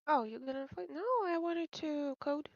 Oh, you're gonna play? No, I wanted to code.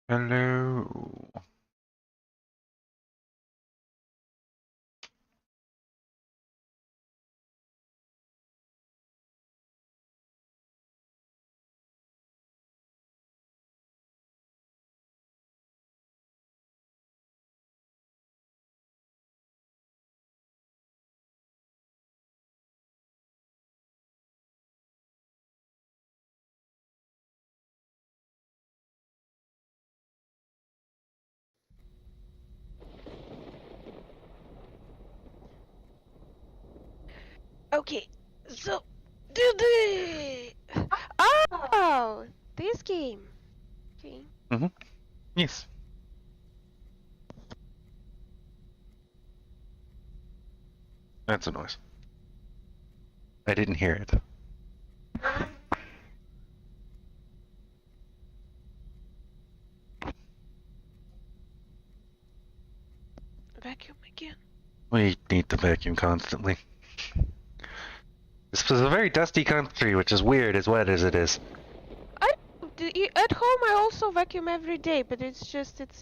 Hello. Okay, so do the. Oh, this game. Okay. Mm-hmm. Yes. That's a noise. I didn't hear it. Vacuum again. We need to vacuum constantly. This was a very dusty country, which is weird as wet as it is. At home I also vacuum every day, but it's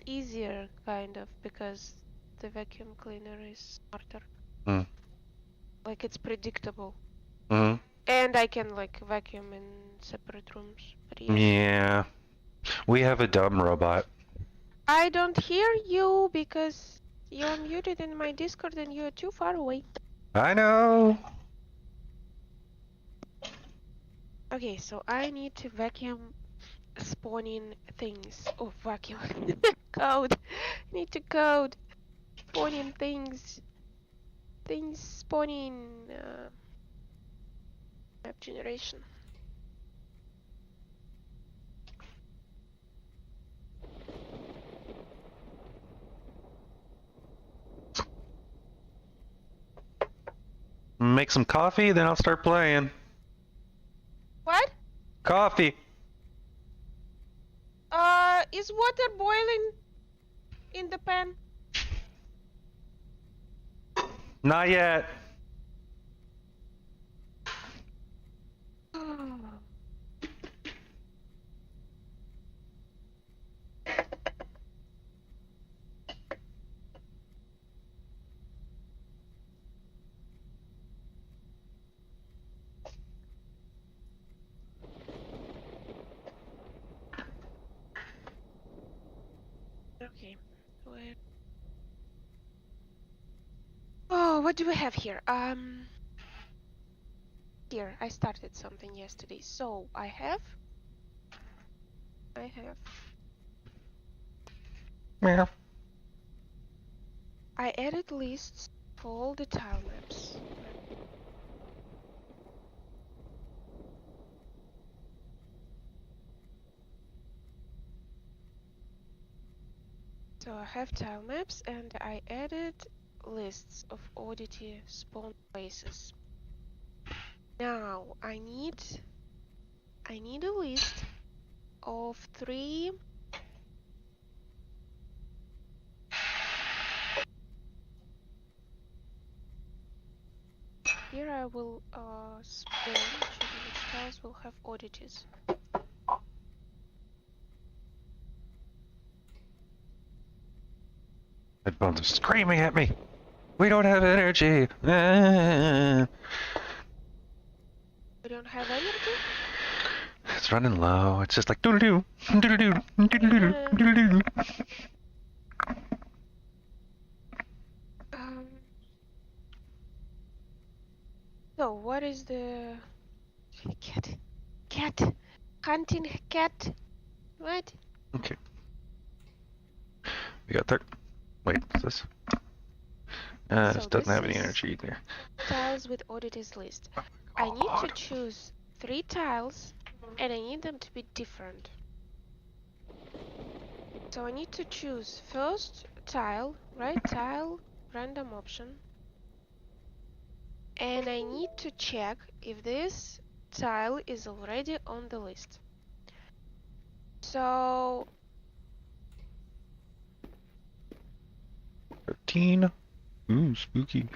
easier kind of because the vacuum cleaner is smarter. Mm. Like it's predictable. Mm. And I can like vacuum in separate rooms. But yeah. Yeah. We have a dumb robot. I don't hear you because you're muted in my Discord and you're too far away. I know. Okay, so I need to vacuum spawning things. Oh, vacuum. Code. I need to code. Spawning things. Things spawning. Map generation. Make some coffee, then I'll start playing. What? Coffee. Is water boiling in the pan? Not yet. Okay. Where? Oh, what do we have here? Here, I started something yesterday. So, I have Yeah. I added lists for all the tile maps. So I have tile maps and I added lists of oddity spawn places. Now I need a list of 3 here I will spin, checking which tiles will have oddities. Headphones are screaming at me. We don't have energy. Ah. We don't have energy? It's running low. It's just like doo-doo-doo, doo-doo-doo, doo-doo-doo, doo-doo-doo. Um, so what is the cat? Cat, hunting cat. What? Okay. We got 30. Wait, what's this? So This doesn't this have any is energy either. tiles with oddities list. I need to choose 3 tiles, and I need them to be different. So I need to choose first tile, right tile, random option. And I need to check if this tile is already on the list. So 13. Ooh, spooky.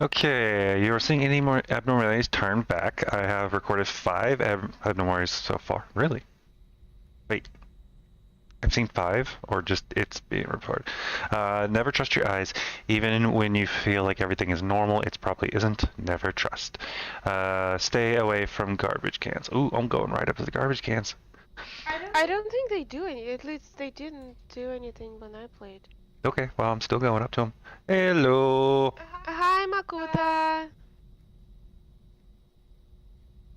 Okay, you are seeing any more abnormalities? Turn back. I have recorded 5 abnormalities so far. Really? Wait. I've seen 5, or just it's being reported. Never trust your eyes. Even when you feel like everything is normal, it probably isn't. Never trust. Stay away from garbage cans. Ooh, I'm going right up to the garbage cans. I don't think they do any. At least they didn't do anything when I played. Okay, well, I'm still going up to them. Hello. Hi, Makuta.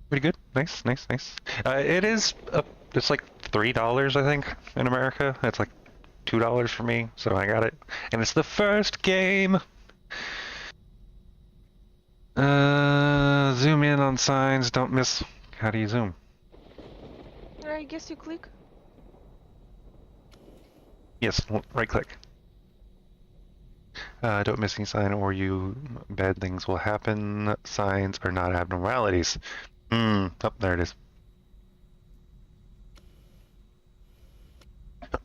Pretty good. Nice, nice, nice. It is, it's like $3, I think, in America. It's like $2 for me, so I got it. And it's the first game. Zoom in on signs, don't miss. How do you zoom? I guess you click. Yes, right click. Don't miss any sign or bad things will happen. Signs are not abnormalities. Oh, there it is.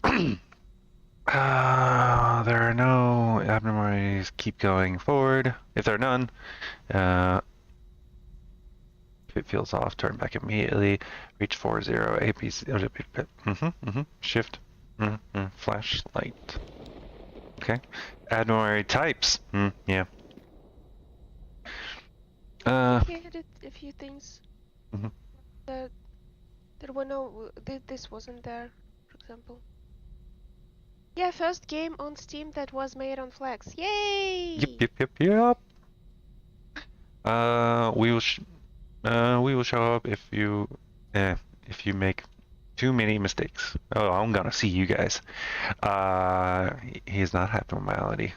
There are no abnormalities. Keep going forward. If there are none, if it feels off, turn back immediately. Reach 40 APC. Shift. Flashlight. Okay. Abnormality types. Yeah. I added a few things. Mhm. That there were no. This wasn't there, for example. Yeah, first game on Steam that was made on Flax. Yay! Yep. We will show up if you make too many mistakes. Oh, I'm gonna see you guys. He's not abnormality.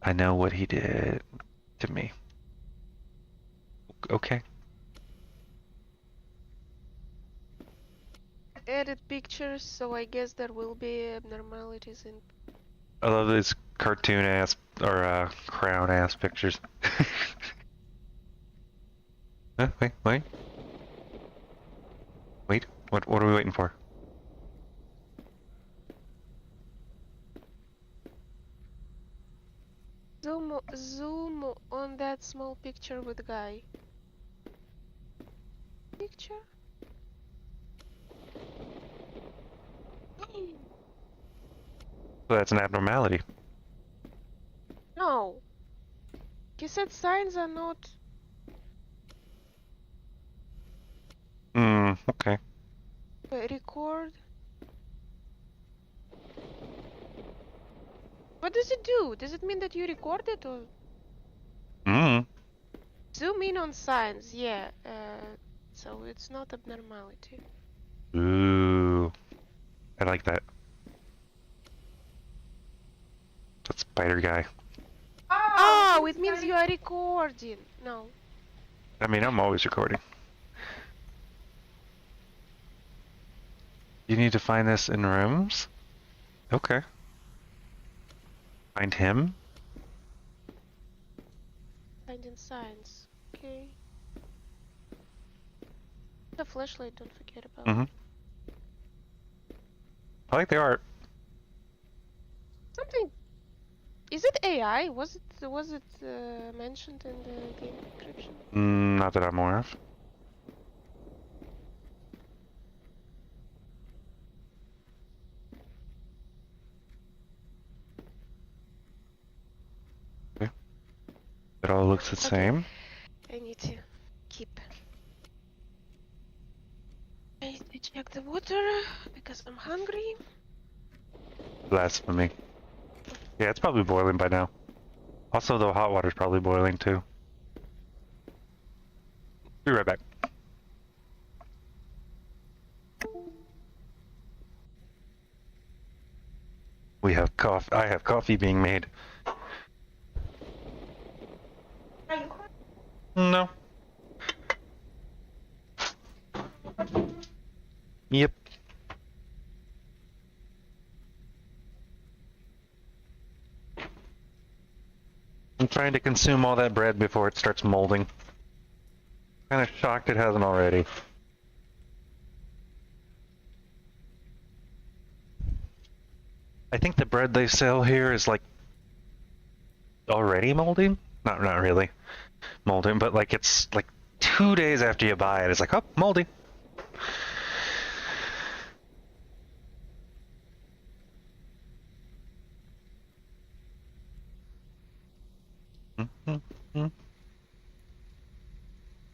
I know what he did to me. Okay. Added pictures, so I guess there will be abnormalities in. I love these cartoon ass or crown ass pictures. Wait. What are we waiting for? Zoom on that small picture with guy. Picture? So that's an abnormality. No. He said signs are not. Okay. Record. What does it do? Does it mean that you record it or? Zoom in on signs, yeah. So it's not abnormality. Ooh. I like that. That spider guy. Oh, it means you are recording. No. I mean, I'm always recording. You need to find this in rooms? Okay. Find him? Finding signs. Okay. The flashlight, don't forget about. I like the art. Something. Is it AI? Was it mentioned in the game description? Not that I'm aware of. Okay. It all looks the same. I need to keep. I need to check the water because I'm hungry. Blasphemy. Yeah, it's probably boiling by now. Also, the hot water's probably boiling too. Be right back. We have coffee. I have coffee being made. No. Yep. I'm trying to consume all that bread before it starts molding. Kind of shocked it hasn't already. I think the bread they sell here is like already molding. Not really molding, but like it's like 2 days after you buy it, it's like, oh, molding.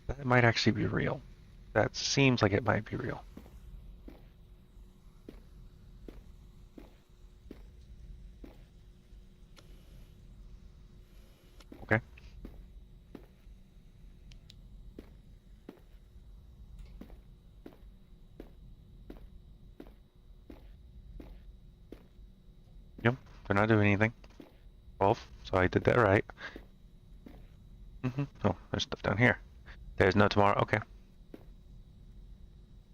That might actually be real. That seems like it might be real. Okay. Yep, they're not doing anything. 12, so I did that right. Oh, there's stuff down here. There's no tomorrow. Okay.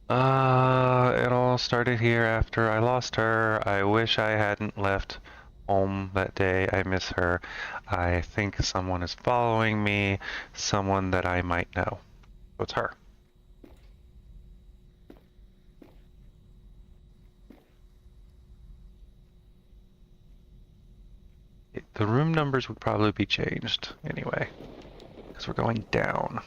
It all started here after I lost her. I wish I hadn't left home that day. I miss her. I think someone is following me, someone that I might know. So it's her. The room numbers would probably be changed anyway, because we're going down.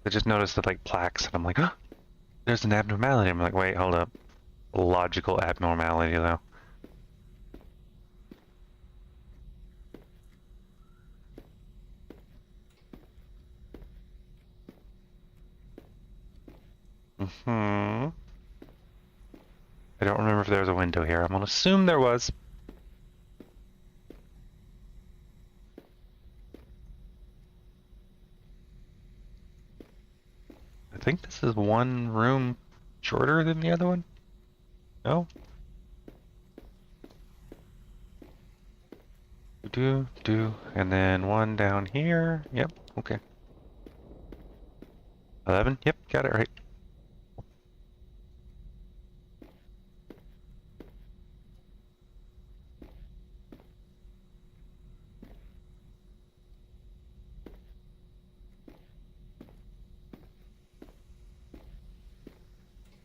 I just noticed that like plaques, and I'm like, oh, there's an abnormality. I'm like, wait, hold up. Logical abnormality, though. I don't remember if there was a window here. I'm gonna assume there was. I think this is one room shorter than the other one. No? And then one down here. Yep, okay. 11, yep, got it right.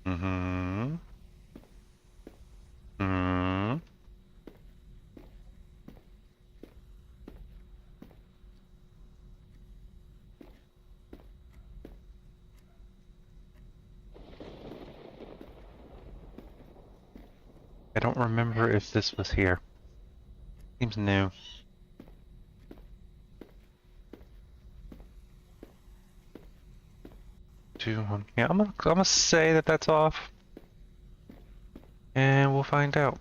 Mm-hmm. Mm-hmm. I don't remember if this was here. Seems new. Two, one. Yeah, I'm gonna say that that's off. And we'll find out.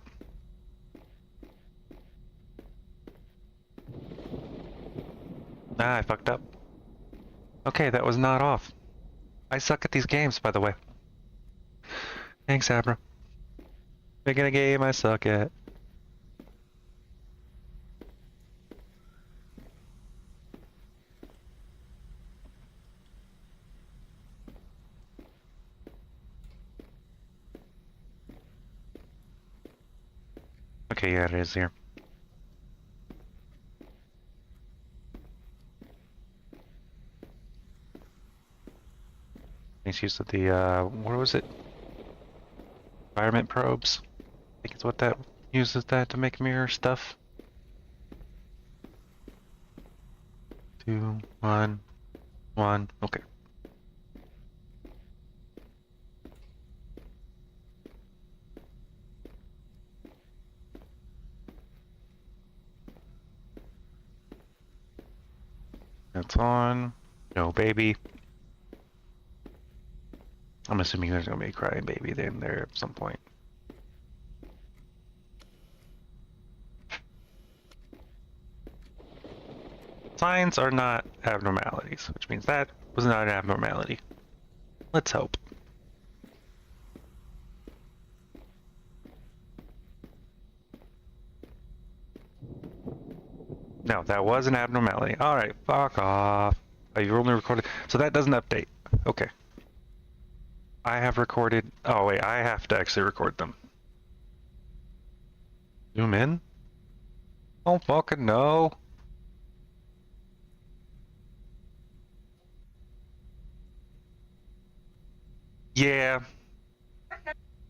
Ah, I fucked up. Okay, that was not off. I suck at these games, by the way. Thanks, Abra. Making a game I suck at. Okay, yeah, it is here. Makes use of the, what was it? Environment probes. think it's what that uses that to make mirror stuff. 2, 1, 1. Okay. That's on. No baby. I'm assuming there's gonna be a crying baby in there at some point. Signs are not abnormalities, which means that was not an abnormality. Let's hope. No, that was an abnormality. Alright, fuck off. Oh, you only recorded. So that doesn't update. Okay. I have recorded. Oh, wait, I have to actually record them. Zoom in? Oh, fucking no. Yeah,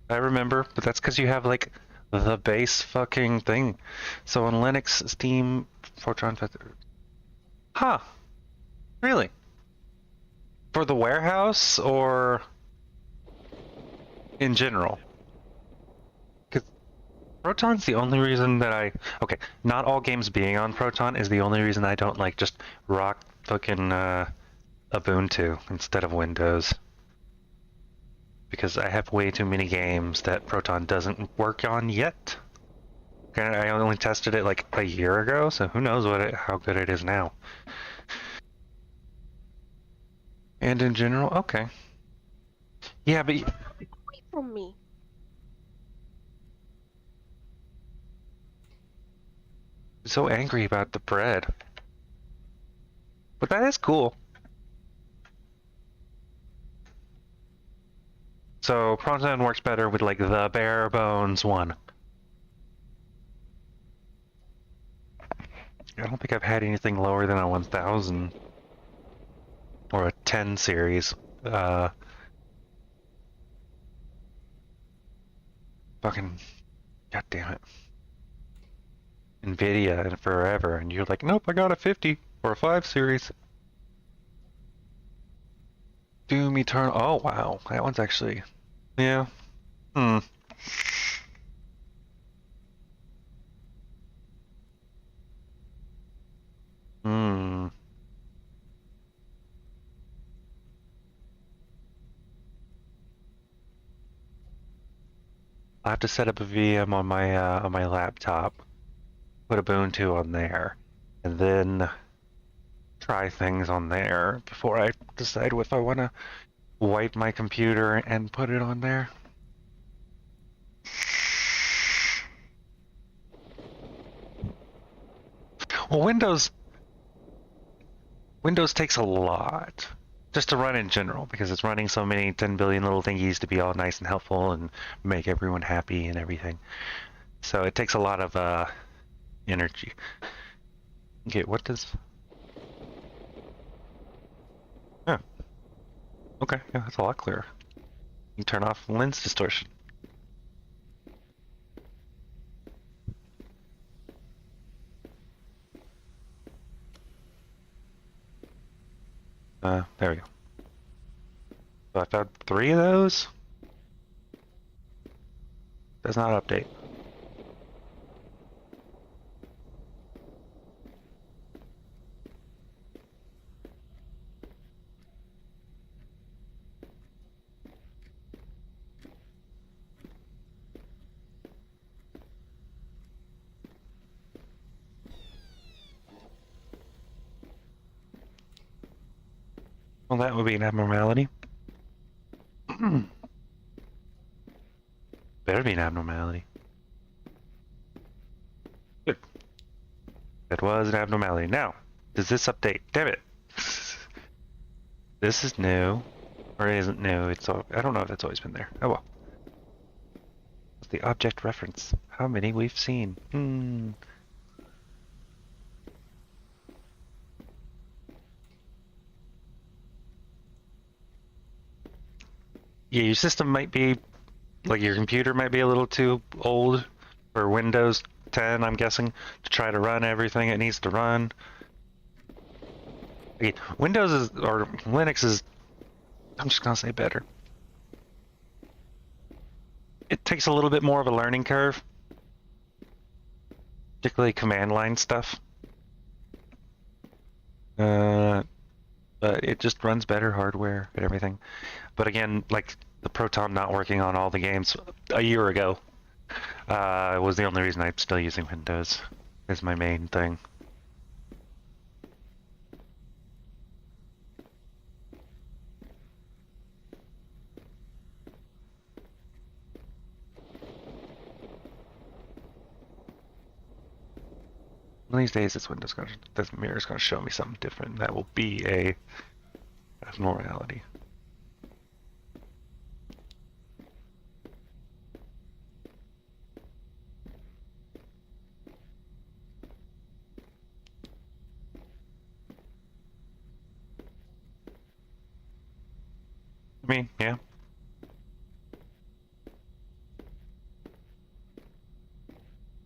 I remember, but that's because you have, like, the base fucking thing. So on Linux, Steam, Photon. Huh. Really? For the warehouse or in general? Because Proton's the only reason that okay, not all games being on Proton is the only reason I don't like just rock fucking Ubuntu instead of Windows. Because I have way too many games that Proton doesn't work on yet. And I only tested it like a year ago, so who knows how good it is now. And in general, okay. Yeah, but Away from me. so angry about the bread. But that is cool. So Proton works better with like the bare bones one. I don't think I've had anything lower than a 1000 or a 10 series. Fucking god damn it. Nvidia and forever, and you're like, nope, I got a 50 or a 5 series. Doom Eternal. Oh wow, that one's actually, yeah. Hmm. Hmm. I have to set up a VM on my laptop, put Ubuntu on there, and then try things on there before I decide if I want to wipe my computer and put it on there. Well, Windows takes a lot just to run in general because it's running so many 10 billion little thingies to be all nice and helpful and make everyone happy and everything. So it takes a lot of energy. Okay, what does... Oh, okay, yeah, that's a lot clearer. You turn off lens distortion. There we go. So I found 3 of those. Does not update. Well, that would be an abnormality. Better be an abnormality. Good. That was an abnormality. Now, does this update? Damn it! This is new. Or it isn't new. I don't know if that's always been there. Oh well. What's the object reference? How many we've seen? Yeah, your system might be Like your computer might be a little too old for Windows 10, I'm guessing, to try to run everything it needs to run. Okay, Windows is, or Linux is, I'm just gonna say better. It takes a little bit more of a learning curve, particularly command line stuff. But it just runs better hardware and everything. But again, like the Proton not working on all the games a year ago was the only reason I'm still using Windows as my main thing. One of these days, this mirror's gonna show me something different. That will be a abnormality. I mean, yeah.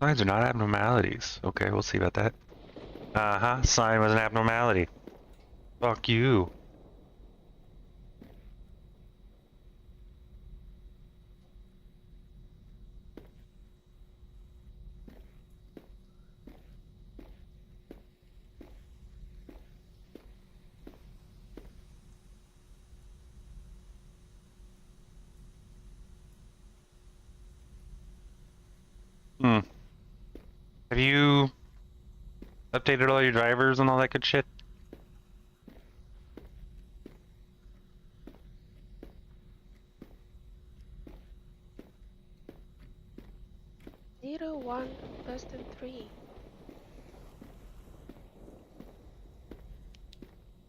Signs are not abnormalities. Okay, we'll see about that. Uh-huh, sign was an abnormality. Fuck you. Hmm. Have you updated all your drivers and all that good shit? Zero, one, less than 3.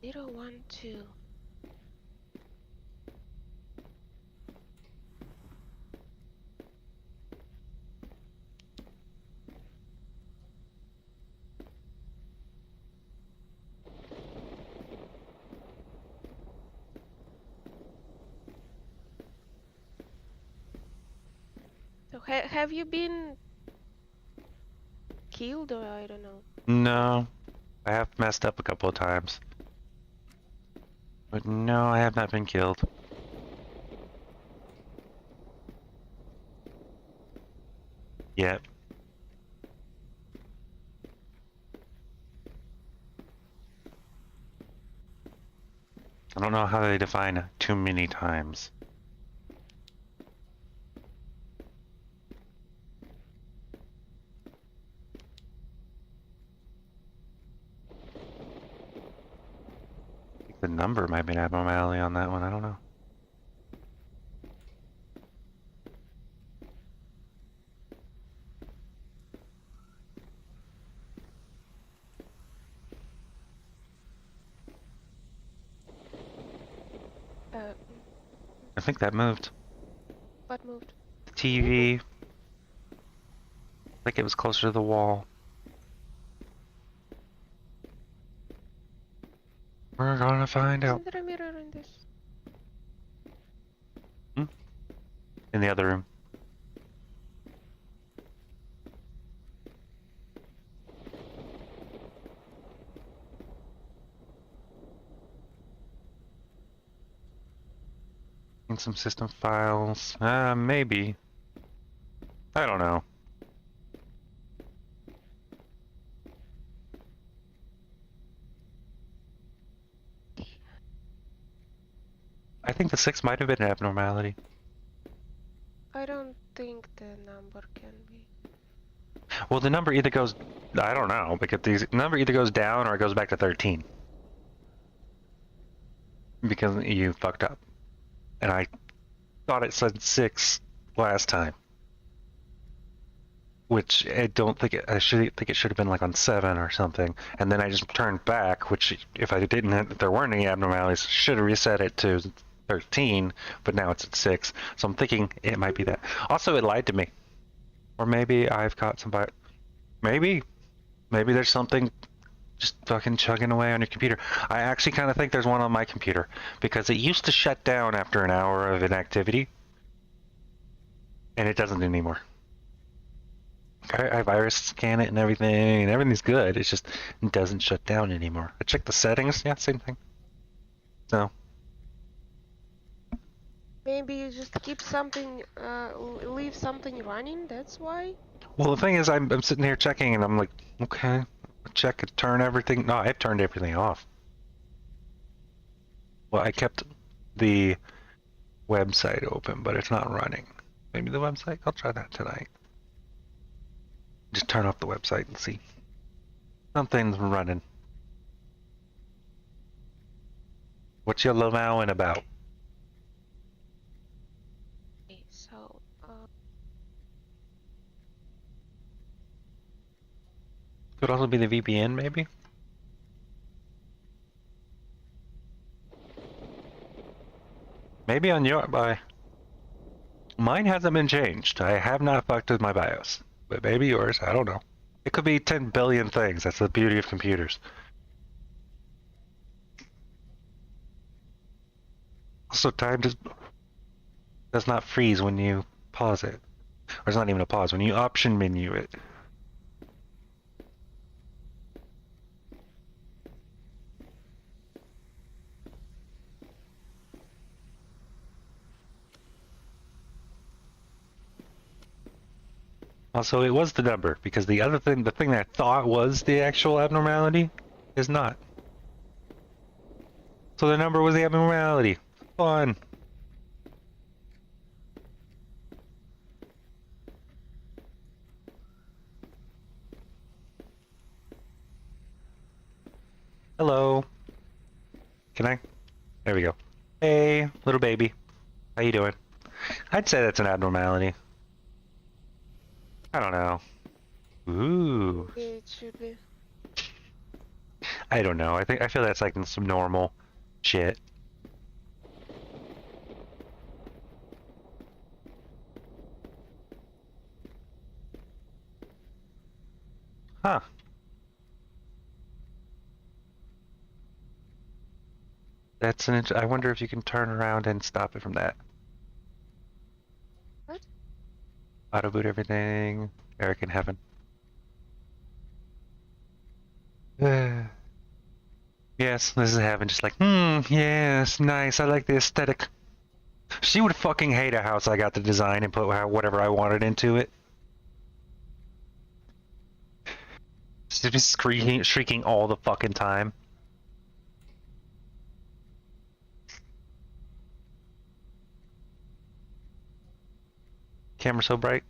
0, 1, 2. So have you been killed, or I don't know? No. I have messed up a couple of times. But no, I have not been killed. Yet. I don't know how they define too many times. I think the number might be an abnormality on that one, I don't know. I think that moved. What moved? The TV. I think it was closer to the wall. We're gonna find out. Isn't there a mirror in this? In the other room. In some system files. Maybe. I don't know. I think the 6 might have been an abnormality. I don't think the number can be. Well, the number either goes... I don't know, because the number either goes down or it goes back to 13. Because you fucked up. And I thought it said 6 last time. Which I don't think I think it should have been like on 7 or something. And then I just turned back, which if there weren't any abnormalities, should have reset it to 13, but now it's at 6. So I'm thinking it might be that. Also, it lied to me. Or maybe I've caught somebody. Maybe there's something just fucking chugging away on your computer. I actually kind of think there's one on my computer because it used to shut down after an hour of inactivity. and it doesn't anymore. I virus scan it and everything's good. It's just it doesn't shut down anymore. I checked the settings, yeah, same thing. So Maybe you just keep something, leave something running, that's why? well, the thing is, I'm sitting here checking, and I'm like, okay, check and turn everything. No, I've turned everything off. Well, I kept the website open, but it's not running. Maybe the website? I'll try that tonight. Just turn off the website and see. Something's running. What you allowing about? Okay, so, Could also be the VPN, maybe? Maybe on your mine hasn't been changed. I have not fucked with my BIOS. But maybe yours, I don't know. It could be 10 billion things. That's the beauty of computers. Also, time does not freeze when you pause it. Or it's not even a pause, when you option menu it. Also, it was the number, because the other thing, the thing that I thought was the actual abnormality, is not. So the number was the abnormality. Fun. Hello. Can I? There we go. Hey, little baby. How you doing? I'd say that's an abnormality. I don't know. Ooh. it should be. I don't know. I feel that's like some normal shit. Huh. That's an I wonder if you can turn around and stop it from that. What? Auto boot everything. Eric in heaven. Yes, this is heaven. Just like, yes, nice. I like the aesthetic. She would fucking hate a house I got to design and put whatever I wanted into it. She'd be shrieking all the fucking time. Camera so bright.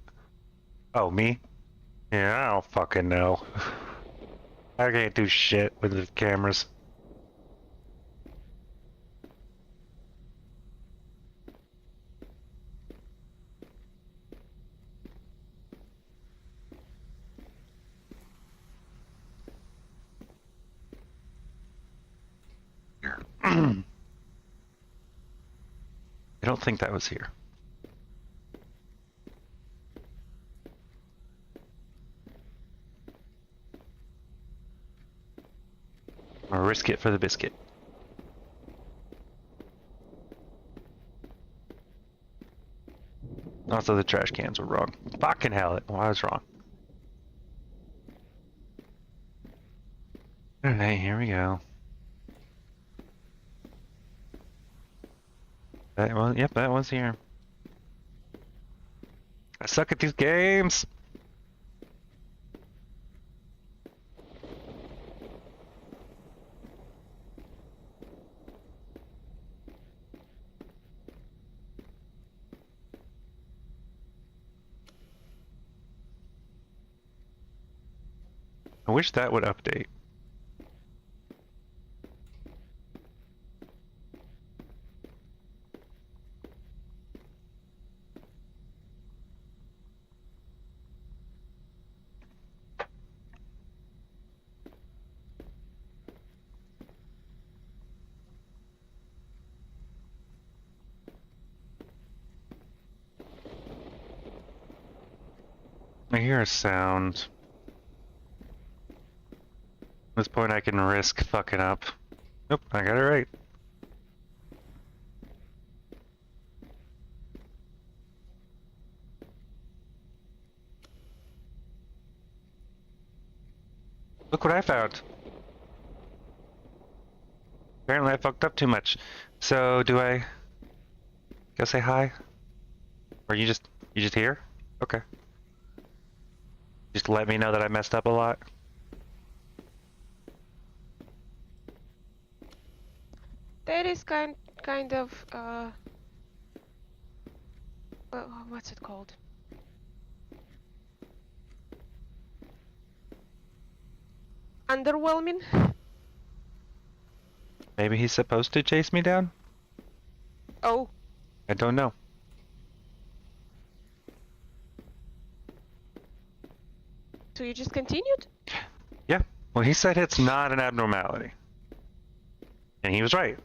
Oh, me? Yeah, I don't fucking know. I can't do shit with the cameras. I don't think that was here. I'll risk it for the biscuit. Also, the trash cans were wrong. Fucking hell, I was wrong. Alright, here we go. That one, yep, that one's here. I suck at these games! I wish that would update. I hear a sound. At this point I can risk fucking up. Nope, I got it right. Look what I found. Apparently I fucked up too much. So do I go say hi? Or you just here? Okay. Just let me know that I messed up a lot. That is kind of what's it called? Underwhelming. Maybe he's supposed to chase me down? Oh, I don't know. so you just continued? Yeah. Well, he said it's not an abnormality. And he was right.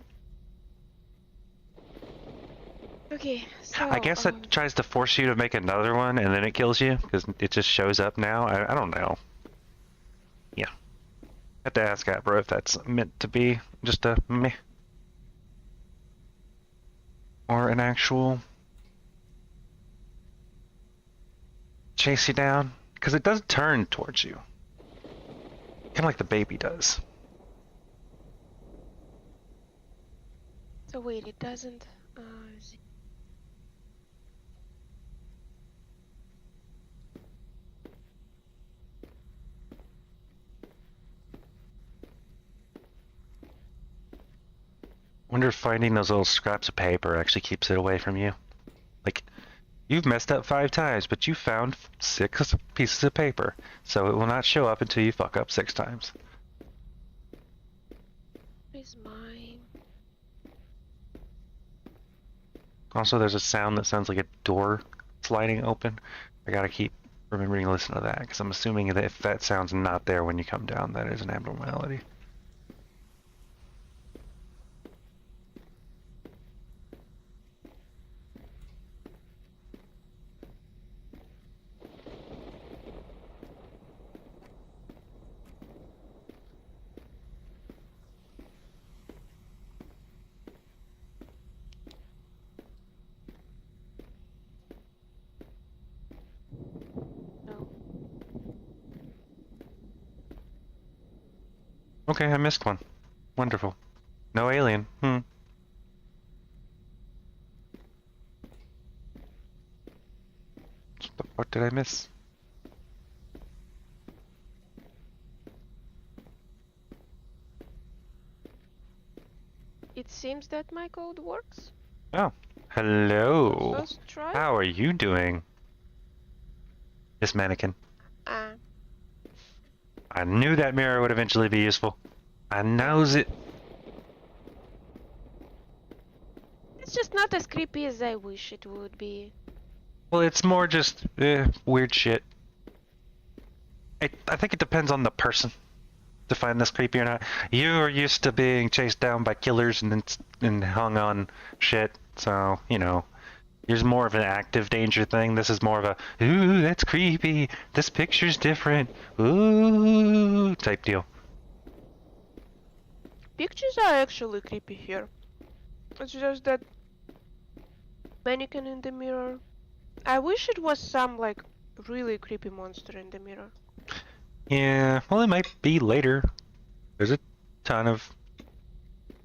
Okay, so I guess it tries to force you to make another one and then it kills you because it just shows up now. I don't know. Yeah. I have to ask Abra if that's meant to be just a meh. Or an actual chase you down. Because it does turn towards you. Kind of like the baby does. so wait, it doesn't. Wonder if finding those little scraps of paper actually keeps it away from you. Like, you've messed up 5 times, but you found 6 pieces of paper, so it will not show up until you fuck up 6 times. Is mine? Also, there's a sound that sounds like a door sliding open. I gotta keep remembering to listen to that, because I'm assuming that if that sound's not there when you come down, that is an abnormality. No. Okay, I missed one. Wonderful. No alien. What the fuck did I miss? It seems that my code works. Oh. Hello. First try. How are you doing? This mannequin. Ah, I knew that mirror would eventually be useful. I knows it. it's just not as creepy as I wish it would be. Well, it's more just weird shit. I think it depends on the person to find this creepy or not. You are used to being chased down by killers and hung on shit, so you know. Here's more of an active danger thing. This is more of a ooh, that's creepy. This picture's different. Ooh, type deal. Pictures are actually creepy here. It's just that mannequin in the mirror. I wish it was some like really creepy monster in the mirror. Yeah, well, it might be later. There's a ton of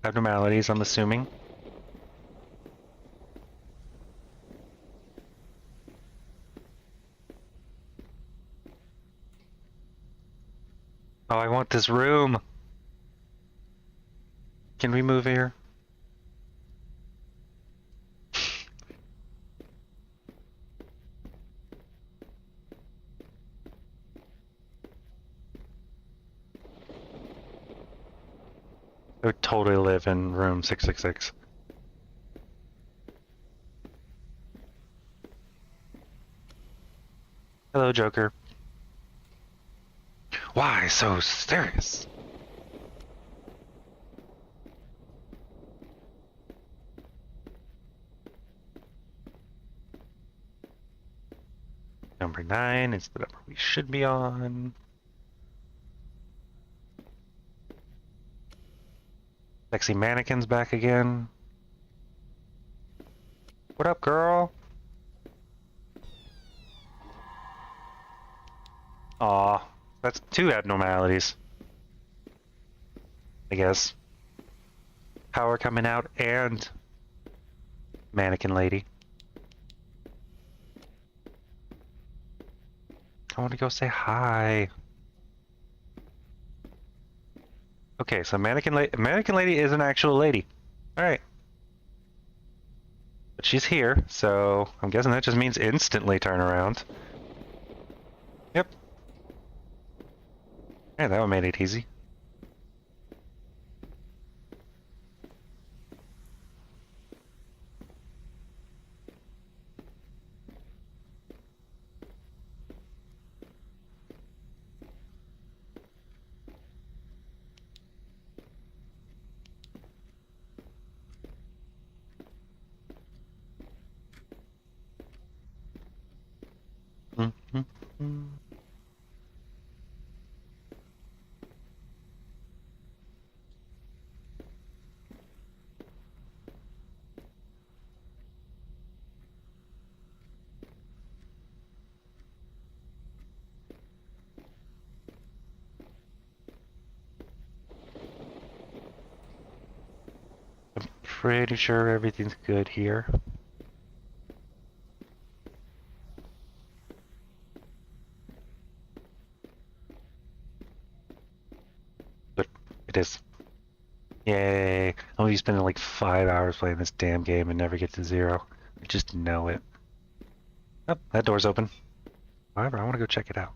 abnormalities, I'm assuming. Oh, I want this room. Can we move here? I would totally live in room 666. Hello, Joker. Why so serious? Number 9 is the number we should be on. Sexy mannequin's back again. What up, girl? Aw, that's 2 abnormalities. I guess. Power coming out and mannequin lady. I want to go say hi. Okay, so mannequin lady is an actual lady. All right. But she's here, so I'm guessing that just means instantly turn around. Yep. Yeah, that one made it easy. Mm-hmm. I'm pretty sure everything's good here. But it is. Yay. I'm gonna be spending like 5 hours playing this damn game and never get to 0. I just know it. Oh, that door's open. However, I want to go check it out.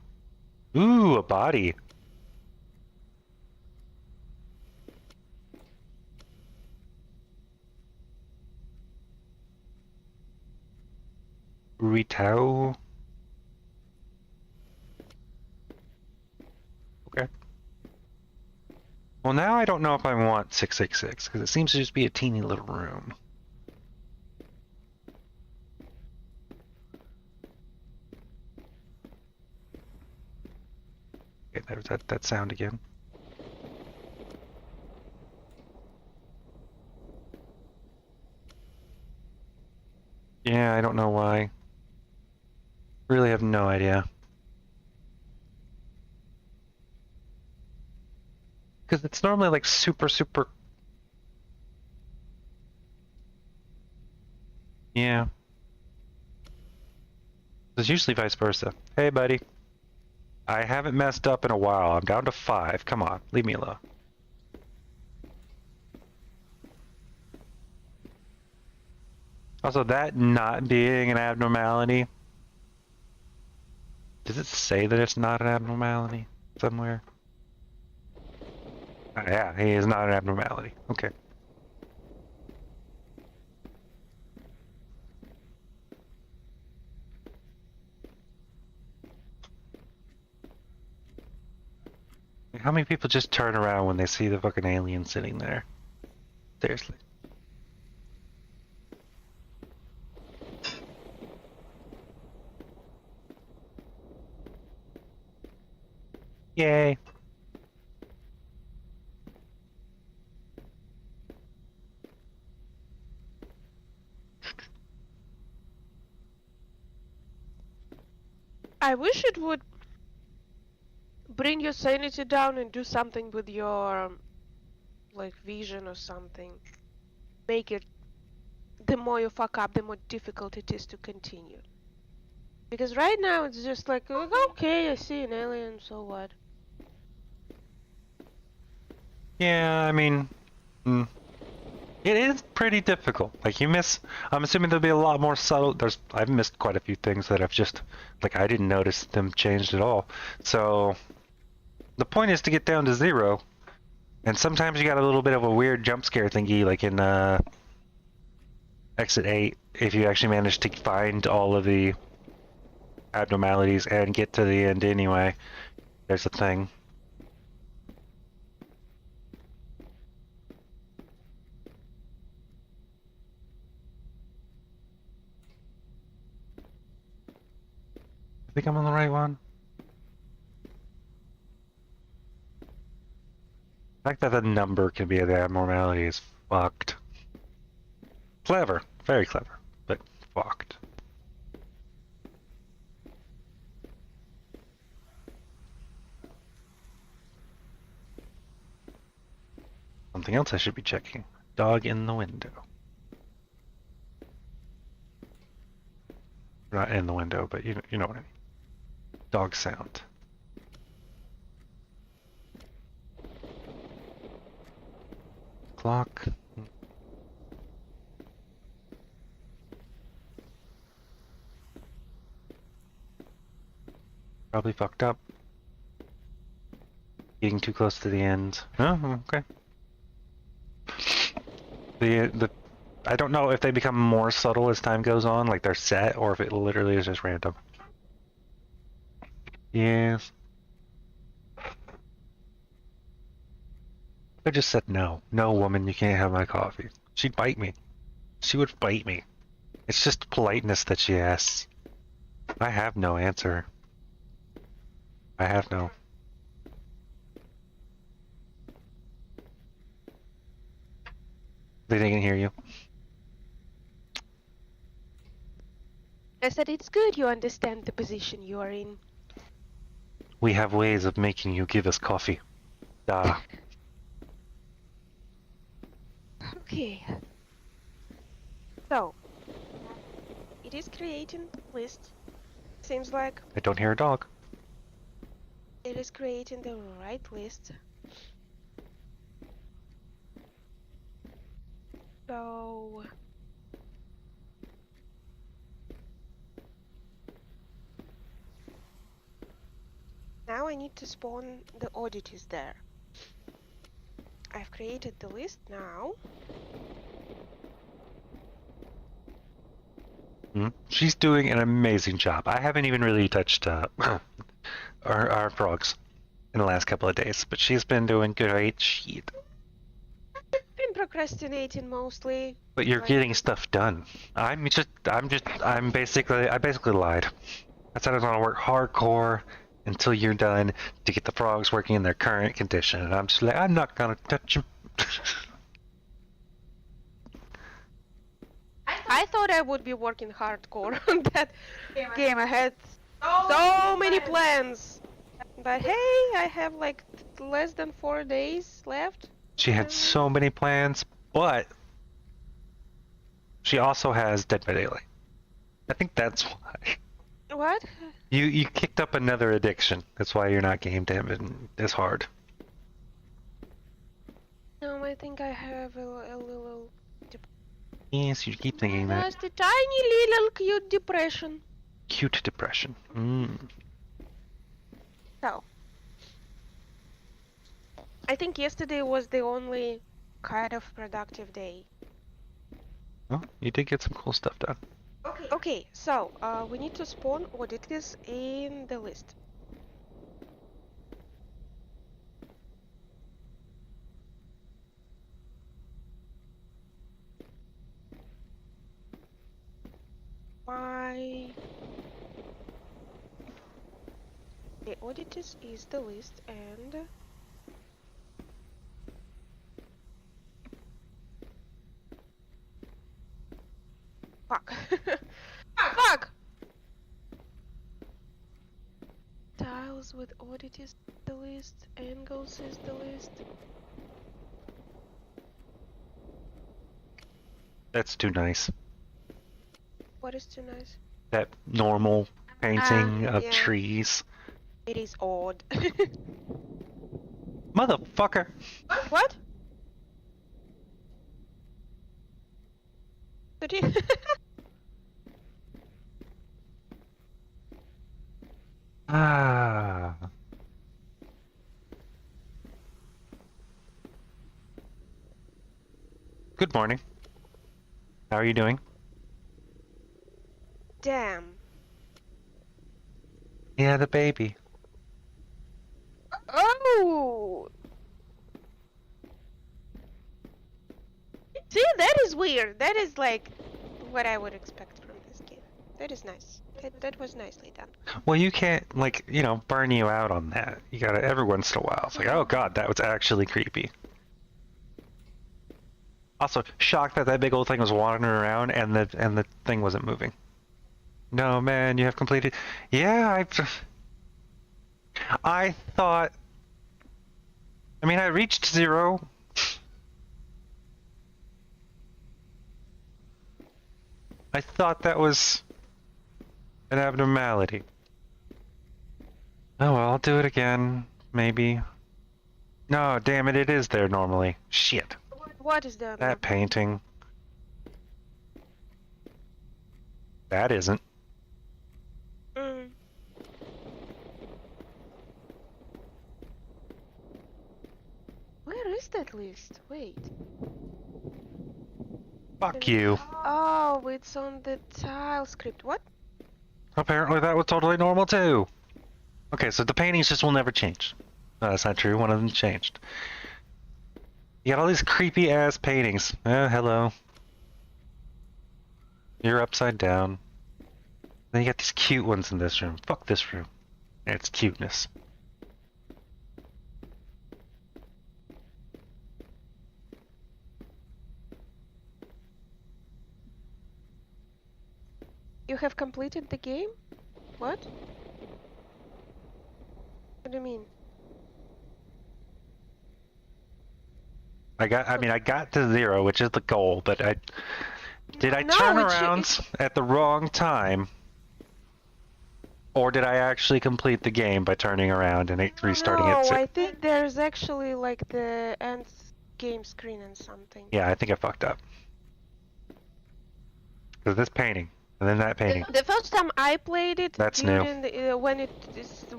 Ooh, a body. Rito. Okay. Well, now I don't know if I want 666, because it seems to just be a teeny little room. Okay, there's that sound again. Yeah, I don't know why. Really have no idea. Because it's normally like super... Yeah. It's usually vice versa. Hey, buddy. I haven't messed up in a while. I'm down to 5. Come on, leave me alone. Also, that not being an abnormality. Does it say that it's not an abnormality somewhere? Yeah, he is not an abnormality. Okay. How many people just turn around when they see the fucking alien sitting there? Seriously. Yay. I wish it would bring your sanity down and do something with your like vision or something. Make it, the more you fuck up, the more difficult it is to continue. Because right now it's just like okay, I see an alien, so what? Yeah, I mean, it is pretty difficult. Like you miss, I'm assuming there'll be a lot more subtle. I've missed quite a few things that I've just, like I didn't notice them changed at all. So the point is to get down to 0. And sometimes you got a little bit of a weird jump scare thingy, like in Exit 8, if you actually manage to find all of the abnormalities and get to the end anyway. There's a thing. I think I'm on the right one. The fact that the number can be the abnormality is fucked. Clever. Very clever. But fucked. Something else I should be checking. Dog in the window. Not in the window, but you know what I mean. Dog sound. Clock. Probably fucked up. Getting too close to the end. Oh, okay. I don't know if they become more subtle as time goes on, like they're set, or if it literally is just random. Yes. I just said no. No, woman, you can't have my coffee. She'd bite me. She would bite me. It's just politeness that she asks. I have no answer. I have no. They didn't hear you. I said it's good you understand the position you are in. We have ways of making you give us coffee. Duh. Okay. So, it is creating the list. Seems like I don't hear a dog. it is creating the right list. So, now I need to spawn the oddities there. I've created the list now. She's doing an amazing job. I haven't even really touched our frogs in the last couple of days, but she's been doing great shit. Been procrastinating mostly. But you're getting stuff done. I basically lied. I said I was gonna work hardcore until you're done to get the frogs working in their current condition, and I'm just like, I'm not gonna touch them. I thought I would be working hardcore on that game. I had so many plans. But hey, I have like less than 4 days left. She had so many plans, but she also has Dead by Daylight. I think that's why. What? You kicked up another addiction. That's why you're not game damming as hard. No, I think I have a little... Yes, you keep thinking that. Just a tiny little cute depression. Cute depression. So, I think yesterday was the only kind of productive day. Oh, you did get some cool stuff done. Okay, so we need to spawn oddities in the list. My the oddities is the list and fuck. Fuck! Tiles with oddities the list, angles is the list. That's too nice. What is too nice? That normal painting of yeah. trees. It is odd. Motherfucker! What? Did you? Ah. Good morning. How are you doing? Damn. Yeah, the baby. Oh! See, that is weird. That is like what I would expect from this game. That is nice. That was nicely done. Well, you can't, like, you know, burn you out on that. You gotta, every once in a while. It's like, oh god, that was actually creepy. Also, shocked that that big old thing was wandering around and the thing wasn't moving. No, man, you have completed. Yeah, I thought. I mean, I reached 0. I thought that was an abnormality. Oh well, I'll do it again. Maybe. No, damn it, it is there normally. Shit. What is down there? That painting. That isn't. Mm. Where is that list? Wait. Fuck you. Oh, it's on the tile script. What? Apparently that was totally normal too. Okay, so the paintings just will never change. No, that's not true. One of them changed. You got all these creepy ass paintings. Hello. You're upside down. Then you got these cute ones in this room. Fuck this room. And its cuteness. You have completed the game? What? What do you mean? I got to 0, which is the goal, but did I No, turn it should- around at the wrong time? Or did I actually complete the game by turning around and restarting No, it? I think there's actually like the end game screen and something. Yeah, I think I fucked up. Because this painting, and then that painting. The first time I played it, That's new. during when it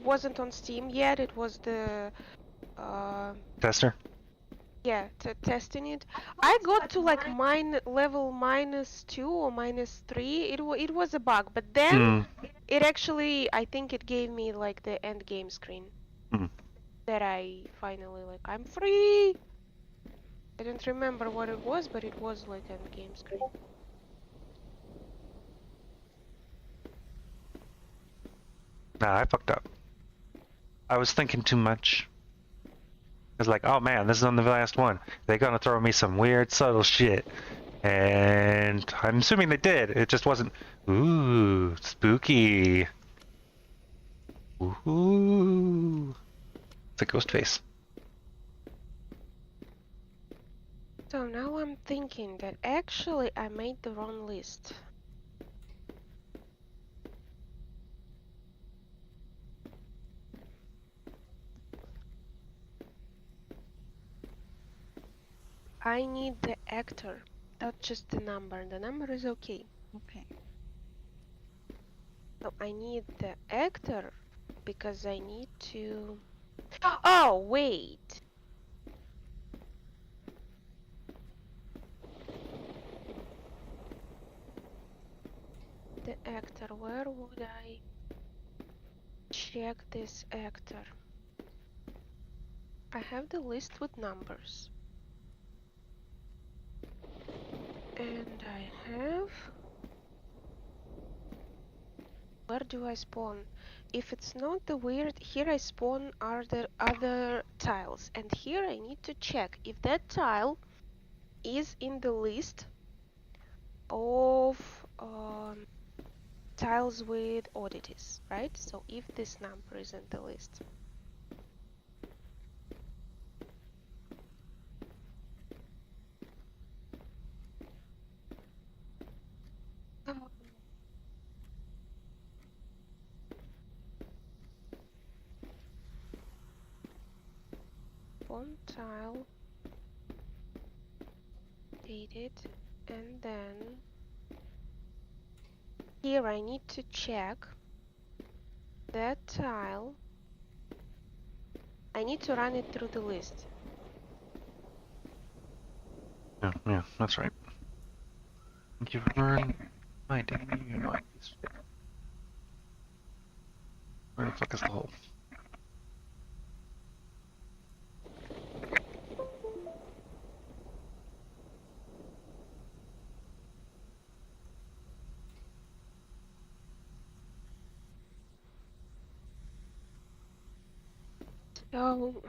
wasn't on Steam yet, it was the Tester? yeah, testing it. I got to like level -2 or -3. It was a bug, but then it actually, I think it gave me like the end game screen. That I finally like, I'm free. I don't remember what it was, but it was like end game screen. Nah, I fucked up. I was thinking too much. I was like, oh man, this is on the last one. They're gonna throw me some weird, subtle shit. And I'm assuming they did. It just wasn't. Ooh, spooky. Ooh. It's a ghost face. So now I'm thinking that actually I made the wrong list. I need the actor, not just the number. The number is okay. Okay. So I need the actor because I need to... Oh, wait! The actor, where would I check this actor? I have the list with numbers. And I have... Where do I spawn? If it's not the weird, here I spawn are the other tiles. And here I need to check if that tile is in the list of tiles with oddities, right? So if this number is in the list. One tile, dated, and then here I need to check that tile. I need to run it through the list. Yeah, that's right. Thank you for reminding me. Where the fuck is the hole? So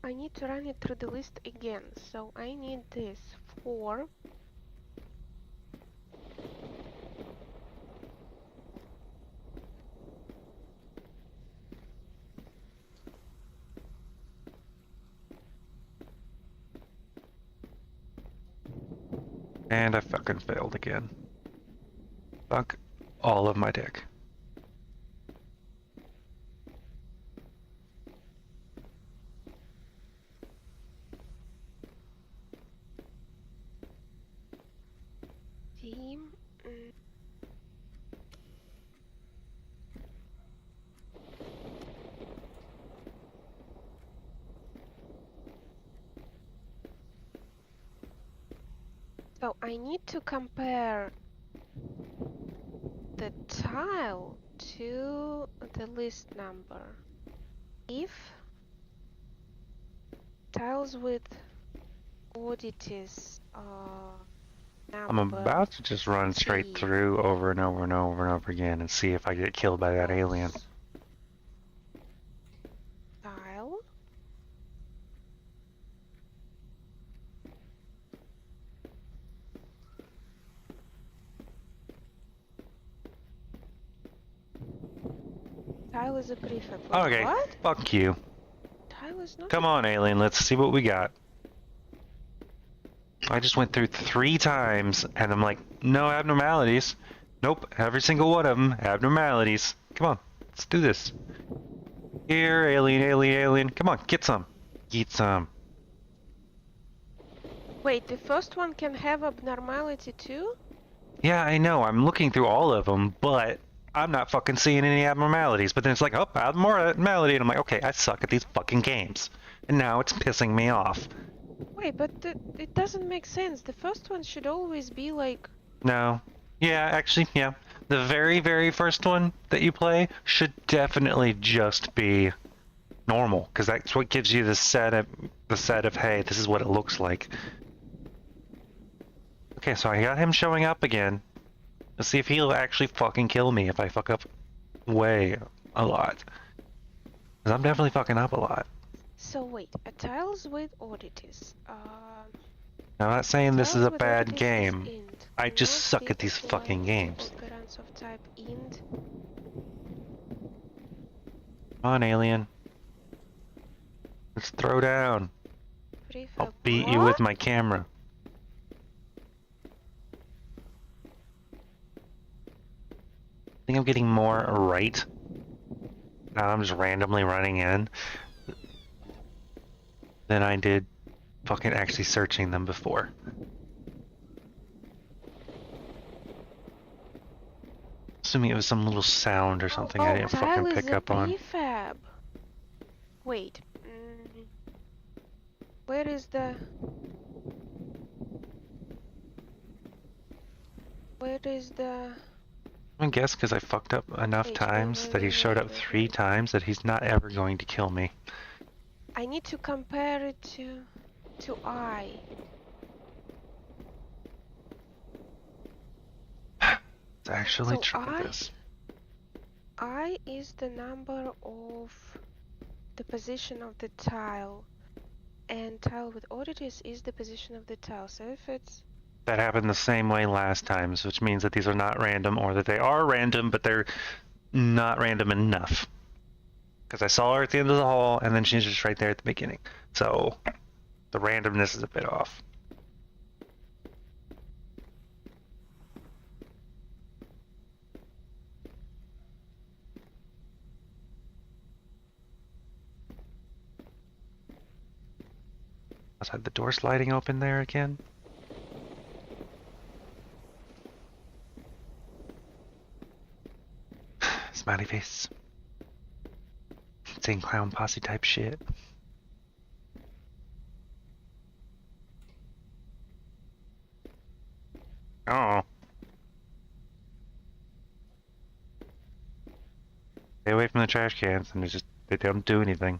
I need to run it through the list again. So I need this 4. And I fucking failed again. Fuck all of my dick. Team. So I need to compare the tile to the list number. If tiles with oddities I'm number about to just run straight T through over and over and over and over again and see if I get killed by that alien. tile tile is a prefab. Wait, Okay, what? fuck you. Tile is not. Come on, alien, let's see what we got. I just went through 3 times, and I'm like, no abnormalities. Nope, every single one of them, abnormalities. Come on, let's do this. Here, alien, alien, alien. Come on, get some. Eat some. Wait, the first one can have abnormality too? Yeah, I know, I'm looking through all of them, but I'm not fucking seeing any abnormalities. But then it's like, oh, abnormality, and I'm like, okay, I suck at these fucking games. And now it's pissing me off. Wait, but it doesn't make sense. The first one should always be like... No. Yeah, actually, yeah. The very, very first one that you play should definitely just be normal, because that's what gives you the set of, hey, this is what it looks like. Okay, so I got him showing up again. Let's see if he'll actually fucking kill me if I fuck up way a lot. Because I'm definitely fucking up a lot. So wait, a tiles with oddities. I'm not saying this is tiles a with bad oddities game. is int. I just Not suck at fit these fucking blind games. Operants of type int. Come on, alien. Let's throw down. Prefab. I'll beat you with my camera. I think I'm getting more right. Now I'm just randomly running in than I did fucking actually searching them before. Assuming it was some little sound or something I didn't fucking pick up on. Prefab. Wait. Where is the... Where is the... I guess because I fucked up enough times that he showed up 3 times that he's not ever going to kill me. I need to compare it to I. Let's actually So try this. I is the number of the position of the tile, and tile with oddities is the position of the tile. So if it's... That happened the same way last time, which means that these are not random, or that they are random, but they're not random enough. Because I saw her at the end of the hall, and then she's just right there at the beginning. So, the randomness is a bit off. Outside the door sliding open there again. Smiley face. Insane clown posse type shit. Oh. Stay away from the trash cans, and they don't do anything.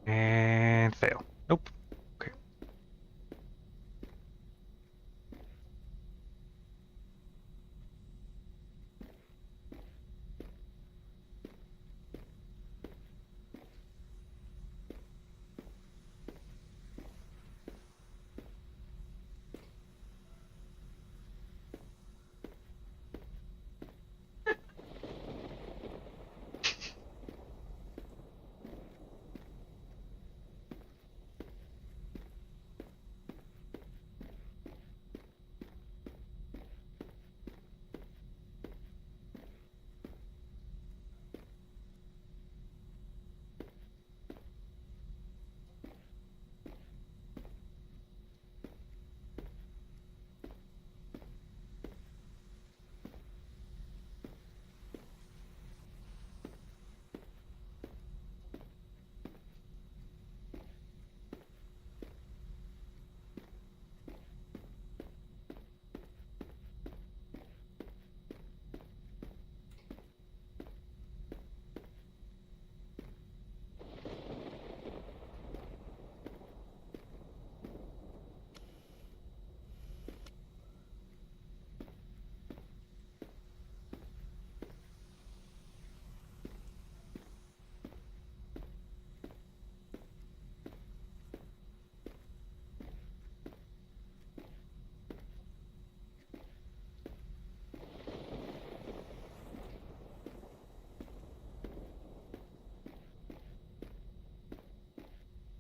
And fail. Nope. Okay.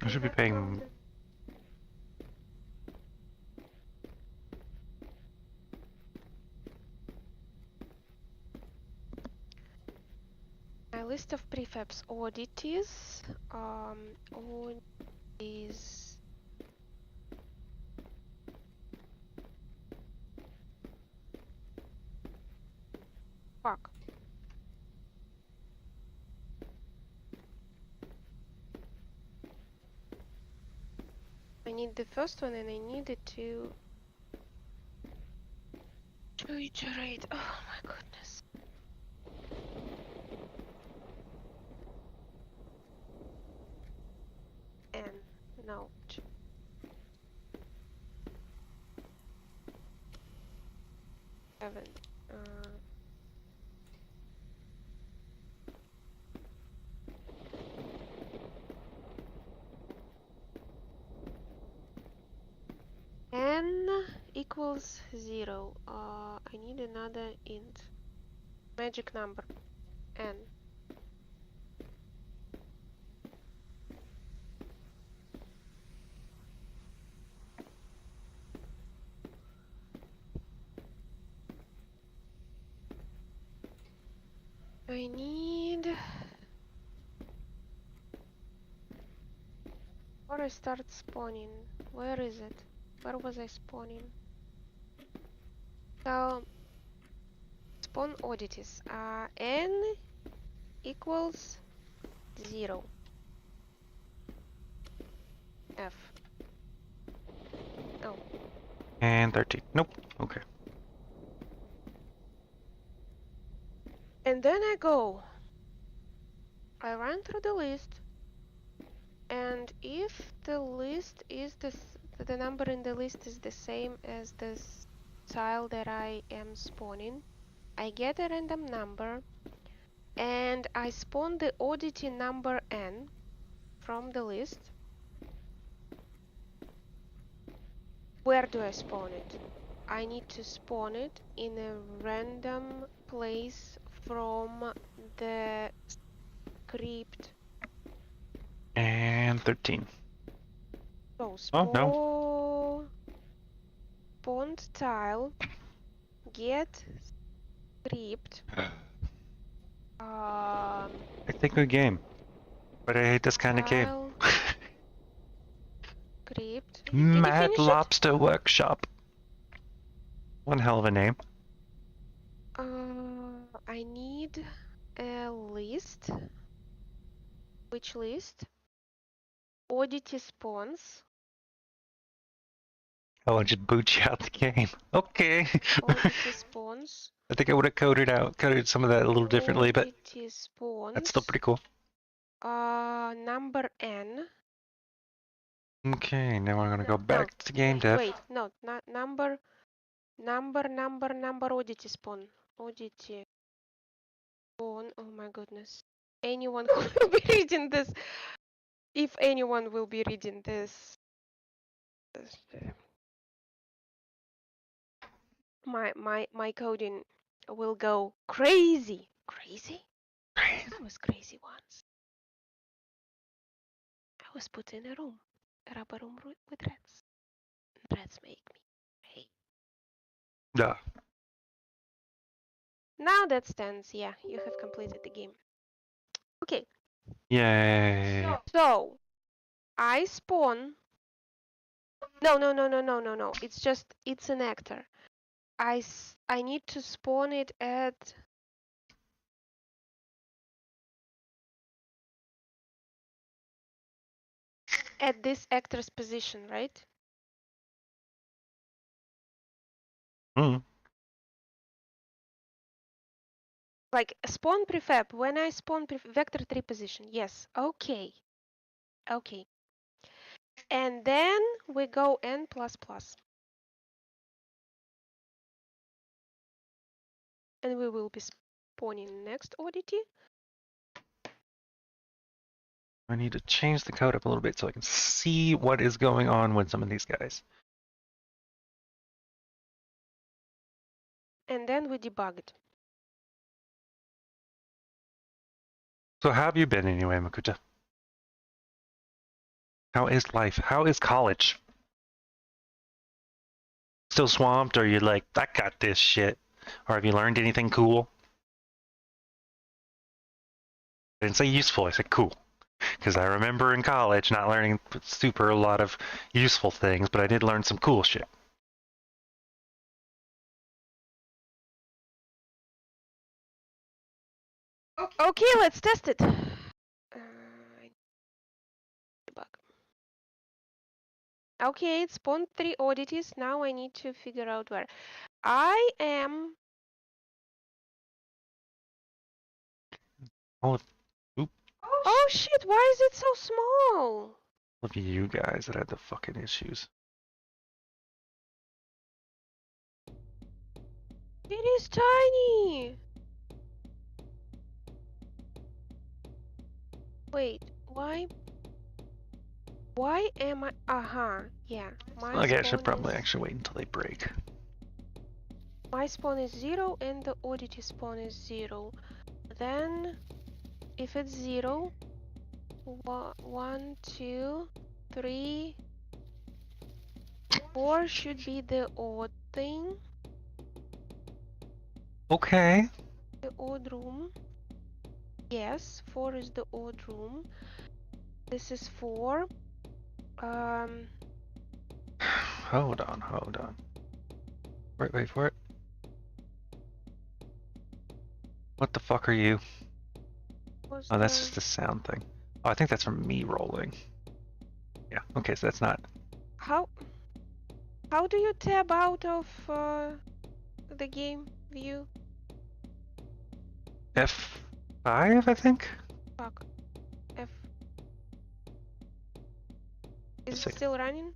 I should be paying. A list of prefabs oddities. Oddities. Fuck. I need the first one and I need it to iterate. Oh my goodness. N. No. 7. N equals 0. I need another int. Magic number. N. I need... Or I start spawning. Where is it? Where was I spawning? So, spawn oddities. N equals 0. F. Oh. And 13. Nope. Okay. And then I go. I run through the list. And if the list is the number in the list is the same as the tile that I am spawning, I get a random number and I spawn the oddity number n from the list. Where do I spawn it? I need to spawn it in a random place from the script. And 13. So Oh, no. spawned tile get script. It's a good game, but I hate this kind of game. Tile script. Did you Mad finish Lobster Workshop. One hell of a name. it? I need a list. Which list? Oddity spawns. Oh, I just boot you out the game. Okay. Oddity spawns. I think I would have coded some of that a little differently, but Oddity spawns. that's still pretty cool. Number n. Okay, now we're gonna go back to game dev. Wait, no, number oddity spawn. Oddity spawn. Oh my goodness. Anyone who will be reading this, if anyone will be reading this, my coding will go crazy. Crazy? I was crazy once. I was put in a rubber room with rats. Rats make me. Hey. Duh. Now that stands. Yeah, you have completed the game. Okay. Yay. So I spawn. No. It's an actor. I need to spawn it at this actor's position, right? Mm. Like spawn prefab. When I spawn vector 3 position. Yes. Okay. Okay. And then we go n++. And we will be spawning next oddity. I need to change the code up a little bit so I can see what is going on with some of these guys. And then we debug it. So how have you been anyway, Makuta? How is life? How is college? Still swamped, or you like, I got this shit? Or have you learned anything cool? I didn't say useful, I said cool. Because I remember in college not learning super a lot of useful things, but I did learn some cool shit. Okay, let's test it. Debug. Okay, it spawned 3 oddities. Now I need to figure out where. I am. Oh, oop. Oh shit, why is it so small? Look at you guys that had the fucking issues. It is tiny. Wait, why? Why am I? Yeah. My Okay, I should spawn probably is. actually wait until they break. My spawn is 0 and the oddity spawn is 0. Then, if it's 0, 1, 2, 3, 4 should be the odd thing. Okay. The odd room. Yes, 4 is the odd room. This is 4. Hold on. Wait for it. What the fuck are you? Oh, that's just a sound thing. Oh, I think that's from me rolling. Yeah, okay, so that's not... How do you tab out of the game view? F5, I think? Fuck. F. Is it still running?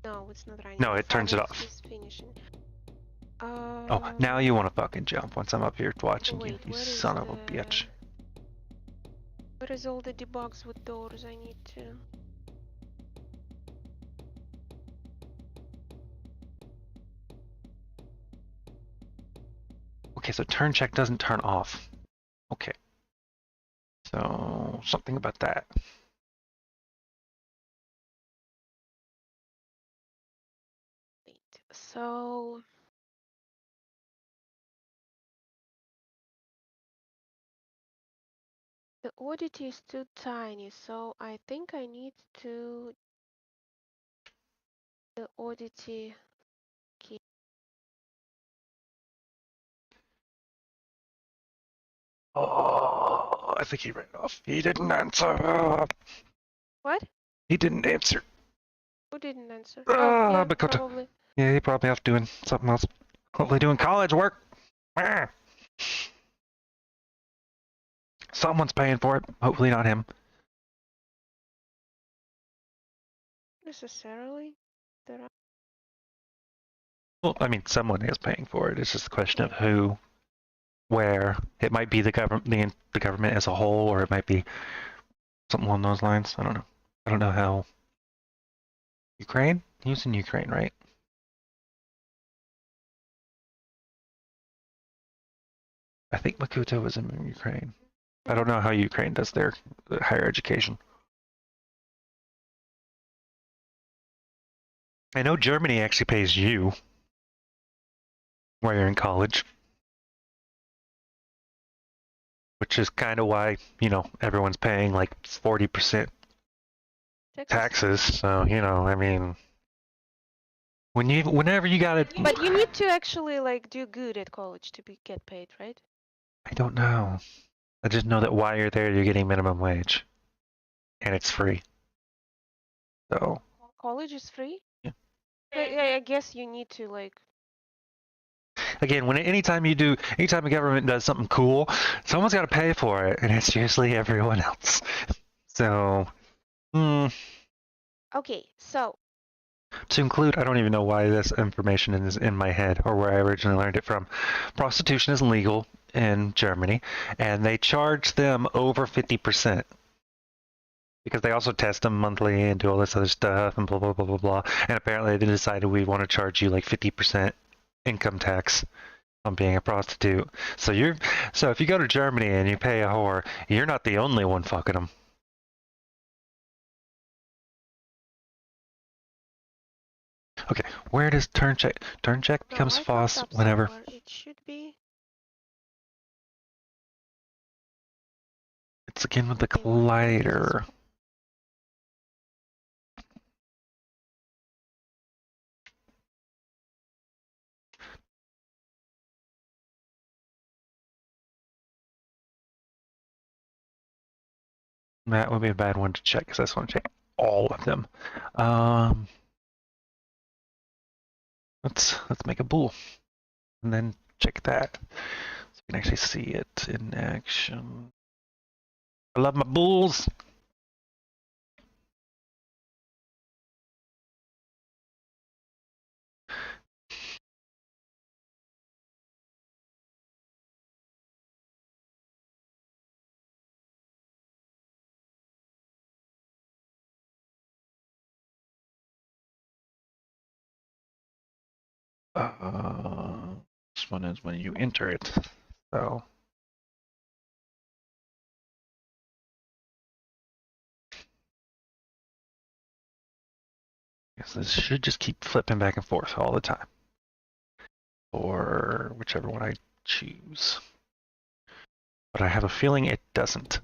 No, it's not running. No, it turns it F5 off. is finishing. Oh, now you want to fucking jump once I'm up here watching you, you son of a bitch. Where is all the debugs with doors? I need to... Okay, so turn check doesn't turn off. Okay. So, something about that. Wait, so... The oddity is too tiny, so I think I need to... The oddity key. Oh, I think he ran off. He didn't answer. What? He didn't answer. Who didn't answer? Oh, yeah, probably. Yeah, he probably off doing something else. Hopefully doing college work. Someone's paying for it. Hopefully not him. Necessarily. Well, I mean, someone is paying for it. It's just a question of who, where. It might be the government, the government as a whole, or it might be something along those lines. I don't know. I don't know how. Ukraine? He was in Ukraine, right? I think Makuta was in Ukraine. I don't know how Ukraine does their higher education. I know Germany actually pays you while you're in college, which is kind of why, you know, everyone's paying like 40% taxes. So, you know, I mean, whenever you gotta... But you need to actually like do good at college to get paid, right? I don't know. I just know that while you're there, you're getting minimum wage, and it's free. So College is free? yeah. I guess you need to like... Again, anytime a government does something cool, someone's got to pay for it, and it's usually everyone else. So, Okay, so to include, I don't even know why this information is in my head or where I originally learned it from. Prostitution is legal in Germany, and they charge them over 50%. Because they also test them monthly and do all this other stuff and blah, blah, blah, blah, blah. And apparently they decided we want to charge you like 50% income tax on being a prostitute. So if you go to Germany and you pay a whore, you're not the only one fucking them. Okay, where does turn check? Turn check No, becomes I fucked false up whenever. somewhere. It should be It's again with the in my previous. collider. That would be a bad one to check because I just want to check all of them. Um, let's make a bool and then check that so you can actually see it in action. I love my bulls. This one is when you enter it. So I guess this should just keep flipping back and forth all the time, or whichever one I choose. But I have a feeling it doesn't.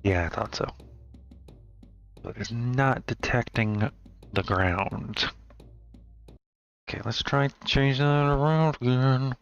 Yeah, I thought so. But it's not detecting the ground. Okay, let's try to change that around again.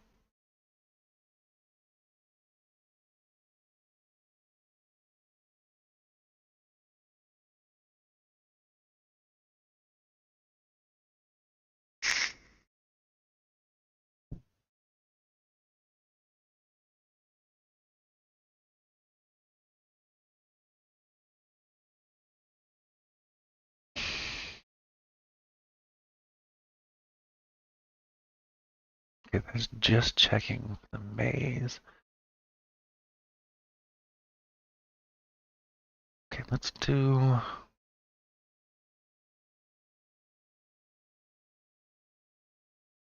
Okay, that's just checking the maze. Okay, let's do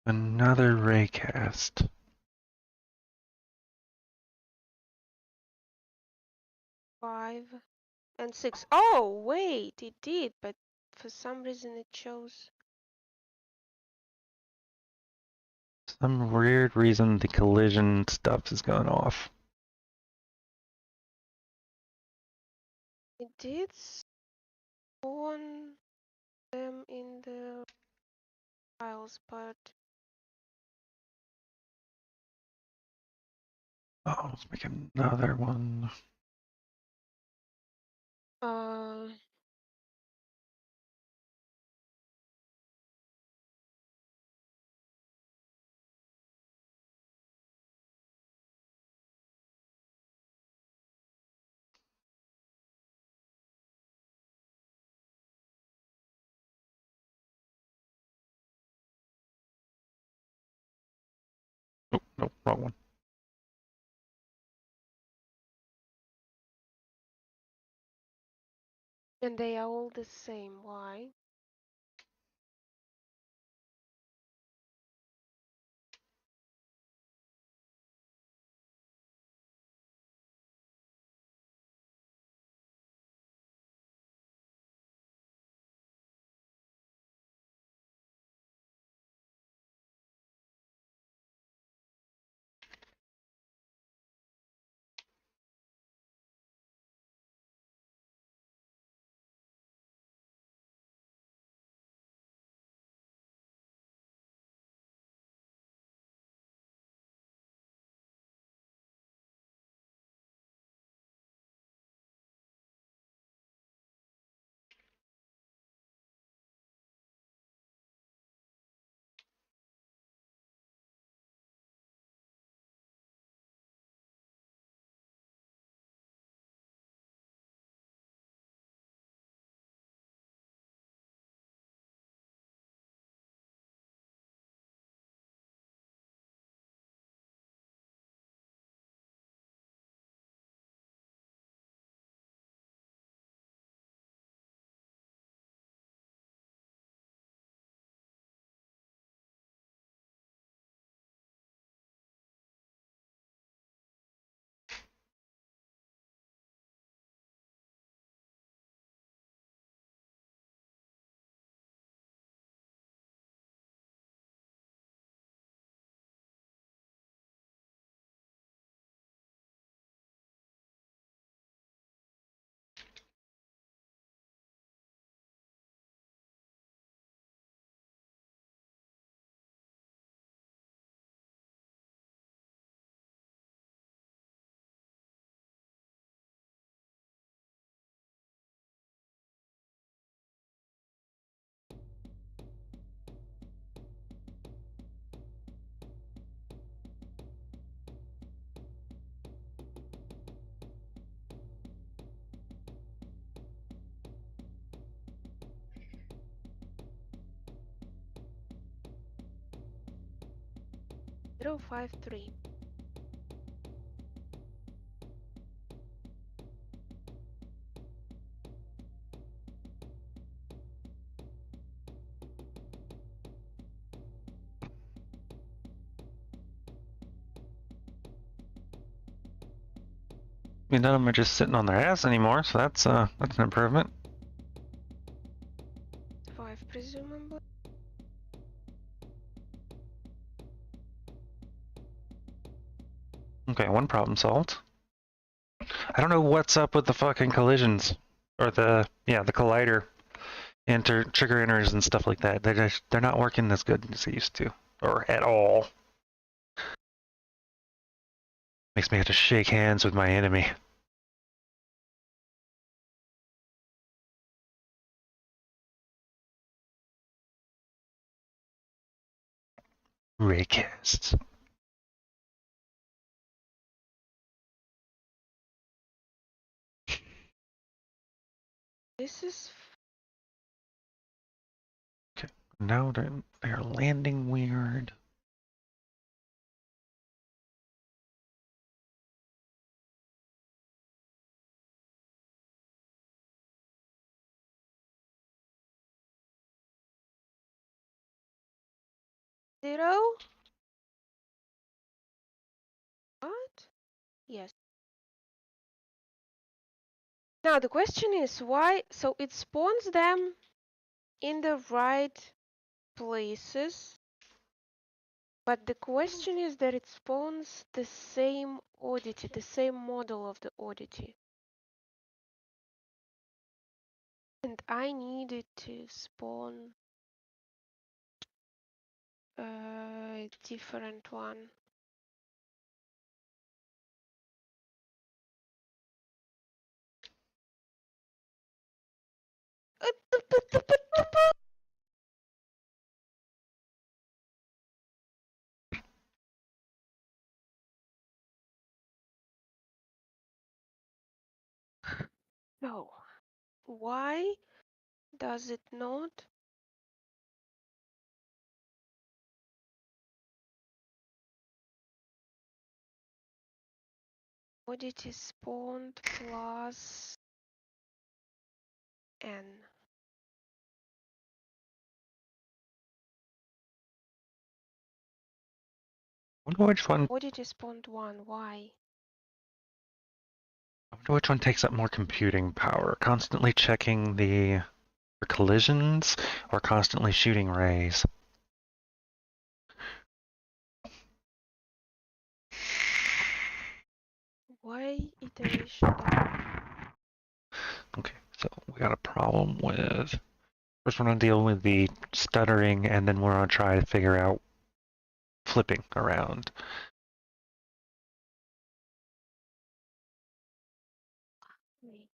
another raycast. 5 and 6. Oh, wait, it did, but for some reason it shows. Some weird reason the collision stuff is going off. It did spawn them in the files, but Oh, let's make another one. uh, Oh, no, wrong one. and they are all the same. Why? 053. I mean, none of them are just sitting on their ass anymore, so that's an improvement. 5 presumably. Okay, one problem solved. I don't know what's up with the fucking collisions, or the collider trigger enters and stuff like that. They're not working as good as they used to, or at all. Makes me have to shake hands with my enemy. Raycast. This is Okay, now they're landing weird. zero. What? Yes. Now the question is why, so it spawns them in the right places, but the question is that it spawns the same oddity, the same model of the oddity. And I needed to spawn a different one. No. Why does it not? Oddity spawned plus n. I wonder which one. Oddity spawned 1. Why? I wonder which one takes up more computing power. Constantly checking the collisions, or constantly shooting rays. Why iteration down? Okay, so we got a problem with. First, we're going to deal with the stuttering, and then we're going to try to figure out flipping around. Wait.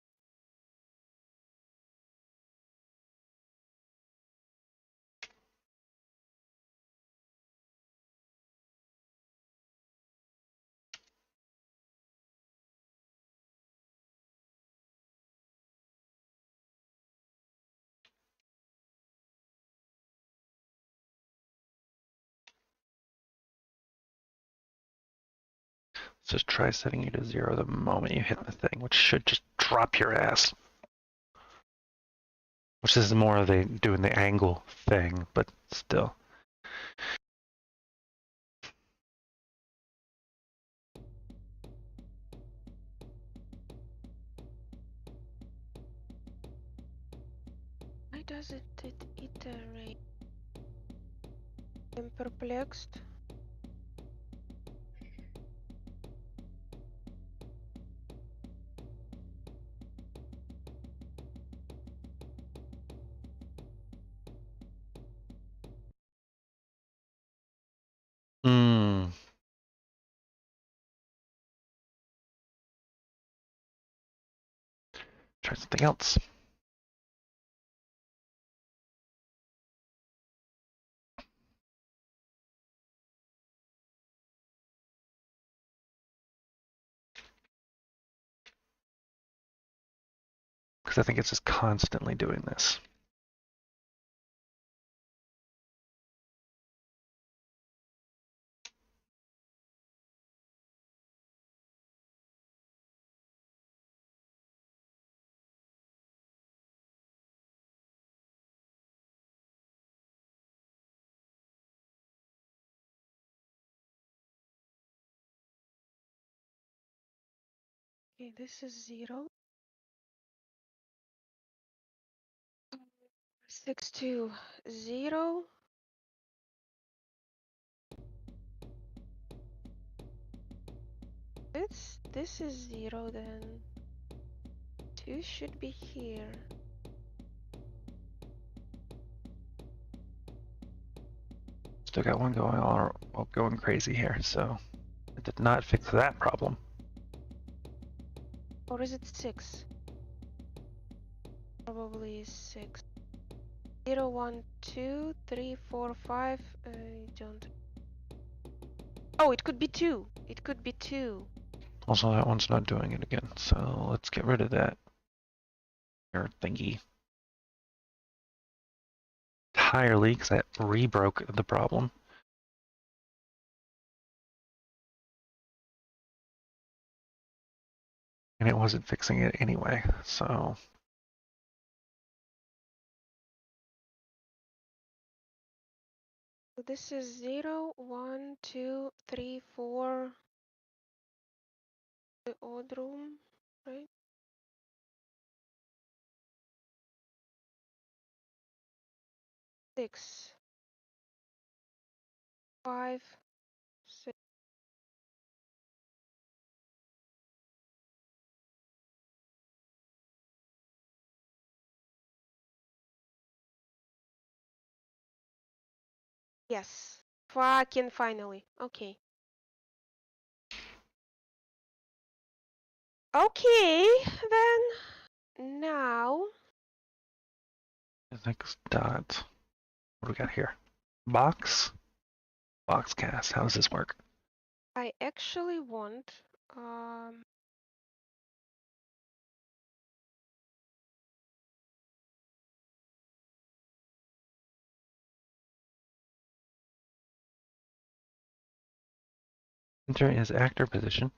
Let's just try setting you to 0 the moment you hit the thing, which should just drop your ass. Which is more of doing the angle thing, but still. Why does it iterate? I'm perplexed. Hmm. Try something else. Because I think it's just constantly doing this. Okay, this is 0. 6 2 0. This is 0 then. 2 should be here. Still got one going on, going crazy here, so it did not fix that problem. Or is it 6? Probably 6. 0 1 2 3 4 5. I don't. Oh, it could be 2. It could be 2. Also, that one's not doing it again, so let's get rid of that error thingy entirely, because that re-broke the problem. And it wasn't fixing it anyway, so So this is 0 1 2 3 4. The odd room, right? 6 5 6. Yes. Fucking finally. Okay. Okay, then. Now, next dot. What do we got here? Box? Box cast. How does this work? I actually want, um, Enter is actor position.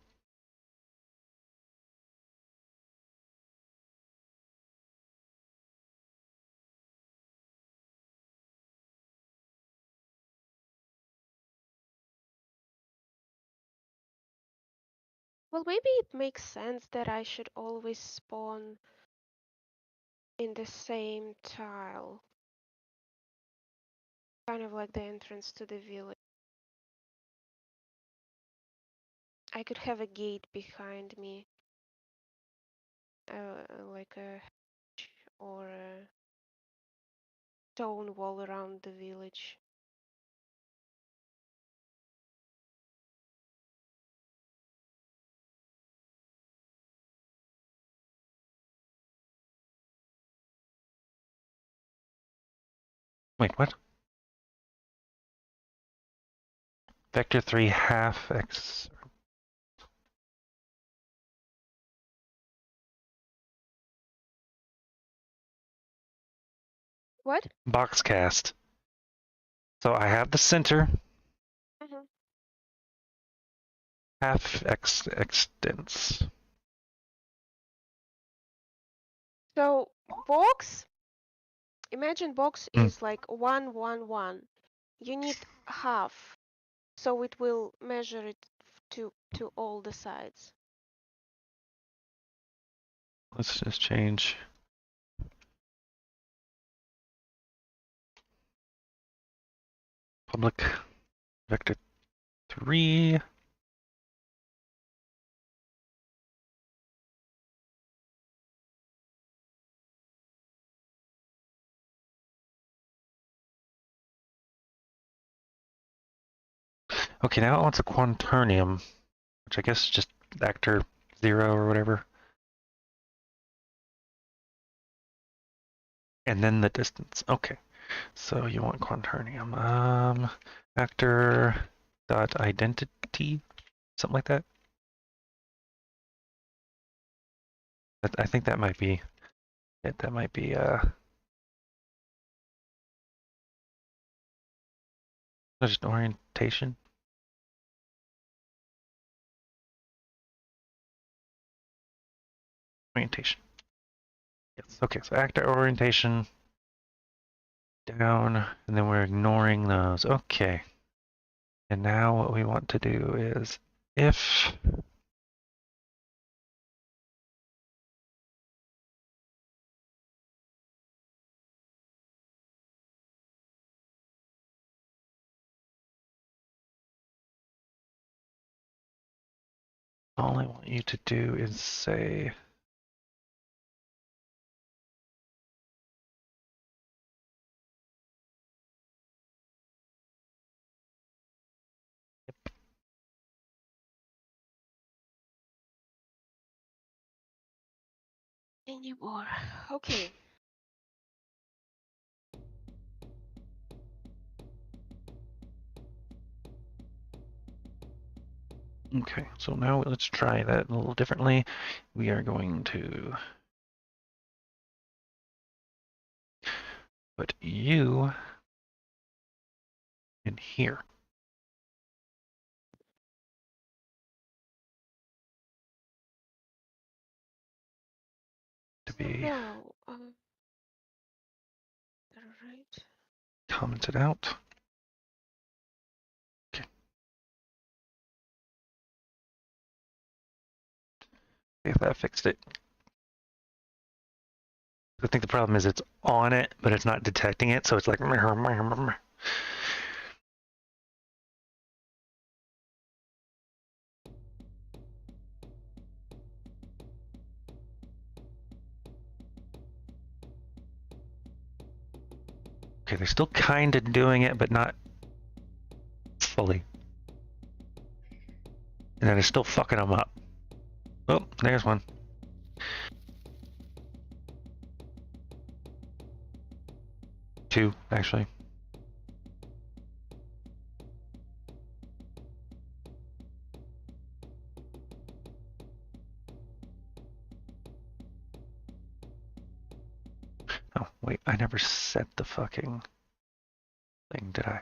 well, maybe it makes sense that I should always spawn in the same tile. Kind of like the entrance to the village. I could have a gate behind me. Like a hedge or a stone wall around the village. Wait, what? Vector 3 half x. What? Box cast. So I have the center, Mm-hmm. half x extents. So box, imagine box Mm. is like 1 1 1. You need half, so it will measure it to all the sides. Let's just change. Public vector 3. Okay, now it wants a quaternium, which I guess is just actor 0 or whatever. And then the distance. Okay. So you want quaternium. Actor dot identity, something like that. I think that might be it. That might be just orientation. Orientation. Yes. Okay. So actor orientation down, and then we're ignoring those. Okay. And now what we want to do is if All I want you to do is say Anymore. Okay. okay, so now let's try that a little differently. We are going to put you in here to So be now, right. commented out. Okay, if that fixed it. I think the problem is it's on it, but it's not detecting it, so it's like. Okay, they're still kind of doing it, but not fully. And then it's still fucking them up. Oh, there's one. Two, actually. Oh, wait, I never set the fucking thing, did I?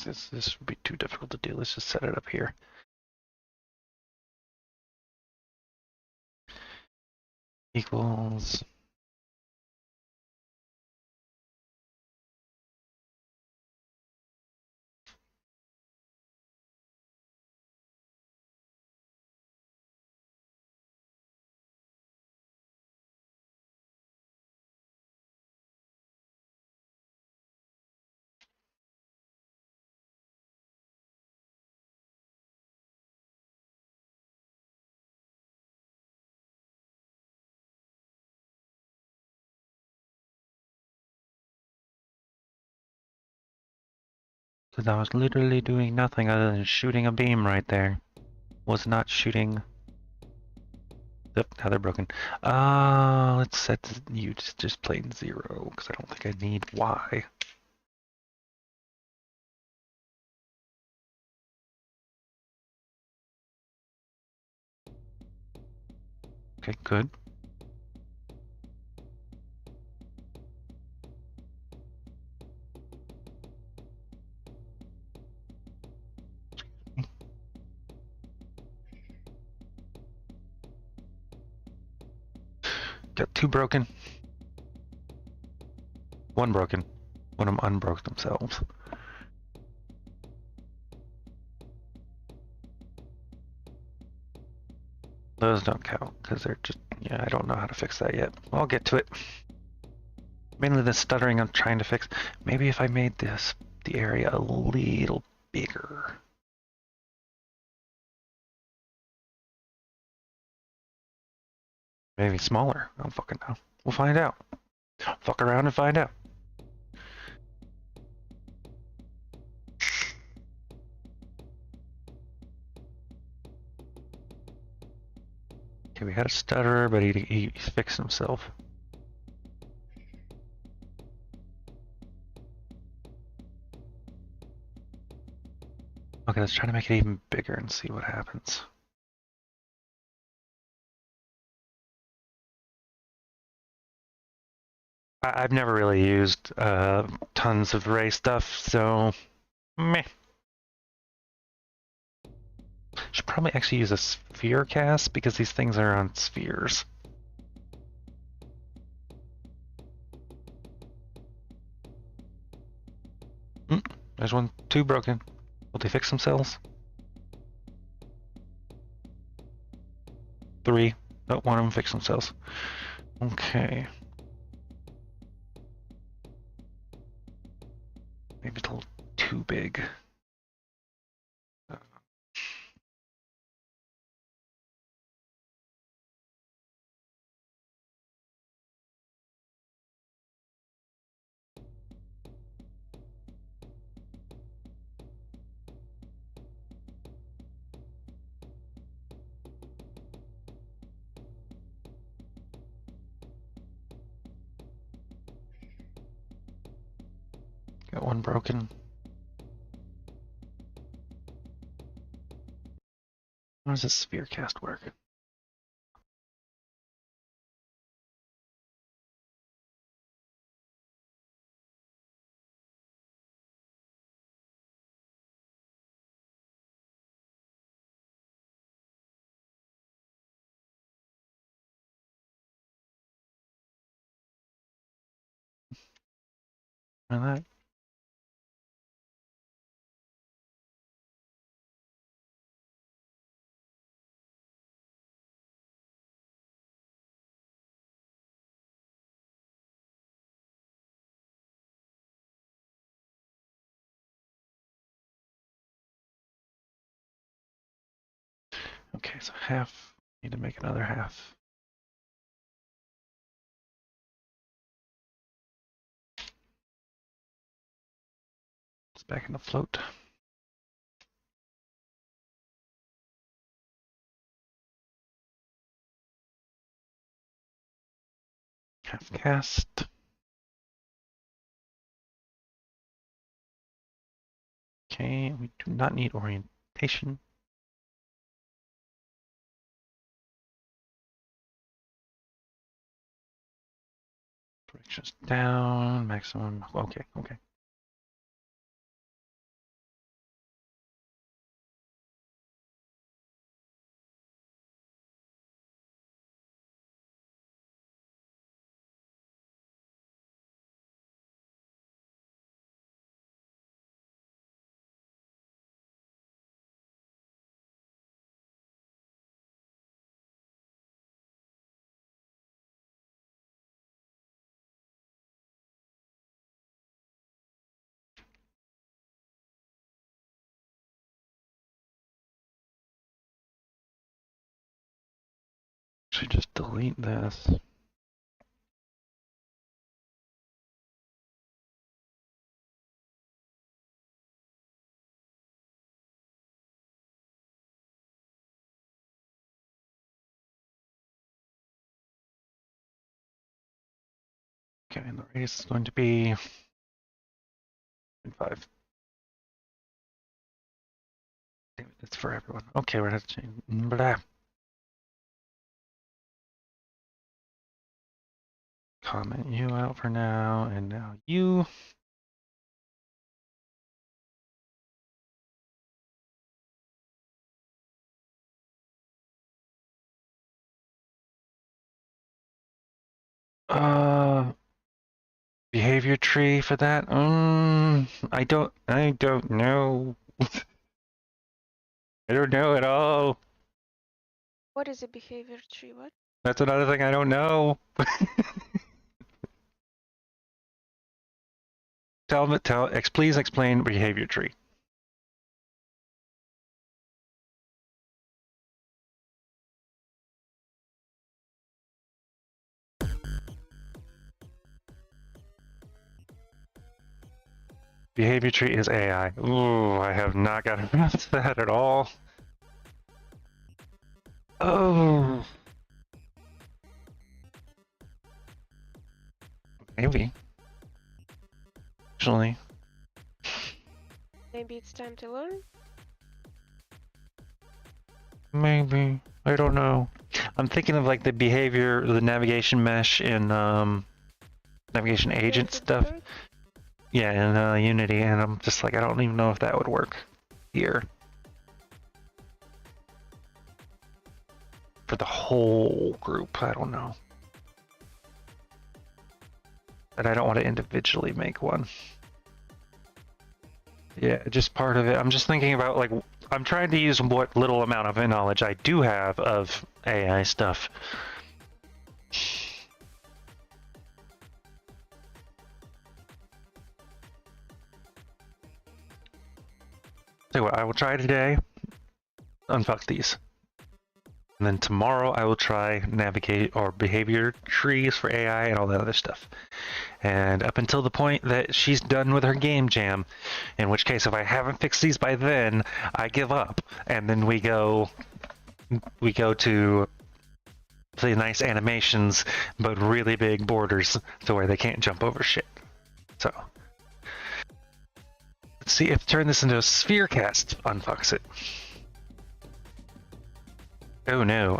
This would be too difficult to do. Let's just set it up here. Equals. Because I was literally doing nothing other than shooting a beam right there. Was not shooting. Yep, now they're broken. Let's set you just plain 0, because I don't think I need Y. Okay, good. Got 2 broken. 1 broken. One of them unbroke themselves. Those don't count, because they're just, yeah, I don't know how to fix that yet. I'll get to it. Mainly the stuttering I'm trying to fix. Maybe if I made the area a little bigger. Maybe smaller. I don't fucking know. We'll find out. Fuck around and find out. Okay, we had a stutterer, but he fixed himself. Okay, let's try to make it even bigger and see what happens. I've never really used tons of ray stuff, so meh. Should probably actually use a sphere cast because these things are on spheres. There's 2 broken. Will they fix themselves? 3. Oh, one of them fixed themselves. Okay. Maybe it's a little too big. Got one broken. How does this sphere cast work? And that. Okay, so half. Need to make another half. It's back in the float. Half cast. Okay, we do not need orientation. Directions down, maximum. Okay, okay. Should just delete this. Okay, and the radius is going to be 5. Damn it, it's for everyone. Okay, we're gonna have to change. Blah. Comment you out for now, and now you. Uh, behavior tree for that? I don't know. I don't know at all. What is a behavior tree? What? That's another thing I don't know. Please explain behavior tree. Behavior tree is AI. Ooh, I have not gotten around to that at all. Oh. Maybe. Actually. Maybe it's time to learn? Maybe. I don't know. I'm thinking of like the behavior, the navigation mesh in navigation agent stuff. Yeah, in Unity, and I'm just like, I don't even know if that would work here. For the whole group, I don't know. But I don't want to individually make one. Yeah, just part of it. I'm just thinking about, like, I'm trying to use what little amount of knowledge I do have of AI stuff. So what, I will try today, unfuck these. And then tomorrow I will try navigate or behavior trees for AI and all that other stuff. And up until the point that she's done with her game jam, in which case if I haven't fixed these by then, I give up. And then we go to the nice animations, but really big borders to where they can't jump over shit. So Let's see if turn this into a sphere cast unfucks it. Oh no.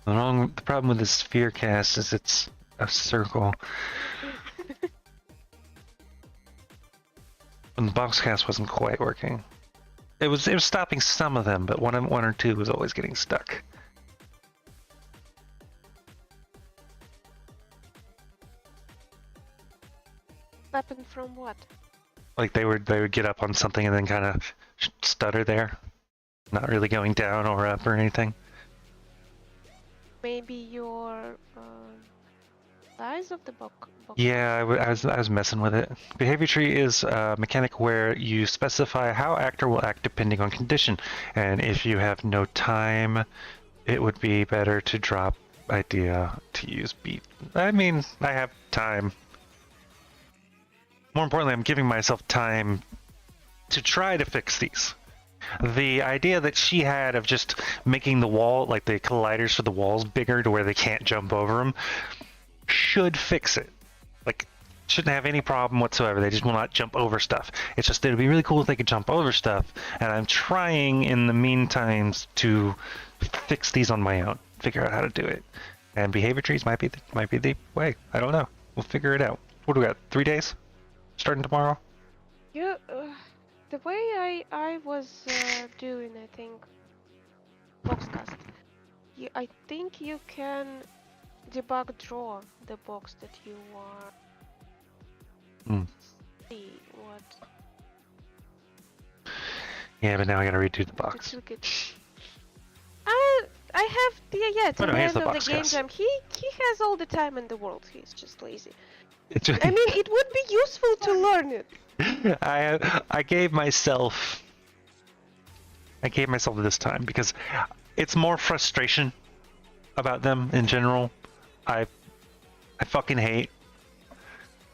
The problem with the sphere cast is it's a circle. And the box cast wasn't quite working. It was stopping some of them, but one or two was always getting stuck. Weapon from what? Like they would get up on something and then kind of stutter there, not really going down or up or anything. Maybe your size of the box. Yeah, I was messing with it. Behavior tree is a mechanic where you specify how actor will act depending on condition, and if you have no time, it would be better to drop idea to use beat. I mean, I have time. More importantly, I'm giving myself time to try to fix these. The idea that she had of just making the wall, like the colliders for the walls, bigger to where they can't jump over them, should fix it. Like, shouldn't have any problem whatsoever. They just will not jump over stuff. It's just, it would be really cool if they could jump over stuff, and I'm trying in the meantime to fix these on my own, figure out how to do it. And behavior trees might be the way. I don't know. We'll figure it out. What do we got? 3 days? Starting tomorrow? Yeah, the way I was doing, I think, boxcast. I think you can debug draw the box that you are. See what. Yeah, but now I gotta redo the box. I have to the here's end the of box the game cast. jam. He has all the time in the world. He's just lazy. It's I mean, it would be useful to learn it. I gave myself this time because it's more frustration about them in general. I fucking hate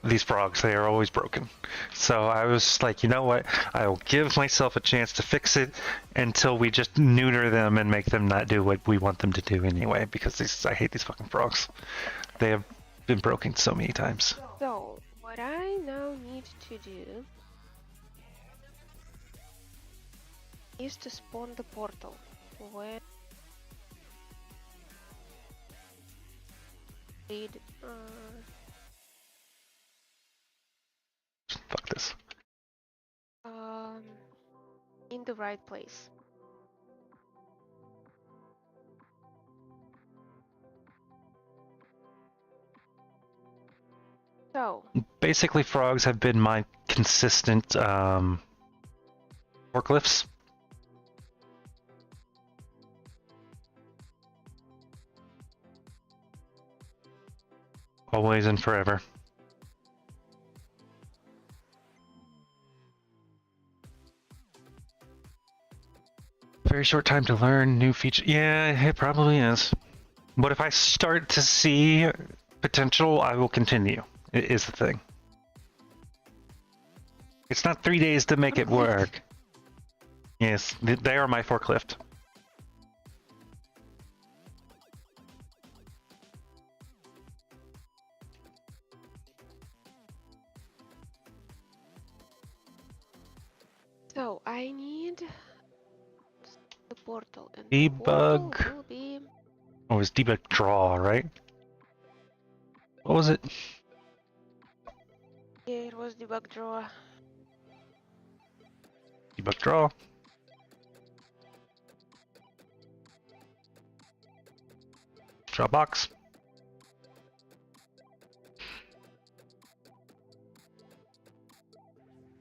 these frogs. They are always broken. So I was like, you know what? I will give myself a chance to fix it until we just neuter them and make them not do what we want them to do anyway, because I hate these fucking frogs. They have been broken so many times. So, what I now need to do is to spawn the portal. When Fuck this. In the right place. So basically, frogs have been my consistent forklifts. Always and forever. Very short time to learn new feature. Yeah, it probably is. But if I start to see potential, I will continue. It is the thing. It's not 3 days to make it work. Yes, they are my forklift. So I need the portal, and Debug. the portal will be... Oh, it was debug draw, right? What was it? Yeah, it was debug draw. Debug draw. Draw box.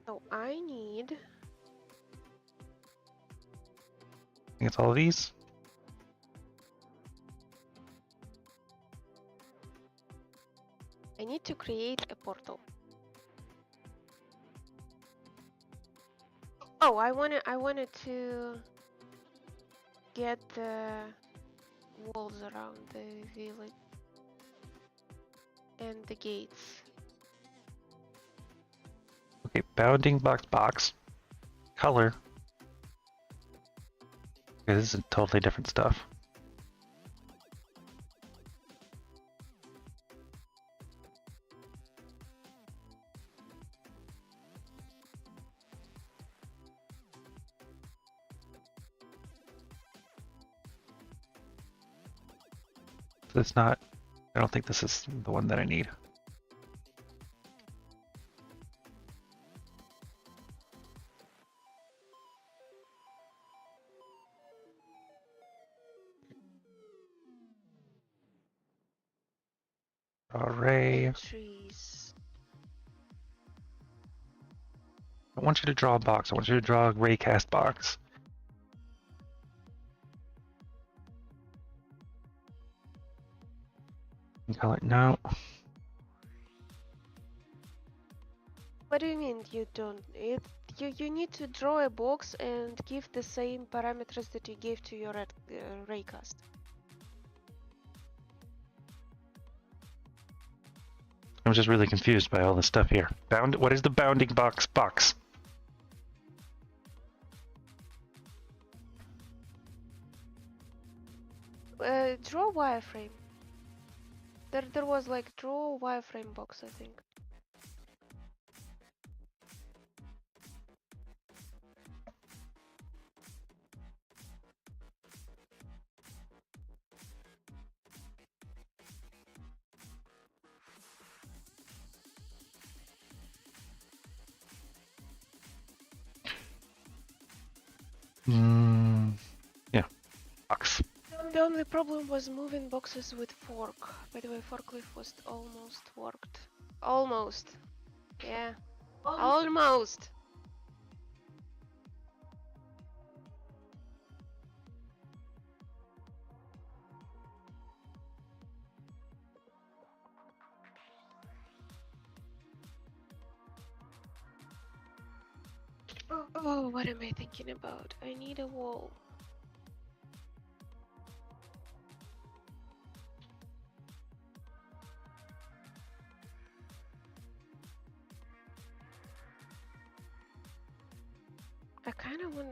So I need... I think it's all of these. I need to create a portal. Oh, I wanted to get the walls around the village and the gates. Okay, bounding box. Color. Okay, this is totally different stuff. It's not. I don't think this is the one that I need. Array. And trees. I want you to draw a box. I want you to draw a raycast box. Color no. What do you mean you don't? You need to draw a box and give the same parameters that you gave to your raycast. I'm just really confused by all this stuff here. What is the bounding box box? Draw wireframe. There was like draw wireframe box, I think. Yeah, box. The only problem was moving boxes with fork. By the way, forklift was almost worked. Almost. Yeah. Almost. Oh, what am I thinking about? I need a wall. I kind of want.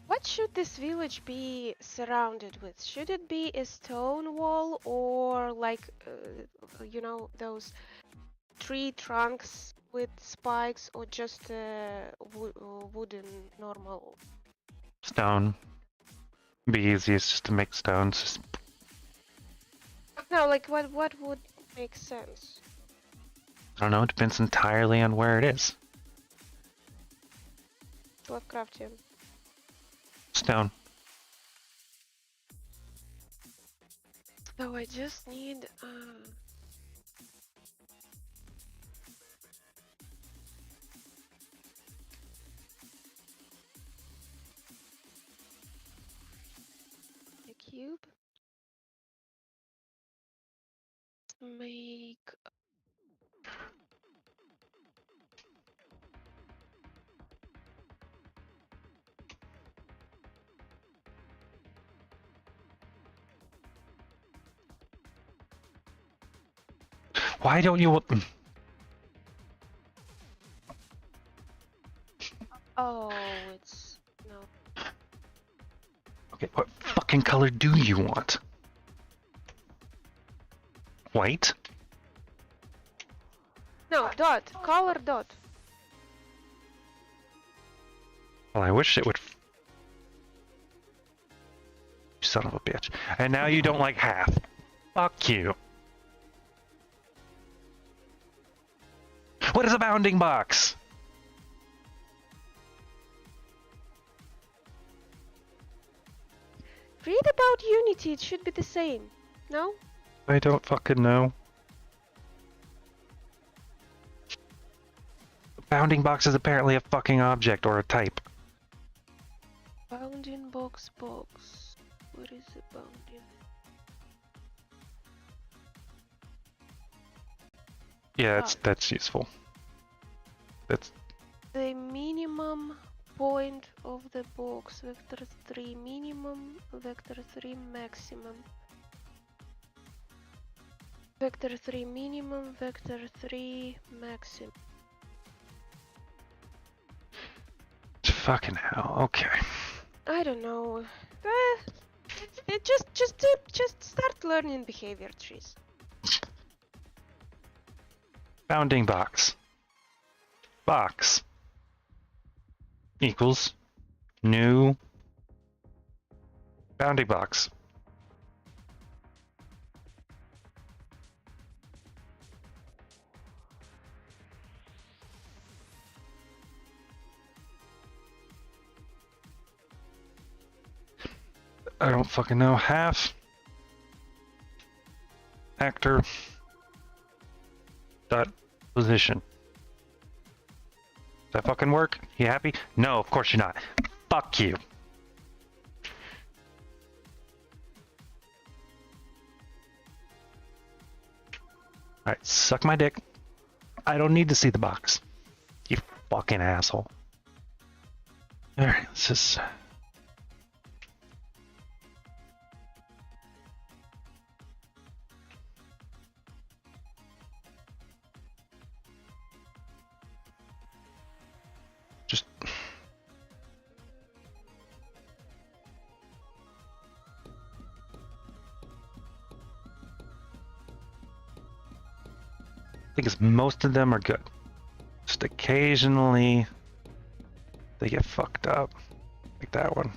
What should this village be surrounded with? Should it be a stone wall or like, you know, those tree trunks with spikes, or just wooden normal? Stone. Be easiest just to make stones. Just... No, like what would make sense? I don't know. It depends entirely on where it is. Lovecraftian. Stone. So I just need a cube. Make Why don't you? oh, it's no. Okay, what fucking color do you want? White? No, dot. Color dot. Well, I wish it would. You son of a bitch. And now you don't like half. Fuck you. What is a bounding box? Read about Unity, it should be the same. No? I don't fucking know. Bounding box is apparently a fucking object or a type. Bounding box. What is a bounding? Yeah, that's useful. That's The minimum point of the box. Vector 3 minimum, vector 3 maximum. Vector 3 minimum, vector 3 maximum. fucking hell. Okay. I don't know. Just start learning behavior trees. Bounding box. Box equals New bounty box. I don't fucking know. Half actor dot position. Does that fucking work? You happy? No, of course you're not. Fuck you. Alright, suck my dick. I don't need to see the box. You fucking asshole. Alright, let's just... Just... I think it's most of them are good. Just occasionally they get fucked up. Like that one.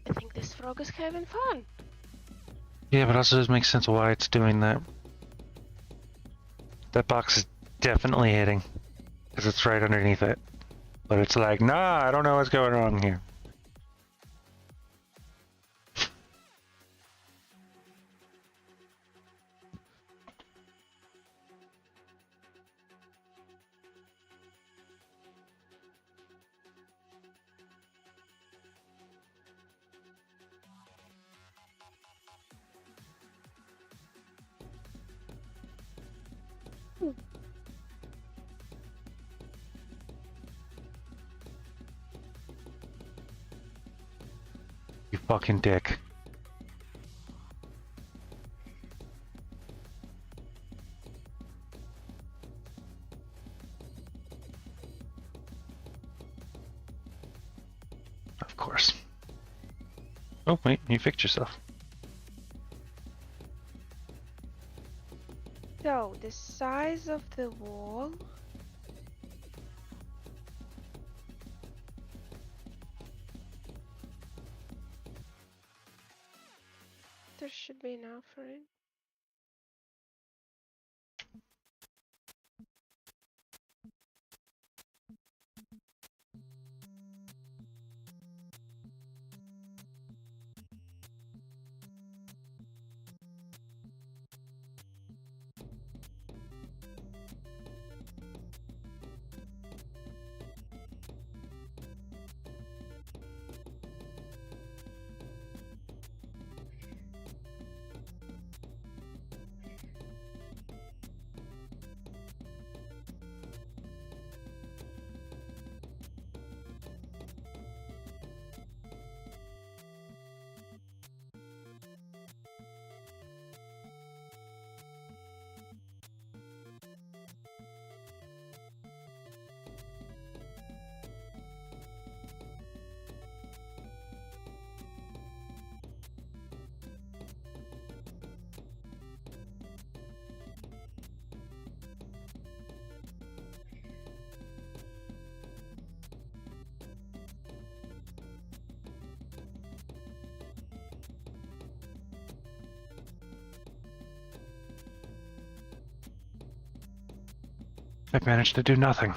I think this frog is having fun. Yeah, but also doesn't make sense why it's doing that. That box is definitely hitting. Because it's right underneath it. But it's like, nah, I don't know what's going on here. You fucking dick. Of course. Oh, wait, you fixed yourself. So, the size of the wall... There should be enough for it. I've managed to do nothing.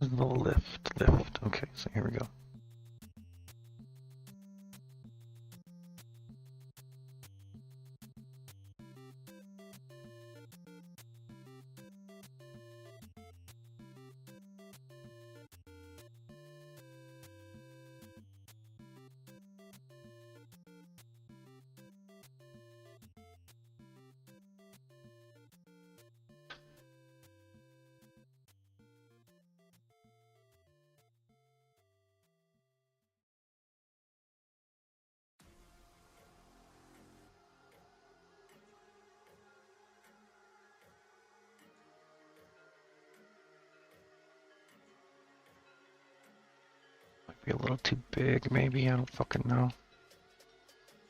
The lift. Okay, so here we go. Might be a little too big, maybe. I don't fucking know.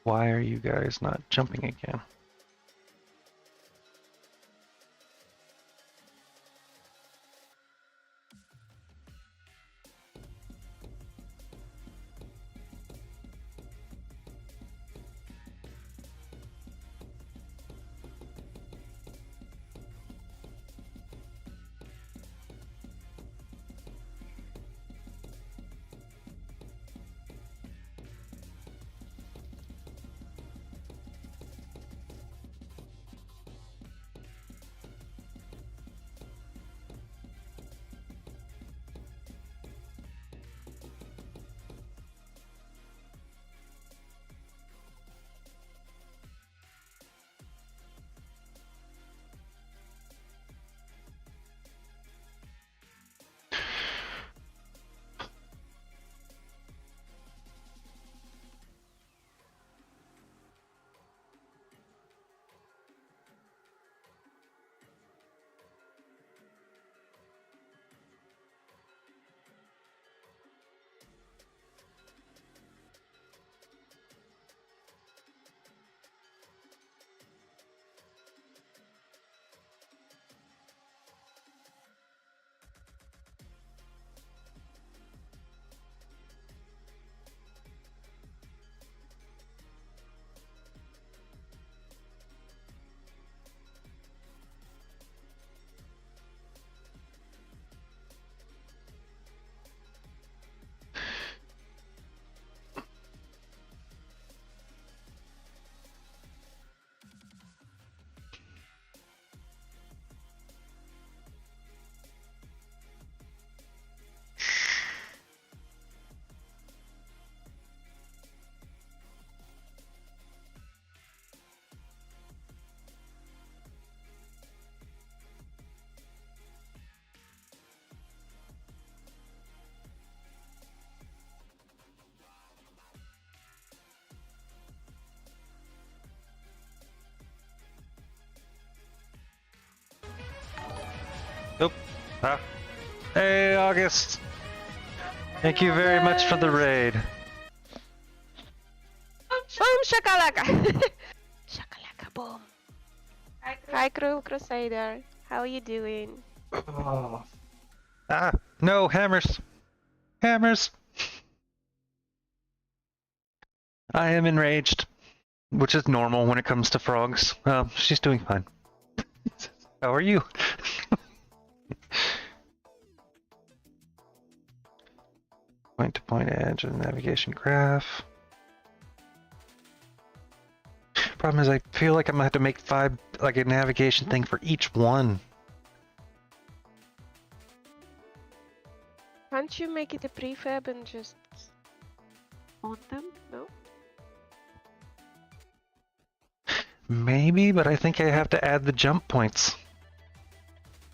Why are you guys not jumping again? Nope. Ah. Hey, August. Thank you very much for the raid. Boom shakalaka! Shakalaka boom. Hi Crew Crusader. How are you doing? Oh. Ah, no, hammers. Hammers. I am enraged, which is normal when it comes to frogs. She's doing fine. How are you? Point-to-point edge of the navigation graph. Problem is, I feel like I'm gonna have to make like a navigation thing for each one. Can't you make it a prefab and just on them? No? Maybe, but I think I have to add the jump points.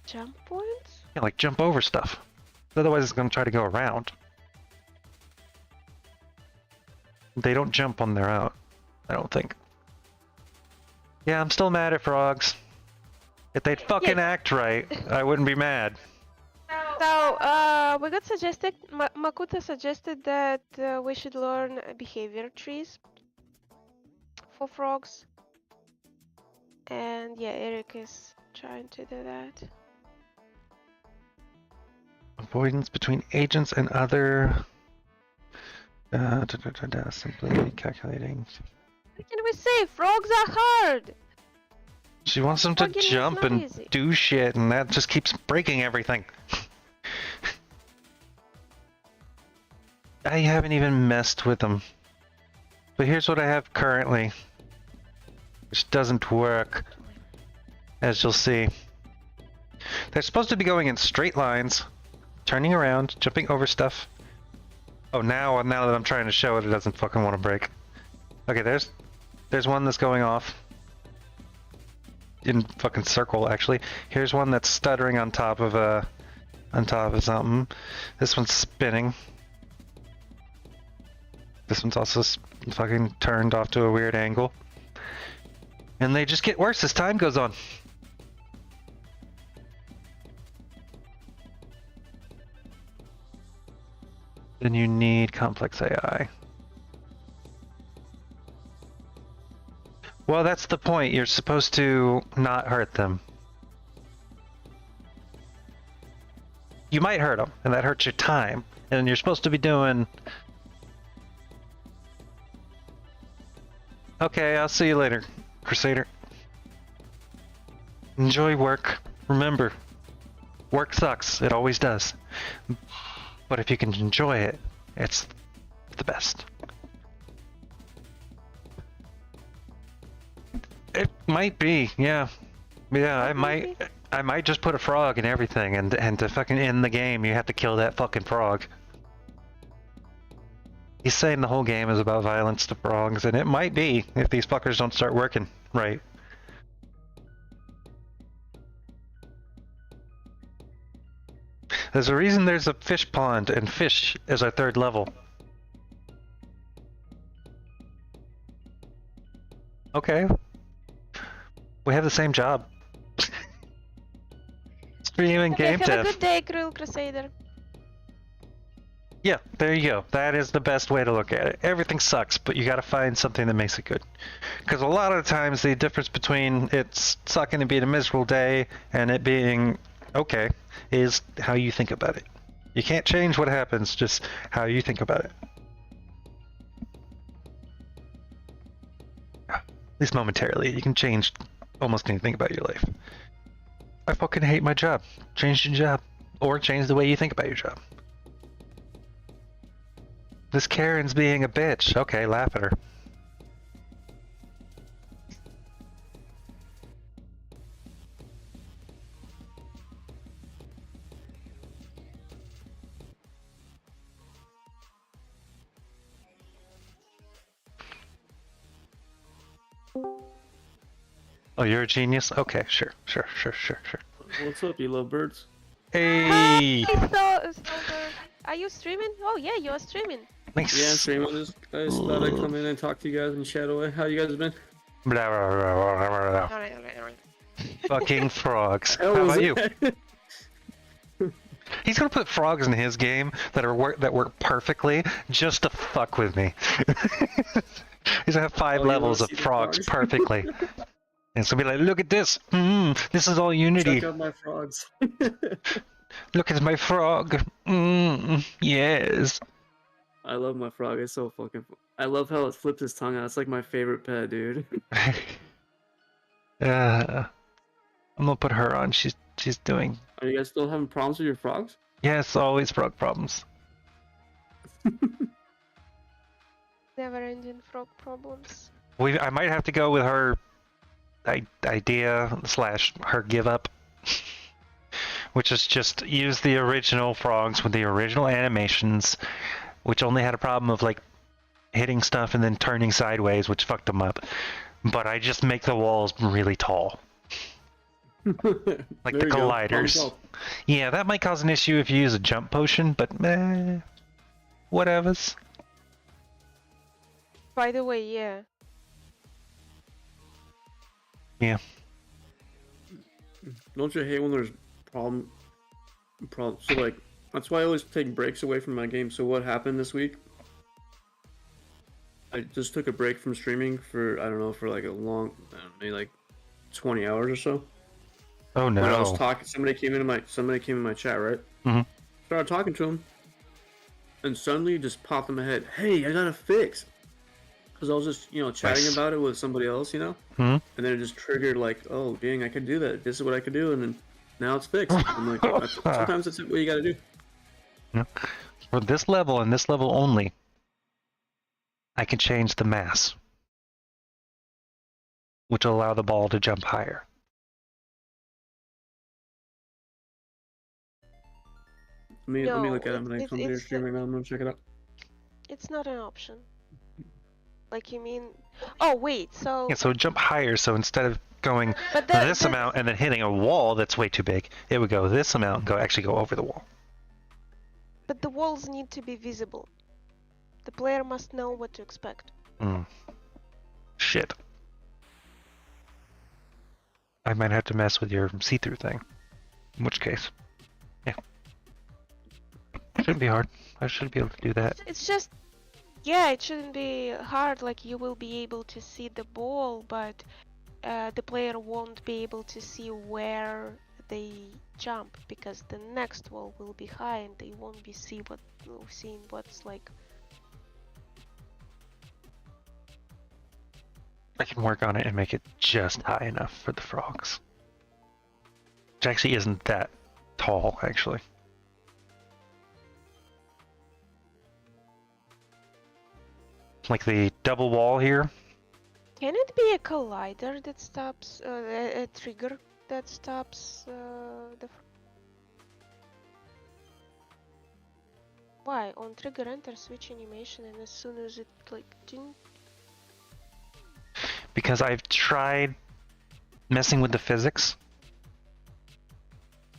Jump points? Yeah, like jump over stuff. Otherwise, it's gonna try to go around. They don't jump when they're out, I don't think. Yeah, I'm still mad at frogs. If they'd fucking act right, I wouldn't be mad. So, we got suggested, Makuta suggested that we should learn behavior trees for frogs. And yeah, Eric is trying to do that. Avoidance between agents and other... simply calculating. What can we say? Frogs are hard! She wants them to Frogging is jump not and easy. do shit, and that just keeps breaking everything. I haven't even messed with them. But here's what I have currently, which doesn't work, as you'll see. They're supposed to be going in straight lines, turning around, jumping over stuff. Oh, now that I'm trying to show it, it doesn't fucking want to break. Okay, there's one that's going off. In fucking circle, actually. Here's one that's stuttering on top of something. This one's spinning. This one's also fucking turned off to a weird angle. And they just get worse as time goes on. Then you need complex AI. Well, that's the point. You're supposed to not hurt them. You might hurt them, and that hurts your time. And you're supposed to be doing... Okay, I'll see you later, Crusader. Enjoy work. Remember, work sucks. It always does. But if you can enjoy it, it's the best. It might be, yeah. Yeah, I might just put a frog in everything, and to fucking end the game, you have to kill that fucking frog. He's saying the whole game is about violence to frogs, and it might be if these fuckers don't start working right. There's a reason there's a fish pond, and fish is our third level. Okay. We have the same job. Stream and game have dev. a good day, Cruel Crusader. Yeah, there you go. That is the best way to look at it. Everything sucks, but you gotta find something that makes it good. Because a lot of the times the difference between it's sucking and being a miserable day and it being okay is how you think about it. You can't change what happens, just how you think about it. At least momentarily, you can change almost anything about your life. I fucking hate my job. Change your job. Or change the way you think about your job. This Karen's being a bitch. Okay, laugh at her. Oh, you're a genius? Okay, sure. What's up, you lovebirds? Hey! Hi, are you streaming? Oh yeah, you're streaming. Nice. Yeah, stream. I just thought I'd come in and talk to you guys and chat away. How you guys been? Blah, blah, blah, blah, blah, blah. Alright. Fucking frogs. How How was about you? that? He's gonna put frogs in his game that work perfectly just to fuck with me. He's gonna have 5 Oh, you levels wanna of see the frogs frogs? perfectly. And it's gonna be like, look at this. This is all Unity. Check out my frogs. Look at my frog. Yes. I love my frog. It's so fucking. I love how it flips his tongue out. It's like my favorite pet, dude. I'm gonna put her on. She's doing. Are you guys still having problems with your frogs? Yes, always frog problems. Never-ending frog problems. I might have to go with her idea / her give up, which is just use the original frogs with the original animations, which only had a problem of like hitting stuff and then turning sideways, which fucked them up. But I just make the walls really tall. Like There the you go. Problem colliders. solved. Yeah, that might cause an issue if you use a jump potion, but whatevers. By the way, yeah. Yeah. Don't you hate when there's problem? So like, that's why I always take breaks away from my game. So what happened this week? I just took a break from streaming for I don't know for like a long, I don't know, maybe like 20 hours or so. Oh no. When I was talking, somebody came in my chat, right? Mhm. Started talking to him, and suddenly it just popped in my head. Hey, I got a fix. Because I was just chatting Nice. about it with somebody else, Mhm. and then it just triggered like, oh dang, I could do that. This is what I could do, and then now it's fixed. I'm like, sometimes that's what you got to do. For this level and this level only, I can change the mass, which will allow the ball to jump higher. Let me No, look at it. I'm gonna come to your it's stream right now. I'm gonna check it out. it's not an option. Like you mean? Oh wait, so Yeah, so jump higher. So instead of going but this amount and then hitting a wall that's way too big, it would go this amount and actually go over the wall. but the walls need to be visible. The player must know what to expect. Shit. I might have to mess with your see-through thing. In which case, yeah. Shouldn't be hard. I should be able to do that. It's just, yeah, it shouldn't be hard. Like you will be able to see the ball, but the player won't be able to see where they jump because the next wall will be high and they won't be seeing what's like. I can work on it and make it just high enough for the frogs. Which actually isn't that tall, actually. Like the double wall here. Can it be a collider that stops, a trigger that stops the... Why? On trigger enter switch animation and as soon as it like didn't... Because I've tried messing with the physics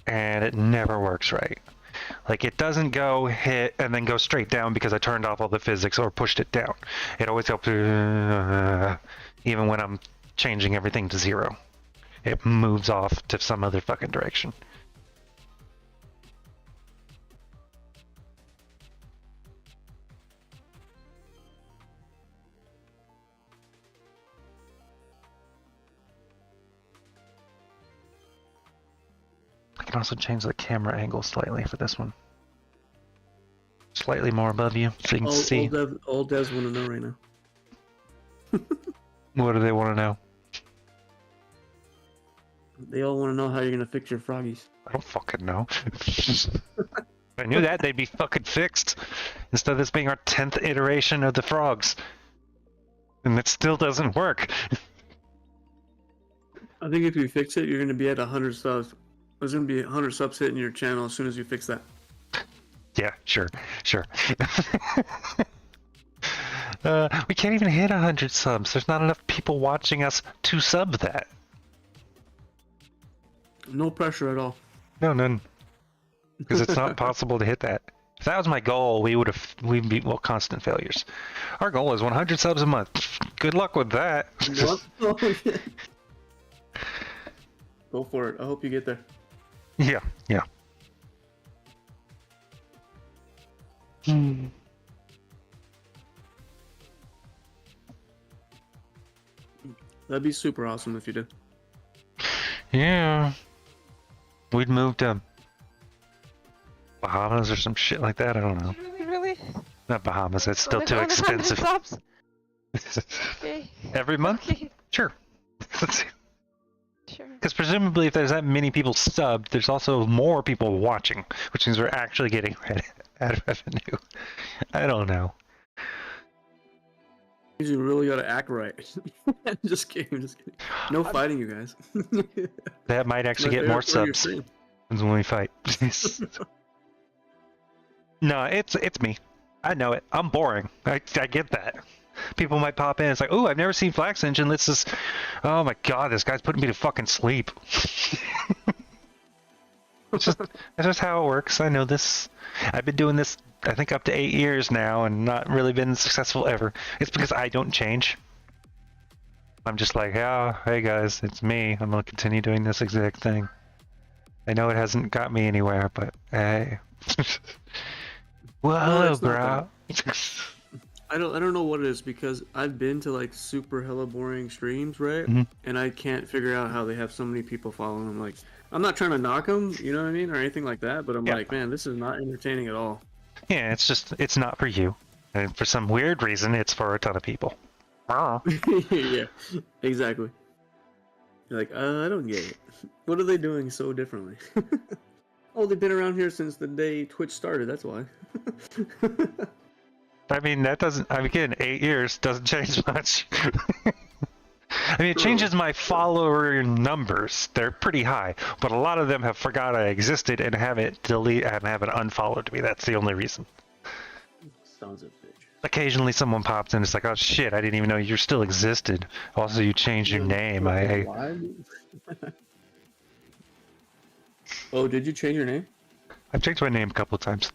and it never works right. Like it doesn't go hit and then go straight down because I turned off all the physics or pushed it down. It always goes even when I'm changing everything to 0. It moves off to some other fucking direction. I can also change the camera angle slightly for this one. Slightly more above you, so you can see. All devs want to know right now. What do they want to know? They all want to know how you're gonna fix your froggies. I don't fucking know. If I knew that, they'd be fucking fixed. Instead of this being our 10th iteration of the frogs. And it still doesn't work. I think if you fix it, you're gonna be at 100 subs. There's gonna be 100 subs hitting your channel as soon as you fix that. Yeah, sure. We can't even hit 100 subs. There's not enough people watching us to sub that. No pressure at all. No, none. Because it's not possible to hit that. If that was my goal, we'd be constant failures. Our goal is 100 subs a month. Good luck with that. Go for it. I hope you get there. Yeah. That'd be super awesome if you did. Yeah. We'd move to Bahamas or some shit like that. I don't know. Really? Not Bahamas. It's still Only too 100 expensive. subs? Okay. Every month? Okay. Sure. Sure. Because presumably if there's that many people subbed, there's also more people watching, which means we're actually getting ad revenue. I don't know. You really gotta act right. Just kidding. No fighting, you guys. That might actually get more subs when we fight. No, it's me. I know it. I'm boring. I get that. People might pop in. It's like, oh, I've never seen Flax Engine. Let's just. Oh my god, this guy's putting me to fucking sleep. That's just how it works. I know this. I've been doing this, I think, up to 8 years now, and not really been successful ever. It's because I don't change. I'm just like, oh, hey guys, it's me. I'm gonna continue doing this exact thing. I know it hasn't got me anywhere, but hey. Whoa, bro. I don't know what it is because I've been to like super hella boring streams, right? Mhm. And I can't figure out how they have so many people following them. Like, I'm not trying to knock them, you know what I mean, or anything like that. But I'm Yeah. like, man, this is not entertaining at all. Yeah, it's not for you. And for some weird reason, it's for a ton of people. Yeah, exactly. You're like, I don't get it. What are they doing so differently? Oh, they've been around here since the day Twitch started. That's why. I mean, that doesn't. I mean, again, 8 years doesn't change much. I mean, it True. changes my follower numbers. They're pretty high, but a lot of them have forgot I existed and haven't unfollowed me. That's the only reason. Sounds a bitch. Occasionally, someone pops in. It's like, oh shit, I didn't even know you still existed. Also, you changed your name. Oh, did you change your name? I've changed my name a couple of times.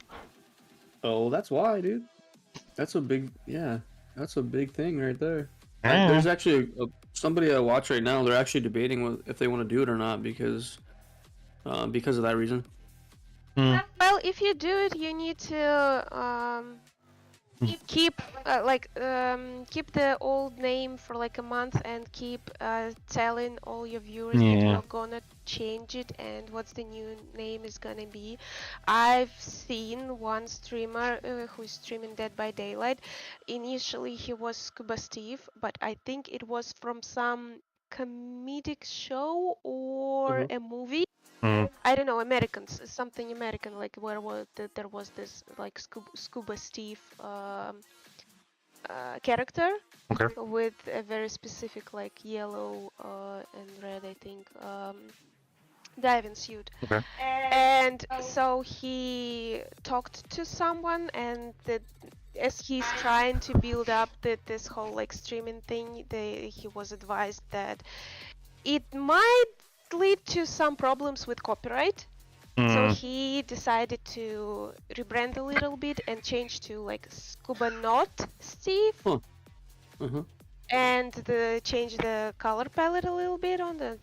Oh, that's why, dude. That's a big, yeah. That's a big thing right there. Yeah. There's actually somebody I watch right now. They're actually debating if they want to do it or not because of that reason. Mm. Well, if you do it, you need to keep keep the old name for like a month and keep telling all your viewers that Yeah. you're gonna change it and what's the new name is gonna be. I've seen one streamer who's streaming Dead by Daylight. Initially he was Scuba Steve, but I think it was from some comedic show or a movie. Mm. I don't know, Americans, something American, like where there was this like Scuba Steve character Okay. with a very specific like yellow and red, I think, diving suit. Okay. And so he talked to someone, and as he's trying to build up this whole like streaming thing, he was advised that it might lead to some problems with copyright. So he decided to rebrand a little bit and change to like Scuba Not Steve. Huh. Uh-huh. And change the color palette a little bit on the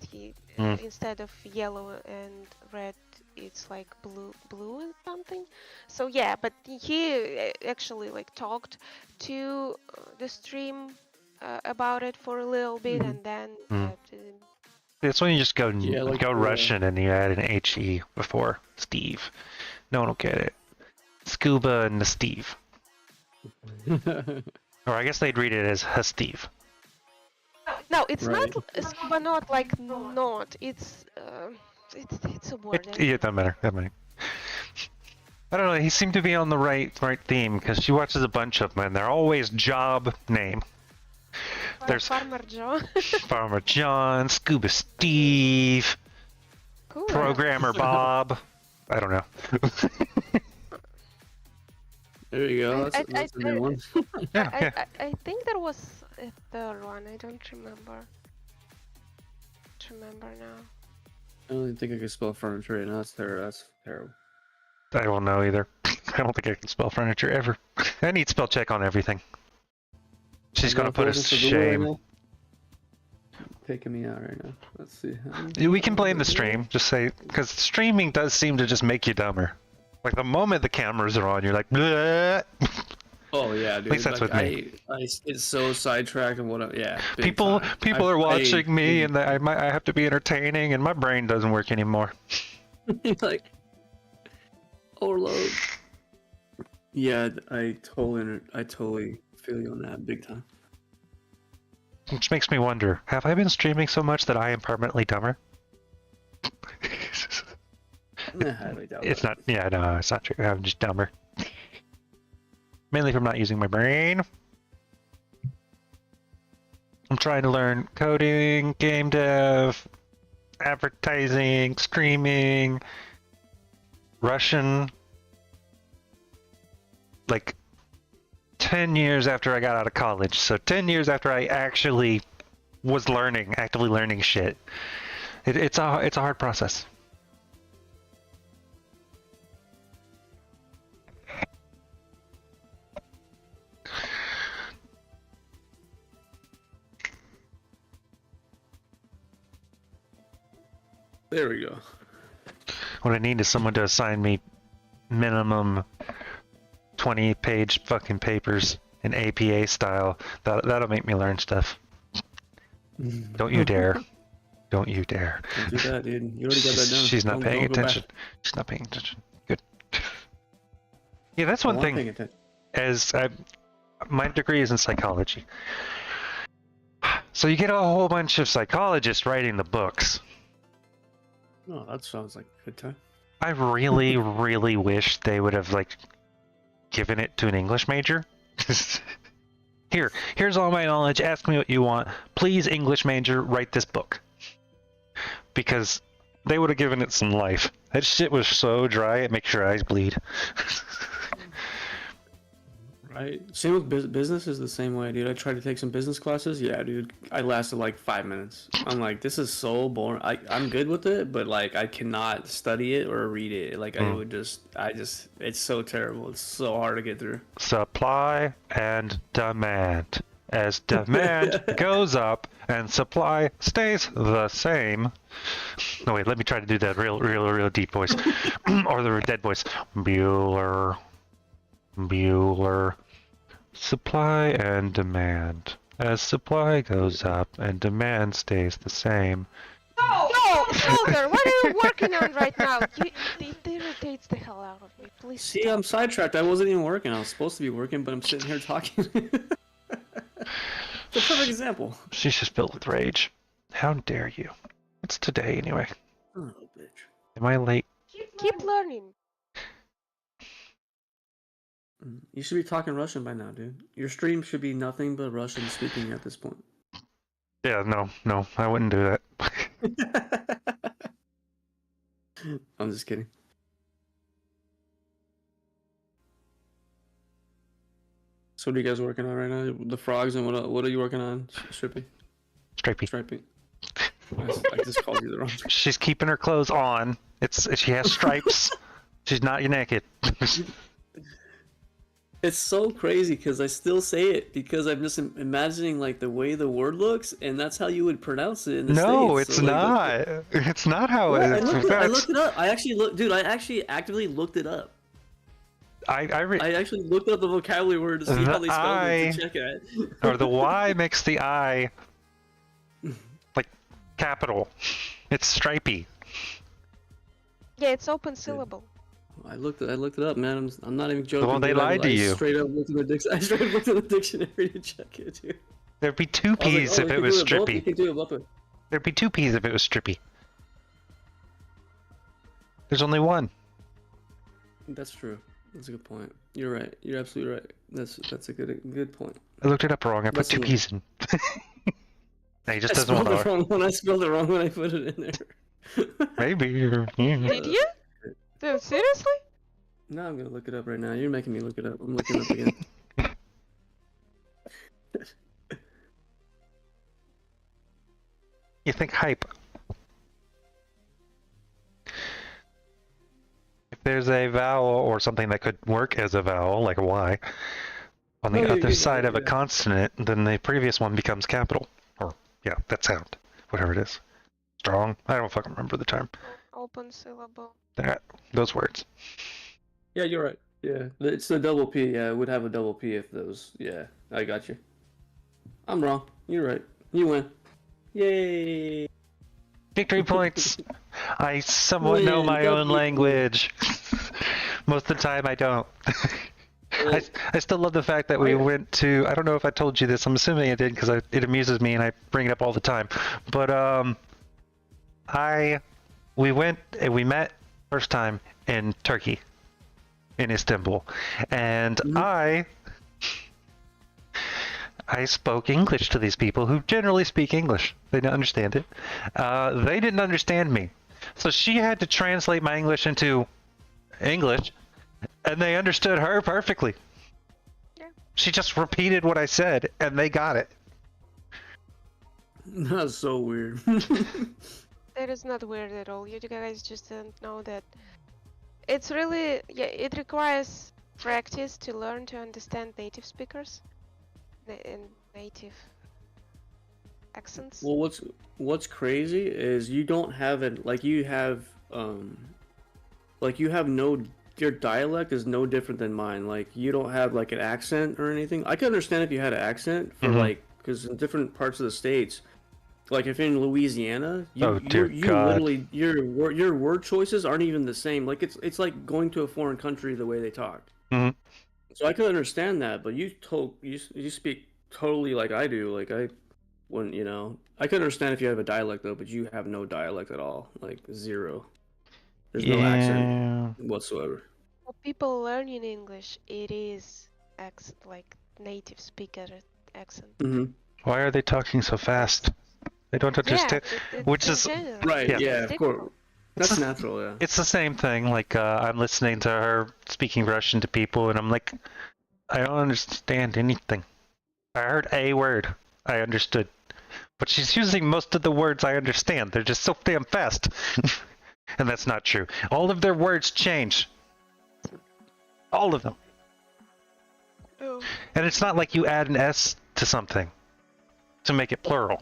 instead of yellow and red, it's like blue and something. So yeah, but he actually like talked to the stream about it for a little bit, and then It's when you just go like go Russian and you add an HE before Steve. No one will get it. Scuba and the Steve. Or I guess they'd read it as Steve. No, it's Right. not Scuba Not like not. It's a word. Yeah, that matter. That matter. I don't know. He seemed to be on the right theme because she watches a bunch of them and they're always job name. There's Farmer Joe. Farmer John, Scuba Steve, Cool. Programmer Bob. I don't know. There you go. That's a new one. Yeah. I think there was a third one. I don't remember. Now. I don't even think I can spell furniture right now. That's terrible. I don't know either. I don't think I can spell furniture ever. I need spell check on everything. She's gonna put us to shame. Taking me out right now. Let's see. We can blame the stream. Just say, because streaming does seem to just make you dumber. Like the moment the cameras are on, you're like, bleh. Oh yeah, dude. At least that's like, with me. I get so sidetracked and what. Yeah. big People time. are watching me, and I have to be entertaining, and my brain doesn't work anymore. like overload. Yeah, I totally feel you on that big time. Which makes me wonder, have I been streaming so much that I am permanently dumber? I highly doubt It's that. not, yeah, no, it's not true. I'm just dumber. Mainly from not using my brain. I'm trying to learn coding, game dev, advertising, streaming, Russian. Like 10 years after I got out of college. So 10 years after I actually was actively learning shit. It's a hard process. There we go. What I need is someone to assign me minimum 20-page fucking papers in APA style. That'll make me learn stuff. Don't you dare. Don't you dare. Don't do that, dude. You already got that done. She's not Don't paying go back. attention. She's not paying attention. Good. Yeah, that's one Well, I'm thing. paying attention. My degree is in psychology. So you get a whole bunch of psychologists writing the books. Oh, that sounds like a good time. I really, really wish they would have like given it to an English major. Here's all my knowledge. Ask me what you want. Please, English major, write this book. Because they would have given it some life. That shit was so dry, it makes your eyes bleed. Right. Same with business is the same way, dude. I tried to take some business classes. Yeah, dude. I lasted like 5 minutes. I'm like, this is so boring. I'm good with it, but like I cannot study it or read it. Like it's so terrible. It's so hard to get through. Supply and demand. As demand goes up and supply stays the same. No, wait, let me try to do that real deep voice. Or the dead voice. Bueller. Supply and demand. As supply goes up and demand stays the same. No, Soldier, what are you working on right now? It irritates the hell out of me. Please See, stop. I'm sidetracked. I wasn't even working. I was supposed to be working, but I'm sitting here talking. It's a perfect example. She's just filled with rage. How dare you? It's today anyway. Oh, bitch. Am I late? Keep learning. You should be talking Russian by now, dude. Your stream should be nothing but Russian speaking at this point. Yeah, no, I wouldn't do that. I'm just kidding. So what are you guys working on right now? The frogs and what are you working on, Strippy? Stripey. Stripey. I just called you the wrong. She's keeping her clothes on. She has stripes. She's not naked. It's so crazy because I still say it because I'm just imagining like the way the word looks, and that's how you would pronounce it in the No, States. it's So, like, not. It's not how Well, it is. I looked it up. I actually actively looked it up. I actually looked up the vocabulary word to see how they spelled it to check it. Or the Y makes the I like capital. It's stripey. Yeah, it's open syllable. I looked it up, man. I'm not even joking. Well, they lied to you. I straight up looked in the dictionary to check it, dude. There'd be two P's if it was strippy. You can do it both ways. There'd be two P's if it was strippy. There's only one. That's true. That's a good point. You're right. You're absolutely right. That's a good point. I looked it up wrong. I put two P's in. No, he just doesn't want to. I spelled it wrong when I put it in there. Maybe. Did you? Dude, seriously? No, I'm gonna look it up right now. You're making me look it up. I'm looking up again. You think hype. If there's a vowel or something that could work as a vowel, like a Y, on the other side of a consonant, then the previous one becomes capital. Or, yeah, that sound. Whatever it is. Strong. I don't fucking remember the term. Open syllable. Those words. Yeah, you're right. Yeah, it's a double P. Yeah, it would have a double P if those. Yeah, I got you. I'm wrong. You're right. You win. Yay! Victory points! I somewhat know my own language. Most of the time I don't. I still love the fact that we went to, I don't know if I told you this, I'm assuming I did because it amuses me and I bring it up all the time. But we met first time in Turkey, in Istanbul, and I spoke English to these people who generally speak English. They didn't understand it. They didn't understand me. So she had to translate my English into English, and they understood her perfectly. Yeah. She just repeated what I said, and they got it. That's so weird. That is not weird at all. You guys just didn't know that. It's really, yeah, it requires practice to learn to understand native speakers and native accents. Well, what's crazy is you don't have it like you have no, your dialect is no different than mine. Like you don't have like an accent or anything. I could understand if you had an accent for like, because in different parts of the states, like if you're in Louisiana, you literally your word choices aren't even the same. Like it's like going to a foreign country the way they talk. So I could understand that, but you speak totally like I do. Like I could understand if you have a dialect though, but you have no dialect at all, like zero. There's no accent Yeah. whatsoever. For people learning English, it is accent, like native speaker accent. Hmm. Why are they talking so fast? They don't Yeah, understand. it's Which in is general. Right. Yeah. Yeah. It's Of course. difficult. That's natural. Yeah. It's the same thing. Like I'm listening to her speaking Russian to people, and I'm like, I don't understand anything. I heard a word. I understood. But she's using most of the words I understand. They're just so damn fast. And that's not true. All of their words change. All of them. Oh. And it's not like you add an S to something to make it plural.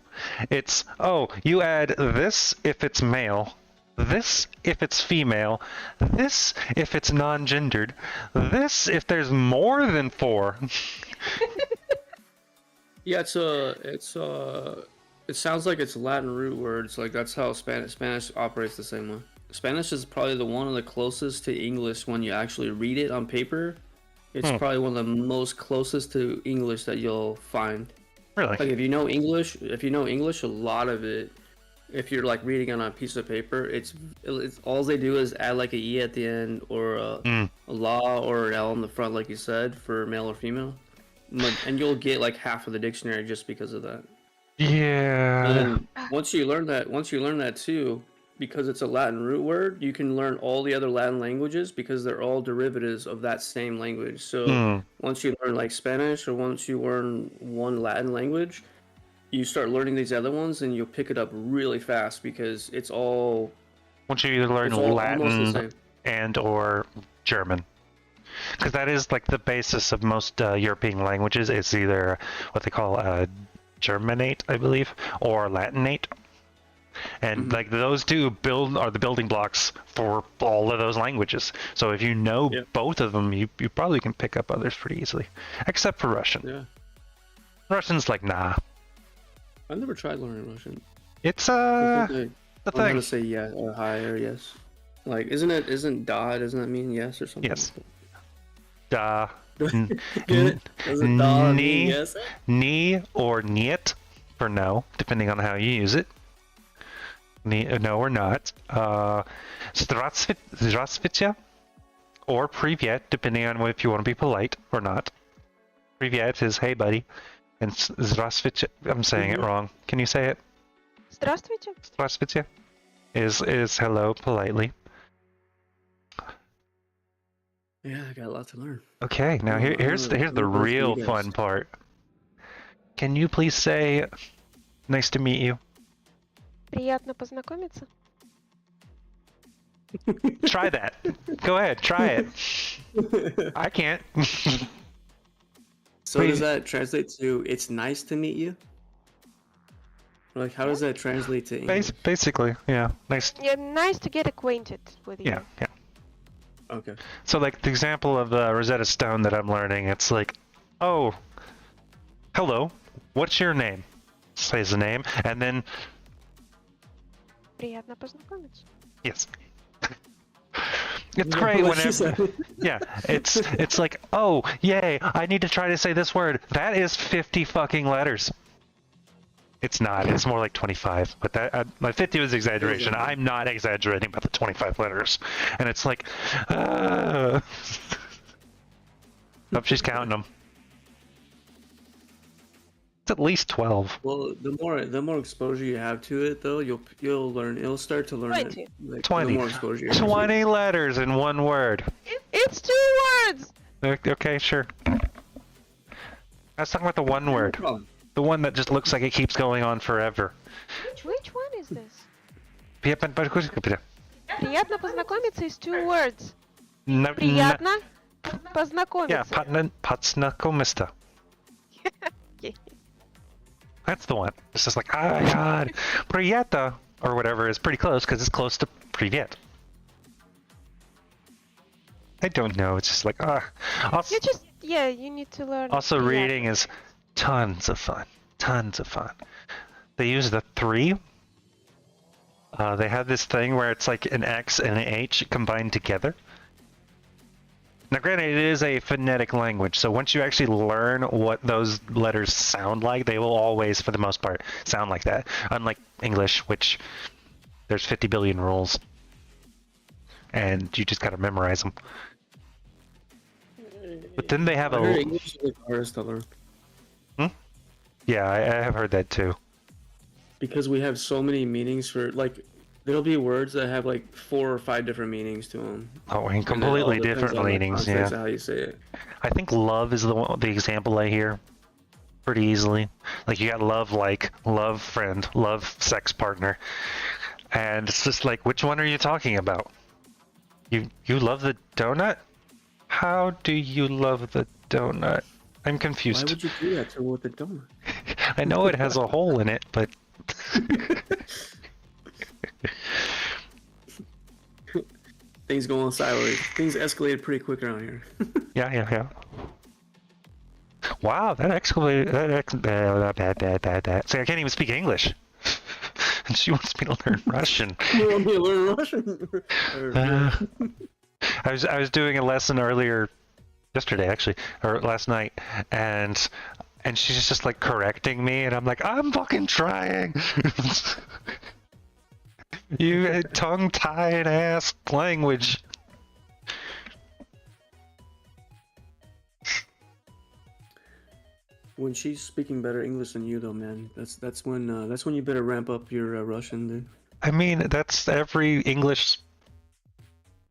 It's, oh, you add this if it's male, this if it's female, this if it's non-gendered, this if there's more than 4. Yeah. It sounds like it's Latin root words. Like that's how Spanish operates the same way. Spanish is probably the one of the closest to English when you actually read it on paper. It's probably one of the most closest to English that you'll find. Really? Like if you know English, a lot of it, if you're like reading on a piece of paper, it's all they do is add like a e at the end or a la or an l in the front, like you said, for male or female, and you'll get like half of the dictionary just because of that. Yeah. And then once you learn that too, because it's a Latin root word, you can learn all the other Latin languages because they're all derivatives of that same language. So once you learn like Spanish or once you learn one Latin language, you start learning these other ones and you'll pick it up really fast because it's all Once you either learn almost the Latin same. and or German. Because that is like the basis of most European languages. It's either what they call Germanate, I believe, or Latinate. And like those two are the building blocks for all of those languages. So if you know both of them, you probably can pick up others pretty easily. Except for Russian. Yeah. Russian's like, nah. I've never tried learning Russian. It's I the think I'm thing. gonna say yeah or hi or yes. Like isn't da, doesn't that mean yes or something? Yes. Da. Get it? Doesn't da mean yes? Ni or niet for no, depending on how you use it. No or not. Здравствуйте or привет, depending on if you want to be polite or not. Привет is hey buddy, and здравствуйте, I'm saying it wrong. Can you say it? Здравствуйте. Здравствуйте is hello politely. Yeah, I got a lot to learn. Okay, now here's the real fun part. Can you please say nice to meet you? Приятно познакомиться. Try that. Go ahead, try it. I can't. So does that translate to "it's nice to meet you"? Like, how does that translate to English? Basically, yeah. Nice. Yeah, nice to get acquainted with you. Yeah, yeah. Okay. So, like, the example of the Rosetta Stone that I'm learning, it's like, oh, hello, what's your name? Says the name, and then, Приятно познакомиться. yes. It's great whenever, yeah, it's like, oh, yay, I need to try to say this word. That is 50 fucking letters. It's not, it's more like 25, but that, my 50 was exaggeration. I'm not exaggerating about the 25 letters. And it's like, oh, she's counting them. It's at least 12. Well, the more exposure you have to it, though, you'll learn. You'll start to learn 20. it. Like, 20. The more exposure you have to it. 20 letters in one word. It's 2 words! Okay, sure. I was talking about the one word. The one that just looks like it keeps going on forever. Which one is this? Yeah, Приятно познакомиться is 2 words. Приятно познакомиться. Познакомиться. Okay. That's the one. It's just like, ah, God, приятно, or whatever is pretty close because it's close to привет. I don't know. It's just like, ah. Also, you need to learn. also приятно. reading is tons of fun. Tons of fun. They use the 3. They have this thing where it's like an X and an H combined together. Now, granted, it is a phonetic language, so once you actually learn what those letters sound like, they will always, for the most part, sound like that. Unlike English, which there's 50 billion rules. and you just gotta memorize them. But then they have I heard a English is like the hardest to learn yeah, I have heard that too. because we have so many meanings for like. There'll be words that have like 4 or 5 different meanings to them, Oh, and and it all completely depends different on the meanings. Yeah, context of how you say it. I think love is the example I hear pretty easily. Like you got love, like love friend, love sex partner, and it's just like, which one are you talking about? You love the donut? How do you love the donut? I'm Why confused. would you do that to with the donut? I know it has a hole in it, but Things go on sideways. Things escalated pretty quick around here. yeah. Wow, that excavated that. See, I can't even speak English, and she wants me to learn Russian. You want me to learn Russian? I was doing a lesson earlier, yesterday actually, or last night, and she's just like correcting me, and I'm like, I'm fucking trying. You tongue-tied ass language. When she's speaking better English than you, though, man, that's when you better ramp up your Russian, dude. I mean, that's every English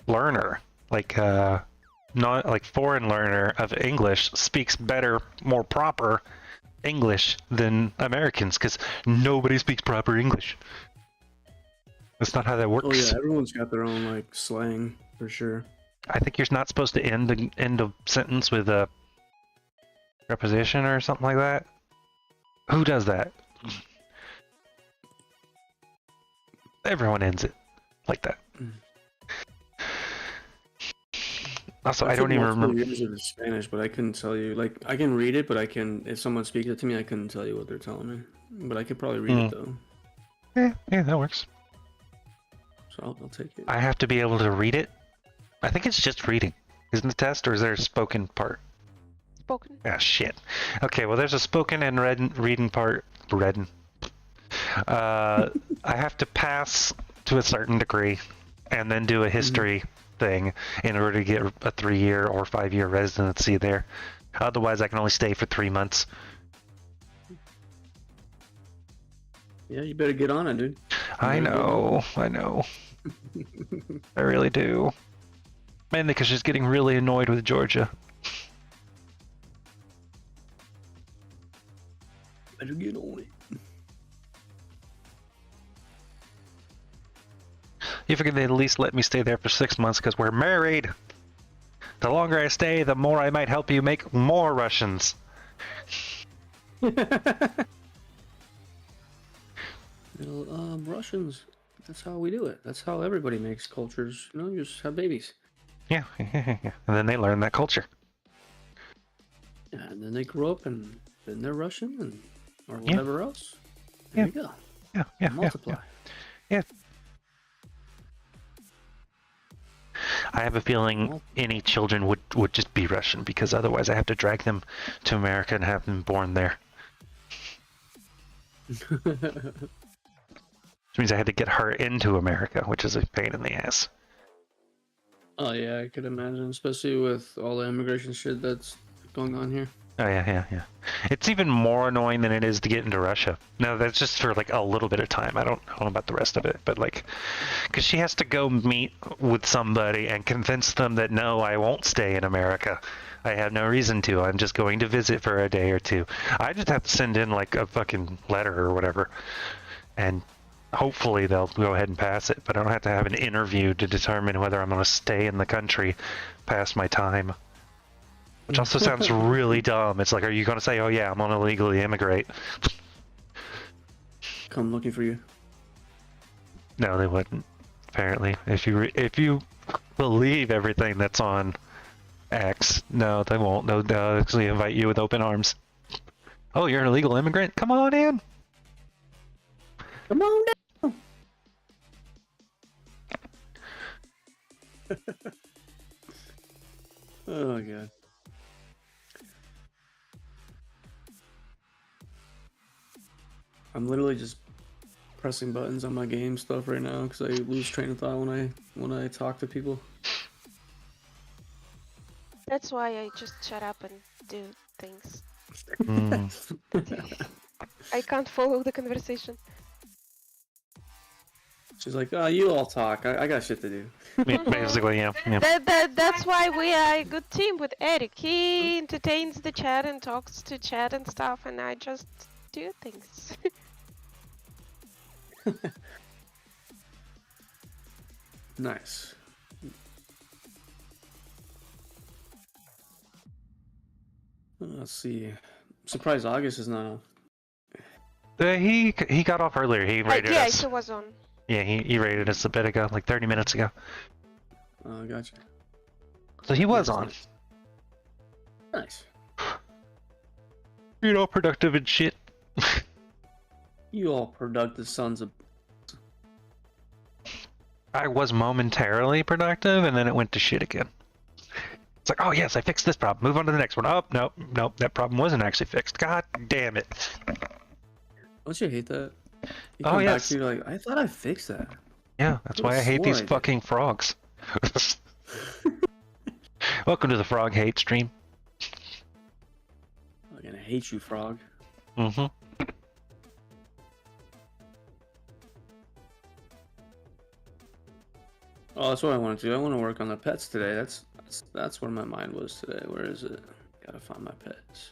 learner, like not like foreign learner of English speaks better, more proper English than Americans, because nobody speaks proper English. That's not how that works. Oh yeah, everyone's got their own like slang for sure. I think you're not supposed to end a sentence with a preposition or something like that. Who does that? Everyone ends it like that. Also, I don't even remember. Years of Spanish, but I couldn't tell you. Like, I can read it, but I can. If someone speaks it to me, I couldn't tell you what they're telling me. But I could probably read it though. Yeah, that works. So I'll take it. I have to be able to read it. I think it's just reading. Isn't the test, or is there a spoken part? Spoken. Ah, shit. Okay, well, there's a spoken and reading part. I have to pass to a certain degree, and then do a history thing in order to get a 3-year or 5-year residency there. Otherwise, I can only stay for 3 months. Yeah, you better get on it, dude. I know. I really do. Mainly because she's getting really annoyed with Georgia. Better get on it. You figured they'd at least let me stay there for 6 months because we're married. The longer I stay, the more I might help you make more Russians. Russians. That's how we do it. That's how everybody makes cultures. You know, you just have babies. Yeah. And then they learn that culture. Yeah, and then they grow up and then they're Russian and or whatever else. There you go. Yeah. Multiply. Yeah. I have a feeling any children would just be Russian, because otherwise I have to drag them to America and have them born there. Which means I had to get her into America, which is a pain in the ass. Oh yeah, I could imagine, especially with all the immigration shit that's going on here. Oh yeah. It's even more annoying than it is to get into Russia. No, that's just for like a little bit of time. I don't know about the rest of it, but like, because she has to go meet with somebody and convince them that no, I won't stay in America. I have no reason to. I'm just going to visit for a day or two. I just have to send in like a fucking letter or whatever, and hopefully they'll go ahead and pass it. But I don't have to have an interview to determine whether I'm going to stay in the country past my time. Which also sounds really dumb. It's like, are you going to say, oh yeah, I'm going to legally immigrate? Come looking for you. No, they wouldn't. Apparently, if you believe everything that's on X, no, they won't. They'll actually invite you with open arms. Oh, you're an illegal immigrant? Come on in. Come on down. Oh god. I'm literally just pressing buttons on my game stuff right now because I lose train of thought when I talk to people. That's why I just shut up and do things. I can't follow the conversation. She's like, oh, you all talk. I got shit to do. Basically, yeah. That's why we are a good team with Eric. He entertains the chat and talks to chat and stuff, and I just do things. Nice. Let's see. Surprised August is not on. He got off earlier. He rated yeah, us. he was on. Yeah, he rated us a bit ago, like 30 minutes ago. Oh, gotcha. So he was on. Nice. You know, productive and shit. You all productive sons of... I was momentarily productive, and then it went to shit again. It's like, oh yes, I fixed this problem. Move on to the next one. Oh, nope, that problem wasn't actually fixed. God damn it. Don't you hate that? You Oh, come back yes. to you're like, I thought I fixed that. Yeah, that's Could've why I hate swore these I did. fucking frogs. Welcome to the frog hate stream. I'm gonna hate you, frog. Mm-hmm. Oh, that's what I want to do. I want to work on the pets today. That's where my mind was today. Where is it? Gotta find my pets.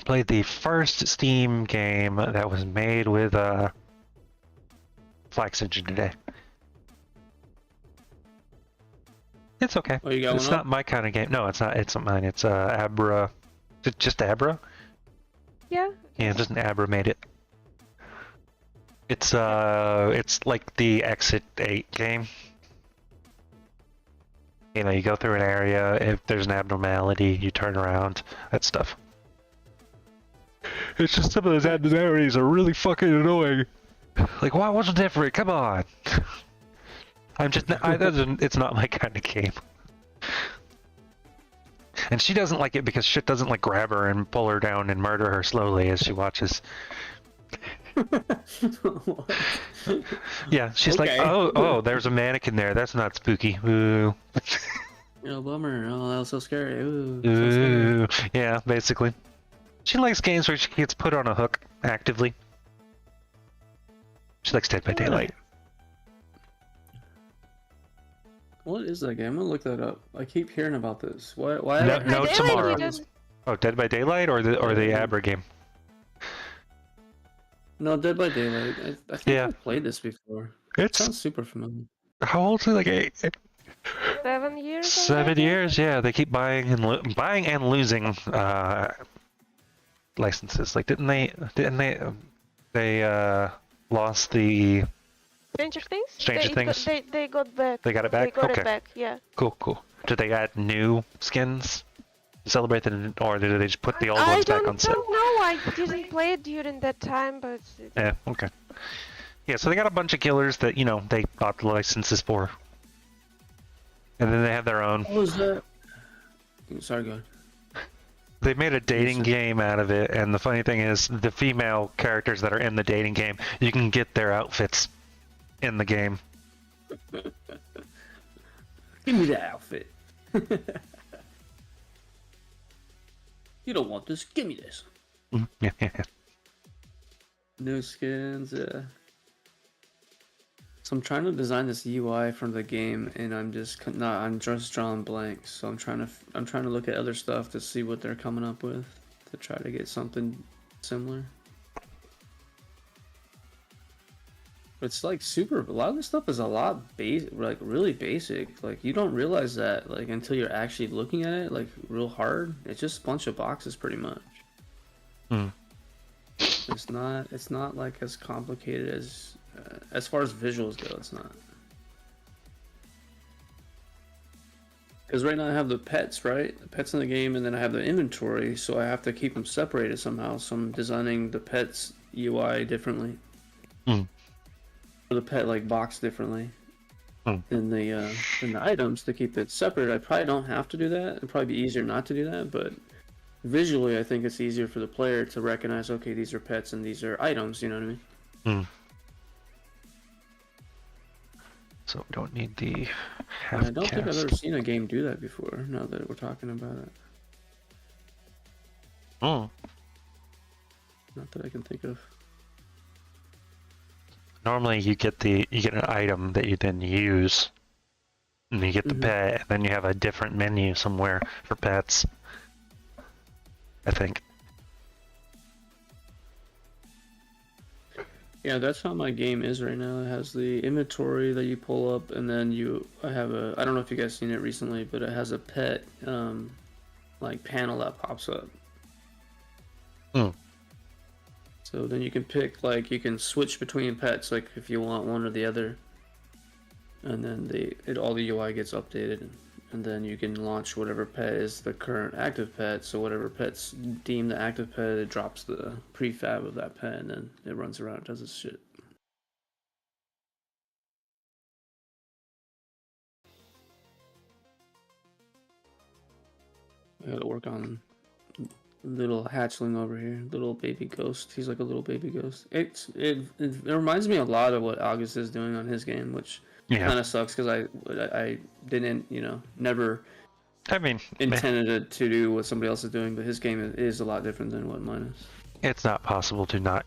Played the first Steam game that was made with Flax Engine today. It's okay. Oh, you got It's one not up? my kind of game. No, it's not. It's not mine. It's Abra. Is it just Abra? Yeah. Yeah, just an Abra made it. It's like the Exit 8 game. You know, you go through an area. If there's an abnormality, you turn around. That stuff. It's just some of those abnormalities are really fucking annoying. Like, why? What's different? Come on. I'm just. It's not my kind of game. And she doesn't like it because shit doesn't like grab her and pull her down and murder her slowly as she watches. Yeah, she's Okay. like, oh, there's a mannequin there. That's not spooky. Ooh. Oh, bummer. Oh, that was so scary. Ooh. So scary. Ooh. Yeah, basically. She likes games where she gets put on a hook actively. She likes Dead by Daylight. What is that game? I'm gonna look that up. I keep hearing about this. Why? No, haven't I no heard Daylight, tomorrow. you about this? don't- Oh, Dead by Daylight or the Abra game? No, Dead by Daylight. I think Yeah. I played this before. It's Sounds super familiar. how old is it? Like 7 years. 7 already? years. Yeah, they keep buying and losing licenses. Like, didn't they lost the Stranger Things. Stranger Things? They got back. They got it back? They got Okay. it back. Yeah. Cool. Did they add new skins to celebrate the, or did they just put the old I ones back don't on sale? know. I didn't play it during that time, but Yeah, okay. Yeah, so they got a bunch of killers that, you know, they bought the licenses for. And then they have their own. What was that? Sorry, go ahead. They made a dating game out of it, and the funny thing is, the female characters that are in the dating game, you can get their outfits in the game. Give me the outfit. You don't want this? Give me this. Yeah. New skins. So I'm trying to design this UI for the game, and I'm just drawing blanks. So I'm trying to look at other stuff to see what they're coming up with to try to get something similar. It's like a lot of this stuff is a lot basic, like really basic. Like you don't realize that like until you're actually looking at it like real hard. It's just a bunch of boxes pretty much. Hmm. It's not like as complicated as far as visuals go. It's not. Because right now I have the pets, right? The pets in the game, and then I have the inventory, so I have to keep them separated somehow. So I'm designing the pets UI differently. Hmm. Or the pet like box differently. Hmm. Than the items to keep it separate. I probably don't have to do that. It'd probably be easier not to do that, but visually, I think it's easier for the player to recognize, okay, these are pets and these are items, you know what I mean? Hmm. So we don't need the half I don't think I've ever cast. seen a game do that before, now that we're talking about it. Oh. Not that I can think of. Normally you get an item that you then use. And you get the pet, and then you have a different menu somewhere for pets. I think. Yeah, that's how my game is right now. It has the inventory that you pull up, and then I don't know if you guys seen it recently, but it has a pet, like panel that pops up. Hmm. So then you can pick, like, you can switch between pets, like if you want one or the other. And then all the UI gets updated, and then you can launch whatever pet is the current active pet. So whatever pet's deemed the active pet, it drops the prefab of that pet, and then it runs around and does its shit. I gotta work on little hatchling over here, little baby ghost. He's like a little baby ghost. It reminds me a lot of what August is doing on his game, which kind of sucks because I didn't, never. I mean, intended to do what somebody else is doing, but his game is a lot different than what mine is. It's not possible to not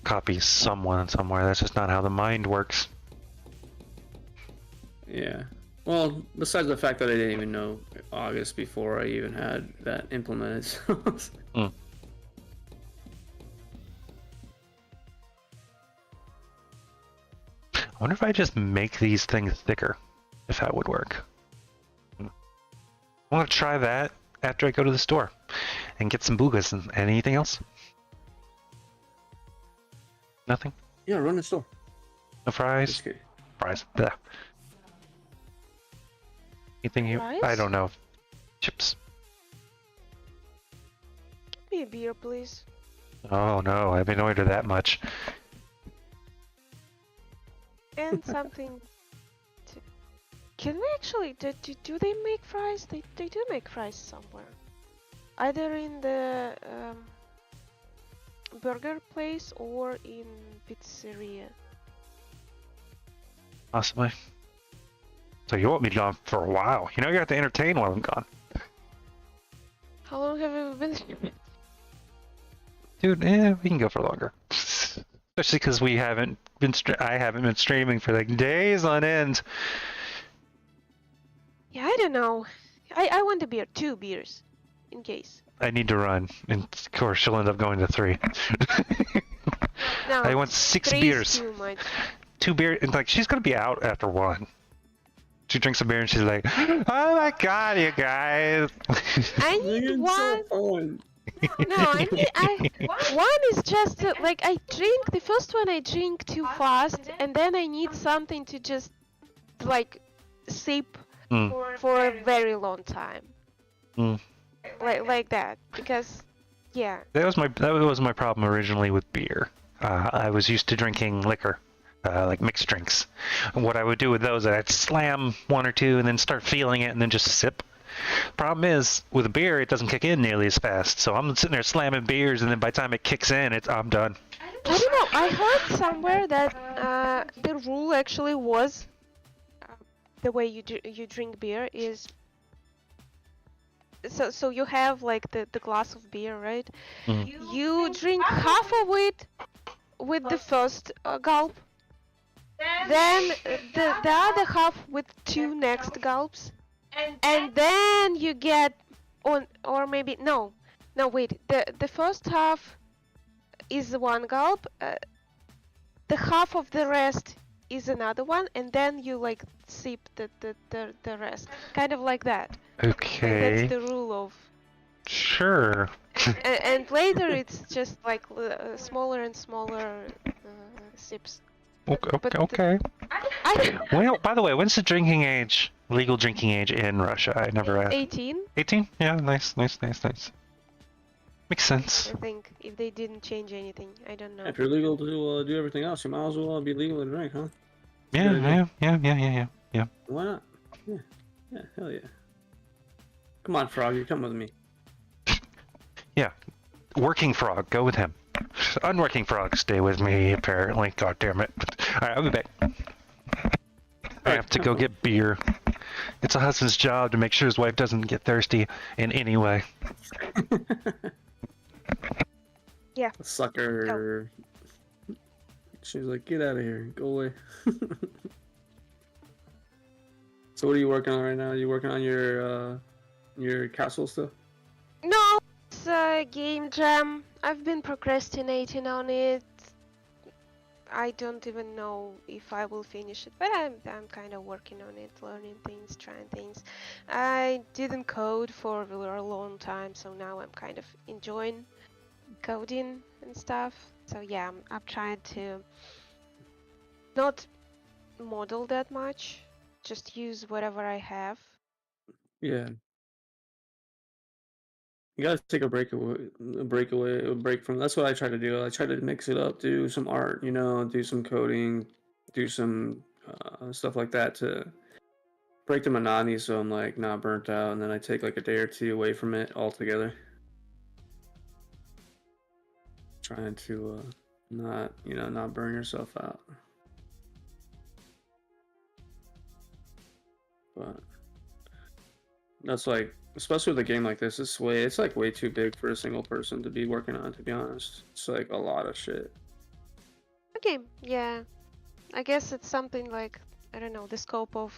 copy someone somewhere. That's just not how the mind works. Yeah. Well, besides the fact that I didn't even know August before I even had that implemented. Mm. I wonder if I just make these things thicker, if that would work. I want to try that after I go to the store and get some boogas. And anything else? Nothing? Yeah, run the store. No fries? Fries. Blech. Anything you... Fries? I don't know. Chips. Give me a beer, please. Oh no, I haven't ordered that much. And something to... Can we actually... Do they make fries? They do make fries somewhere. Either in the burger place or in pizzeria. Possibly. So you won't be gone for a while. You know you have to entertain while I'm gone. How long have you been here? Dude, we can go for longer. Especially because I haven't been streaming for like days on end. Yeah, I don't know. I want a beer, 2 beers, in case. I need to run, and of course she'll end up going to 3. No, I want 6 3 beers. is too much. 2 beer, and like she's gonna be out after 1. She drinks a beer and she's like, "Oh my god, you guys!" I need one. So No, one is just like I drink the first one. I drink too fast, and then I need something to just like sip for a very long time, like that. Because yeah, that was my problem originally with beer. I was used to drinking liquor, like mixed drinks. And what I would do with those, I'd slam 1 or 2 and then start feeling it and then just sip. Problem is, with a beer, it doesn't kick in nearly as fast. So I'm sitting there slamming beers, and then by the time it kicks in, I'm done. I don't know. I heard somewhere that the rule actually was the way you drink beer is. So you have like the glass of beer, right? You drink half of it with the first gulp, then the other half with 2 next gulps, and then you get on, or maybe no wait, the first half is 1 gulp, the half of the rest is another one, and then you like sip the rest, kind of like that. Okay. And that's the rule of. Sure. And later it's just like smaller and smaller sips. Okay. Well, by the way, when's the legal drinking age in Russia? I never asked. 18, 18? Yeah, nice. Makes sense. I think, if they didn't change anything. I don't know. if you're legal to do everything else, you might as well be legal to drink, huh? Yeah. Why not? Yeah, hell yeah. Come on, Froggy, come with me. Yeah, working frog, go with him. Unworking frog, stay with me. Apparently, god damn it. All right, I'll be back. I have to go get beer. It's a husband's job to make sure his wife doesn't get thirsty in any way. Yeah. Sucker. She's like, get out of here. Go away. So what are you working on right now? Are you working on your castle stuff? No, it's a game jam. I've been procrastinating on it. I don't even know if I will finish it, but I'm kind of working on it, learning things, trying things. I didn't code for a very long time, so now I'm kind of enjoying coding and stuff. So yeah, I'm trying to not model that much, just use whatever I have. Yeah. You gotta take a break from. That's what I try to do. I try to mix it up, do some art, do some coding, do some stuff like that to break the monotony, so I'm like not burnt out, and then I take like a day or two away from it altogether. Trying to not burn yourself out. But that's like, especially with a game like this, it's like way too big for a single person to be working on, to be honest. It's like a lot of shit. Okay, yeah. I guess it's something like, I don't know, the scope of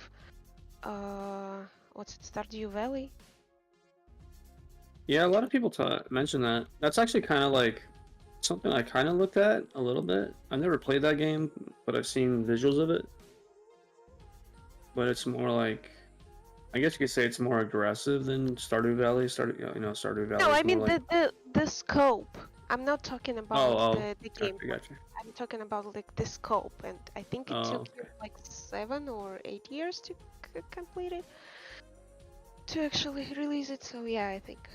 what's it, Stardew Valley? Yeah, a lot of people mention that. That's actually kind of like something I kind of looked at a little bit. I've never played that game, but I've seen visuals of it. But it's more like, I guess you could say it's more aggressive than Stardew Valley. Stardew Valley. No, I is more mean like... the scope. I'm not talking about the game. Gotcha. I'm talking about like the scope, and I think it took you like 7 or 8 years to complete it, to actually release it. So yeah, I think.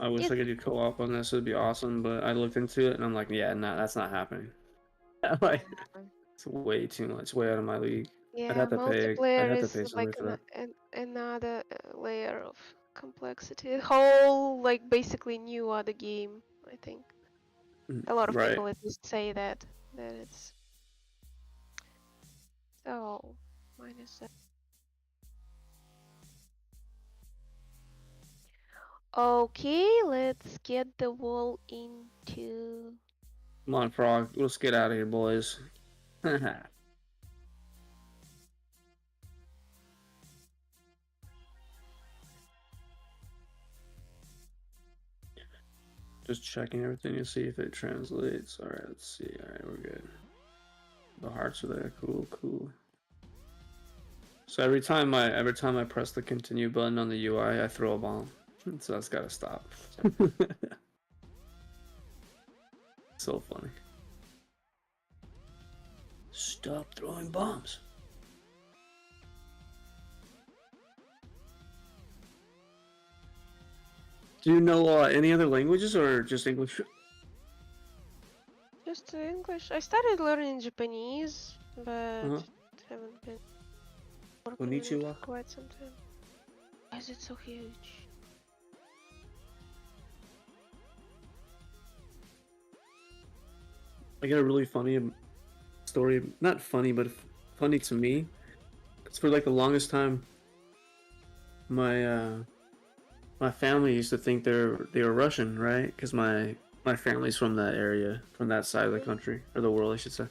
I wish I could do co-op on this. It'd be awesome, but I looked into it and I'm like, yeah, no, that's not happening. Like, it's way too much, way out of my league. Yeah, I'd have to multiplayer is pay like somebody for that. another layer of complexity. Whole like basically new other game. I think a lot of Right. people at least say that it's so minus that. Okay, let's get the wall into. Come on, Frog. Let's get out of here, boys. Just checking everything to see if it translates. Alright, let's see. Alright, we're good. The hearts are there. Cool. So every time I press the continue button on the UI, I throw a bomb. So that's gotta stop. So funny. Stop throwing bombs. Do you know any other languages or just English? Just English. I started learning Japanese, but haven't been working on it Konnichiwa. for quite some time. Why is it so huge? I got a really funny story. Not funny, but funny to me. It's for like the longest time. My family used to think they were Russian, right? Because my family's from that area, from that side of the country, or the world, I should say.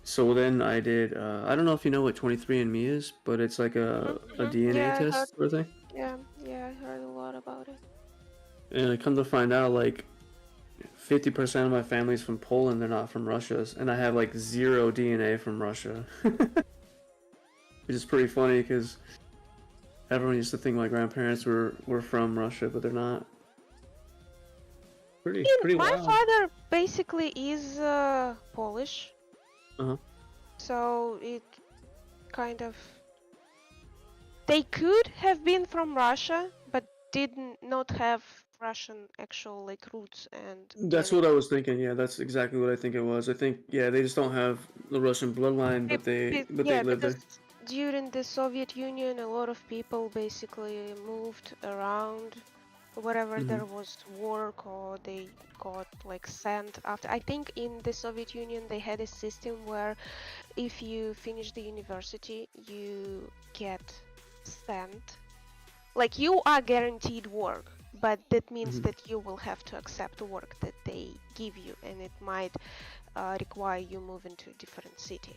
So then I did. I don't know if you know what 23andMe is, but it's like a DNA test sort of thing. Yeah, I heard a lot about it. And I come to find out, like 50% of my family's from Poland. They're not from Russia, and I have like 0 DNA from Russia, which is pretty funny because everyone used to think my grandparents were from Russia, but they're not. Pretty my wild. father basically is Polish. So it kind of, they could have been from Russia, but did not have Russian actual like roots and. That's what I was thinking. Yeah, that's exactly what I think it was. I think they just don't have the Russian bloodline, but they live there. during the Soviet Union, a lot of people basically moved around wherever Mm-hmm. there was work or they got like sent after. I think in the Soviet Union they had a system where if you finish the university, you get sent. Like you are guaranteed work, but that means Mm-hmm. that you will have to accept the work that they give you, and it might require you move into a different city.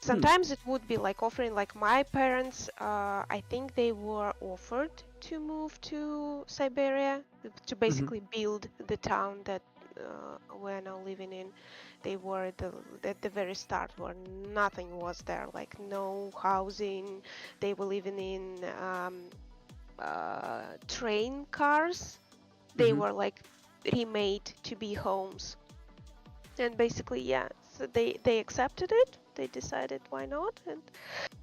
Sometimes it would be like offering, like my parents, I think they were offered to move to Siberia to Mm-hmm. basically build the town that we're now living in. They were at the very start where nothing was there, like no housing. They were living in train cars. They Mm-hmm. were like remade to be homes. And basically, yeah, so they accepted it. They decided why not and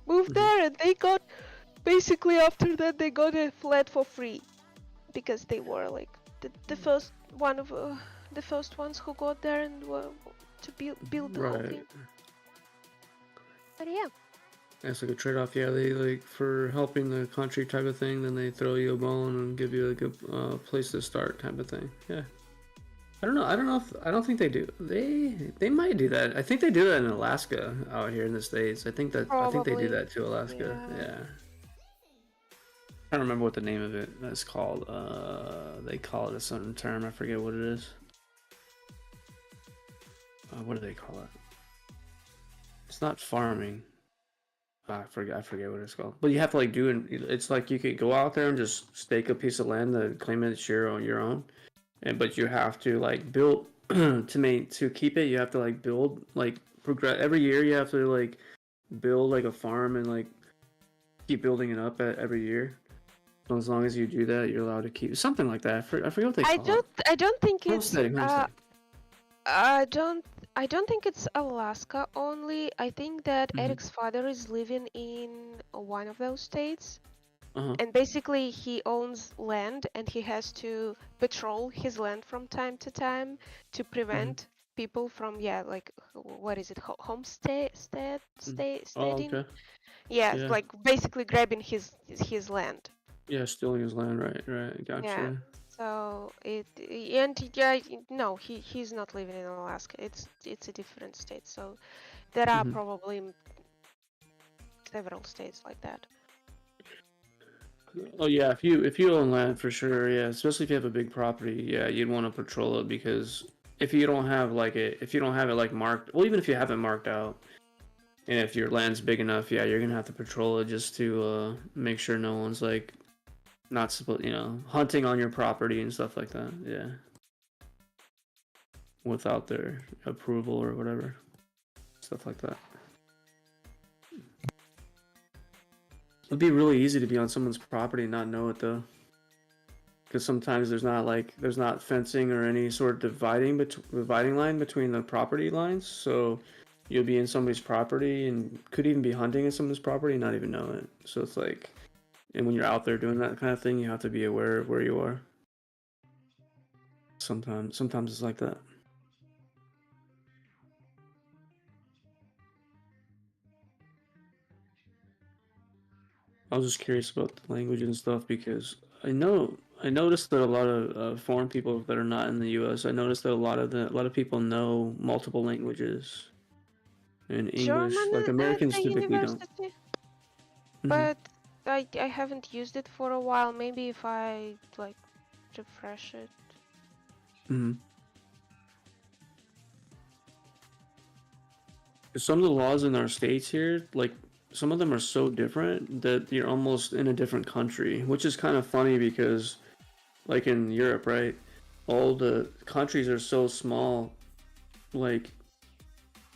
moved Mm-hmm. there. And they got basically after that they got a flat for free because they were like the first one of the first ones who got there and were to build the whole Right. thing. But yeah, That's like a trade-off. Yeah, they like for helping the country type of thing. Then they throw you a bone and give you like a place to start type of thing. Yeah. I don't know. I don't know if I don't think they do. They might do that. I think they do that in Alaska out here in the States. I think they do probably. that to Alaska. Yeah. Yeah. I don't remember what the name of it is called. They call it a certain term. I forget what it is. What do they call it? It's not farming. I forget what it's called. But you have to like do it. It's like you could go out there and just stake a piece of land to claim it's your own, and but you have to like build to keep it. You have to like build like progress every year. You have to like build like a farm and like keep building it up every year. So as long as you do that, you're allowed to keep something like that. I forget what they call it. I don't think it's Homesteading. I don't I don't think it's Alaska only. I think that Mm-hmm. Eric's father is living in one of those states. Uh-huh. And basically he owns land and he has to patrol his land from time to time to Mm-hmm. prevent people from, yeah, like what is it, homestay Mm-hmm. Oh, staying? okay. Yeah, Yeah. like basically grabbing his land. Yeah, stealing his land, right, right. Yeah. Gotcha. So yeah, no, he's not living in Alaska. It's a different state. So there are Mm-hmm. probably several states like that. Oh yeah, if you own land for sure, yeah, especially if you have a big property, yeah, you'd want to patrol it because if you don't have it like marked, well, even if you have it marked out, and if your land's big enough, yeah, you're gonna have to patrol it just to make sure no one's like not supposed, hunting on your property and stuff like that, yeah, without their approval or whatever, stuff like that. It'd be really easy to be on someone's property and not know it though. Because sometimes there's not fencing or any sort of dividing line between the property lines, so you'll be in somebody's property and could even be hunting at someone's property and not even know it. So it's like, and when you're out there doing that kind of thing, you have to be aware of where you are. Sometimes it's like that. I was just curious about the language and stuff because I noticed that a lot of foreign people that are not in the U.S. I noticed that a lot of people know multiple languages in English. German Like at Americans the typically don't. university, Hmm. but I haven't used it for a while. Maybe if I like refresh it. Hmm. Some of the laws in our states here, like some of them are so different that you're almost in a different country, which is kind of funny because, like in Europe, right? All the countries are so small, like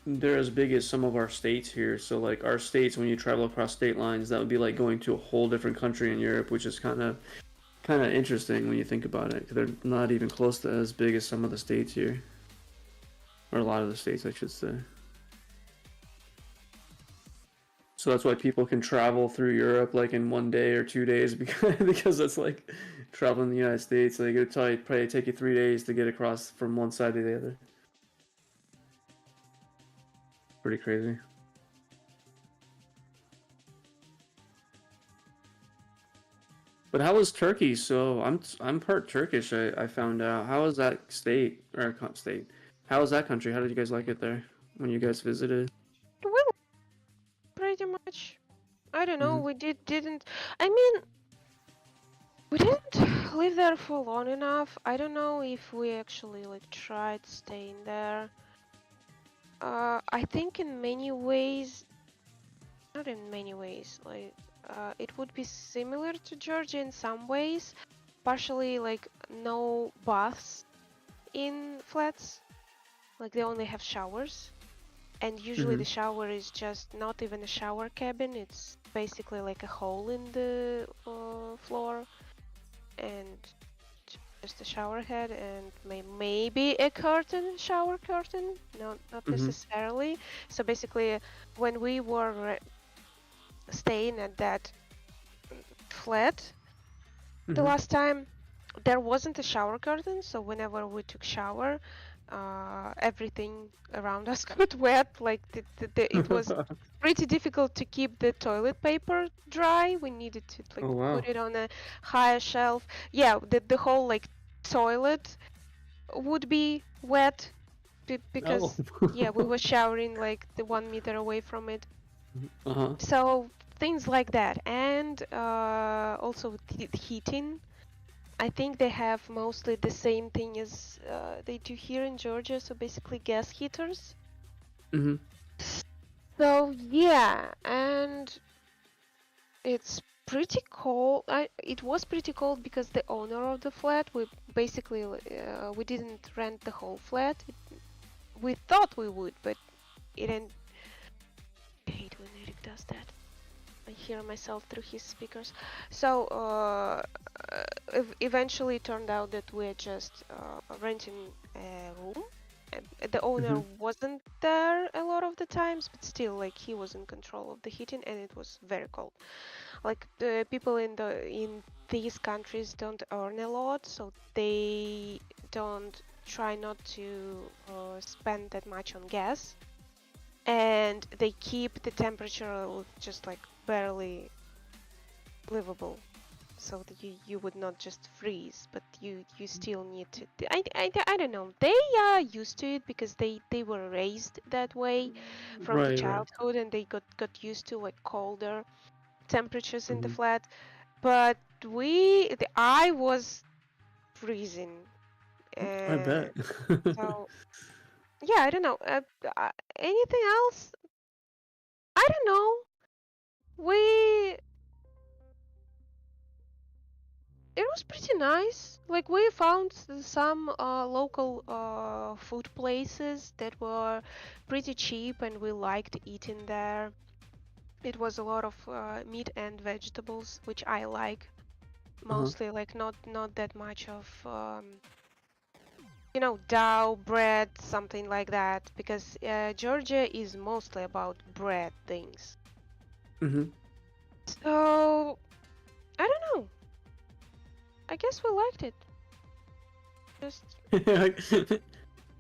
they're as big as some of our states here. So like our states, when you travel across state lines, that would be like going to a whole different country in Europe, which is kind of interesting when you think about it. 'Cause they're not even close to as big as some of the states here, or a lot of the states, I should say. So that's why people can travel through Europe like in 1 day or 2 days because that's like traveling the United States. Like it would probably take you 3 days to get across from one side to the other. Pretty crazy. But how was Turkey? So I'm part Turkish. I found out. How was that state or state? How was that country? How did you guys like it there when you guys visited? Well, pretty much. I don't know. Hmm. We didn't. I mean, we didn't live there for long enough. I don't know if we actually like tried staying there. I think in many ways, not in many ways, like it would be similar to Georgia in some ways. Partially like no baths in flats, like they only have showers. And usually Hmm. the shower is just not even a shower cabin, it's basically like a hole in the floor and just a shower head and maybe a curtain, shower curtain, no, not Hmm. necessarily. So basically, when we were staying at that flat the Hmm. last time, there wasn't a shower curtain, so whenever we took shower, everything around us got wet. Like it was pretty difficult to keep the toilet paper dry. We needed to like Oh put wow. it on a higher shelf. Yeah, the whole like toilet would be wet Oh. because yeah, we were showering like the 1 meter away from it. Uh-huh. So things like that, and also the heating. I think they have mostly the same thing as they do here in Georgia, so basically gas heaters. Hmm. So yeah, and it's pretty cold. It was pretty cold because the owner of the flat, we basically we didn't rent the whole flat. We thought we would, but it didn't. I hate when Eric does that. I hear myself through his speakers. So eventually it turned out that we're just renting a room. The owner Hmm. wasn't there a lot of the times, but still, like he was in control of the heating, and it was very cold. Like the people in these countries don't earn a lot, so they don't try not to spend that much on gas, and they keep the temperature just like barely livable, so that you would not just freeze, but you still need to. I don't know. They are used to it because they were raised that way from the Right, right. childhood, and they got used to like colder temperatures in the Hmm. flat. But I was freezing, I bet. so yeah, I don't know. Anything else? I don't know. We It was pretty nice. Like we found some local food places that were pretty cheap, and we liked eating there. It was a lot of meat and vegetables, which I like Uh-huh. mostly. Like not that much of dough, bread, something like that, because Georgia is mostly about bread things. Hmm. So I don't know. I guess we liked it. Just Yeah,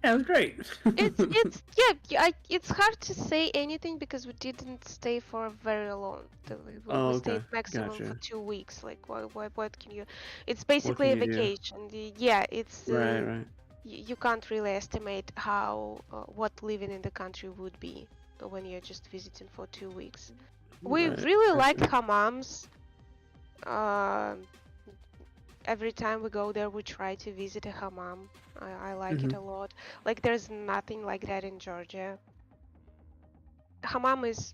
it was great. it's yeah, it's hard to say anything because we didn't stay for very long. Oh, We okay. stayed maximum for Gotcha. 2 weeks. Like what can you? It's What basically can a you do? vacation. Yeah, it's Right, right. you can't really estimate how what living in the country would be when you're just visiting for 2 weeks. We Right. really liked Gotcha. hammams. Um, every time we go there, we try to visit a hammam. I like it Hmm. a lot. Like there's nothing like that in Georgia. Hammam is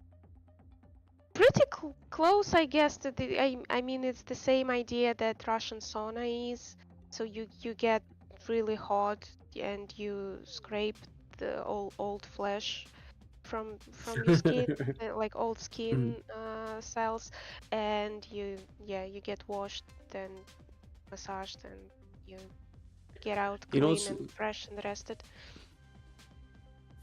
pretty close, I guess. To the I mean, it's the same idea that Russian sauna is. So you get really hot and you scrape the old flesh from your skin, like old Hmm. skin cells, and you get washed and massaged, and you get out You know clean what's and fresh and rested.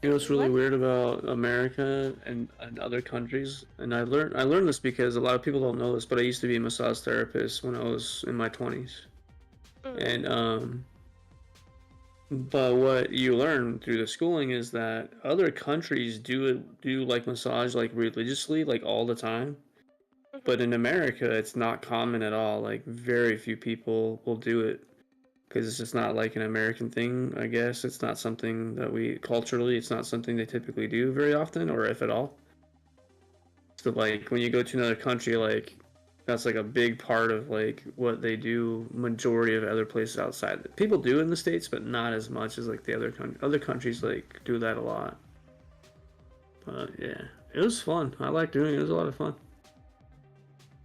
really What? weird about America and other countries, and I learned this because a lot of people don't know this, but I used to be a massage therapist when I was in my 20s, Mm, and but what you learn through the schooling is that other countries do like massage like religiously, like all the time. But in America, it's not common at all. Like very few people will do it because it's just not like an American thing. I guess it's not something that we culturally. It's not something they typically do very often, or if at all. So like when you go to another country, like that's like a big part of like what they do. Majority of other places outside, people do in the States, but not as much as like the other countries like do that a lot. But yeah, it was fun. I like doing it. It was a lot of fun.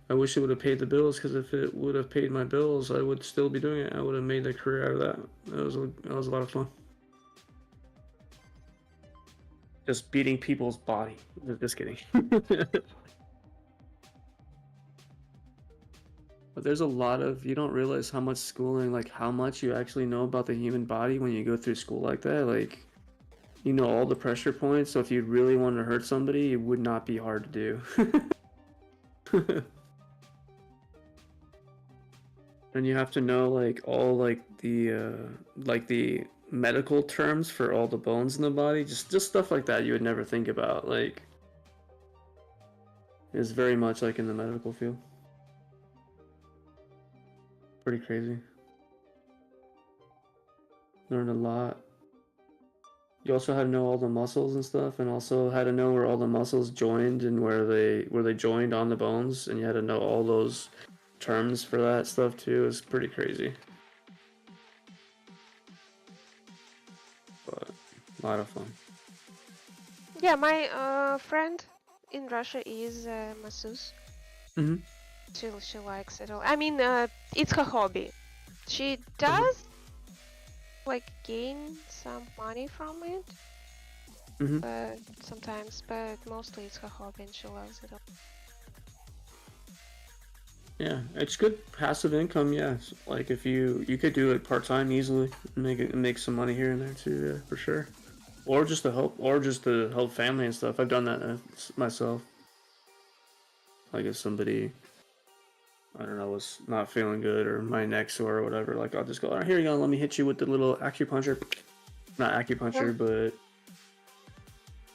I wish it would have paid the bills, because if it would have paid my bills, I would still be doing it. I would have made a career out of that. That was a lot of fun. Just beating people's body. Just kidding. But there's a lot of, you don't realize how much schooling, like how much you actually know about the human body when you go through school like that. Like, you know all the pressure points, so if you really wanted to hurt somebody, it would not be hard to do. And you have to know like all like the medical terms for all the bones in the body, just stuff like that you would never think about. Like, it's very much like in the medical field. Pretty crazy. Learned a lot. You also had to know all the muscles and stuff, and also had to know where all the muscles joined and where they joined on the bones, and you had to know all those terms for that stuff too. It's pretty crazy. But a lot of fun. Yeah, my friend in Russia is masseuse. Mm-hmm. She likes it all. I mean, it's her hobby. She does like gain some money from it, Mm-hmm. but sometimes, but mostly it's her hobby and she loves it all. Yeah, it's good passive income. Yeah, like if you could do it part time easily, make some money here and there too. Yeah, for sure. Or just to help family and stuff. I've done that myself. Like if somebody, I don't know, was not feeling good or my neck sore or whatever, like I'll just go, all right, here you go, let me hit you with the little acupuncture. Not acupuncture, but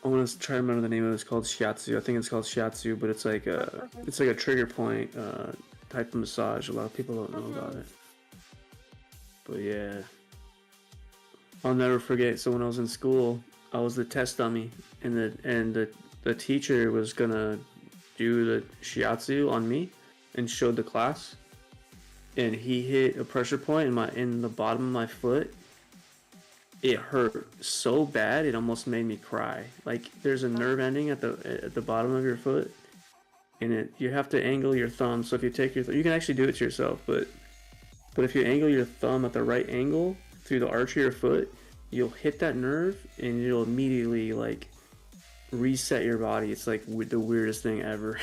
I want to try to remember the name of it. It's called shiatsu. I think it's called shiatsu, but it's like a trigger point type of massage. A lot of people don't know about it. But yeah, I'll never forget. So when I was in school, I was the test dummy, and the teacher was gonna do the shiatsu on me and showed the class, and he hit a pressure point in the bottom of my foot. It hurt so bad it almost made me cry. Like there's a nerve ending at the bottom of your foot, and you have to angle your thumb. So if you take you can actually do it to yourself, but if you angle your thumb at the right angle through the arch of your foot, you'll hit that nerve and you'll immediately like reset your body. It's like the weirdest thing ever.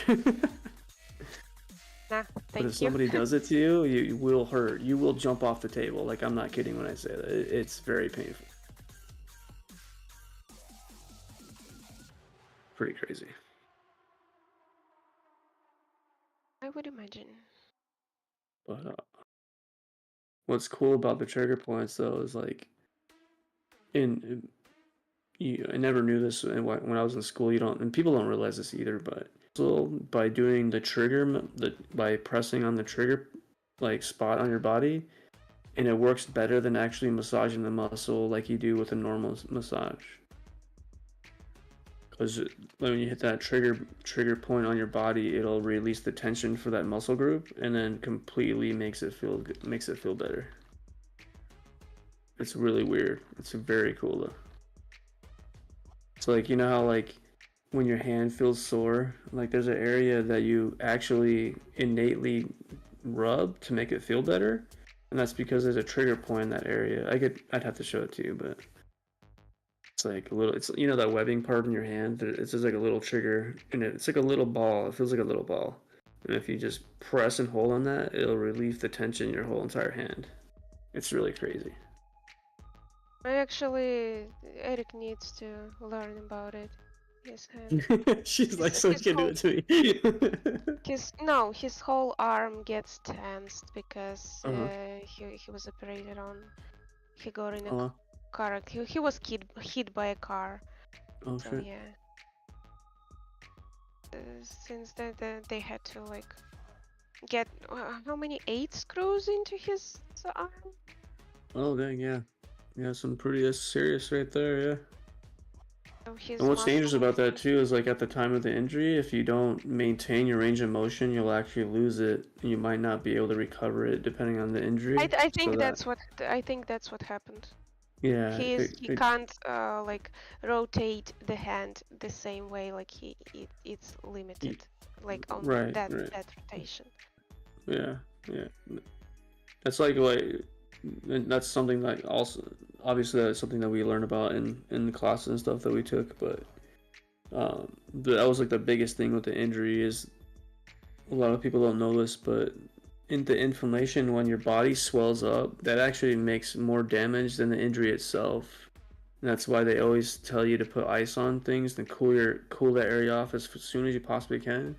Nah, but if somebody does it to you, you will hurt. You will jump off the table. Like, I'm not kidding when I say that. It's very painful. Pretty crazy. I would imagine. But what's cool about the trigger points though is like, I never knew this when I was in school. And people don't realize this either. But so by doing the trigger, by pressing on the trigger like spot on your body, and it works better than actually massaging the muscle like you do with a normal massage. Because when you hit that trigger point on your body, it'll release the tension for that muscle group, and then completely makes it feel better. It's really weird. It's very cool though. So like, you know how like when your hand feels sore, like there's an area that you actually innately rub to make it feel better, and that's because there's a trigger point in that area. I'd have to show it to you, but it's like a little, it's, you know, that webbing part in your hand, it's just like a little trigger, and it's like a little ball. It feels like a little ball, and if you just press and hold on that, it'll relieve the tension in your whole entire hand. It's really crazy. Eric needs to learn about it. His hand. She's like, so you can do it to me. His whole arm gets tensed because he was operated on. He got in a car. He was hit by a car. Oh so shit. Yeah. since then they had to like get how many 8 screws into his arm? Oh dang, yeah. Yeah, some pretty that's serious right there, yeah. So his And what's muscle. dangerous about that too is like at the time of the injury, if you don't maintain your range of motion, you'll actually lose it. You might not be able to recover it depending on the injury. I So think that that's what happened. yeah, He can't like rotate the hand the same way, like it's limited like on right, that right. rotation. Yeah, yeah. That's like and that's something that also obviously that's something that we learn about in the classes and stuff that we took, but that was like the biggest thing with the injury is a lot of people don't know this, but in the inflammation when your body swells up, that actually makes more damage than the injury itself. And that's why they always tell you to put ice on things and cool that area off as soon as you possibly can.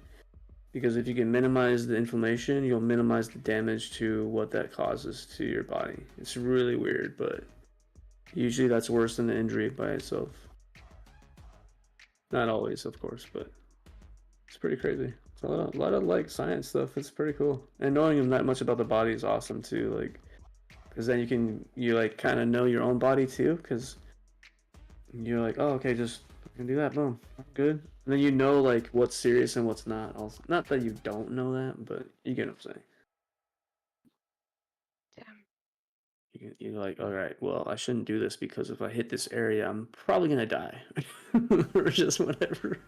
Because if you can minimize the inflammation, you'll minimize the damage to what that causes to your body. It's really weird, but usually that's worse than the injury by itself. Not always, of course, but it's pretty crazy. It's a lot of like science stuff. It's pretty cool, and knowing that much about the body is awesome too. Like, because then you like kind of know your own body too. Because you're like, oh, okay, just I can do that. Boom, I'm good. And then you know like what's serious and what's not. Also, not that you don't know that, but you get what I'm saying. Damn. You're like, all right, well, I shouldn't do this because if I hit this area, I'm probably gonna die, or just whatever.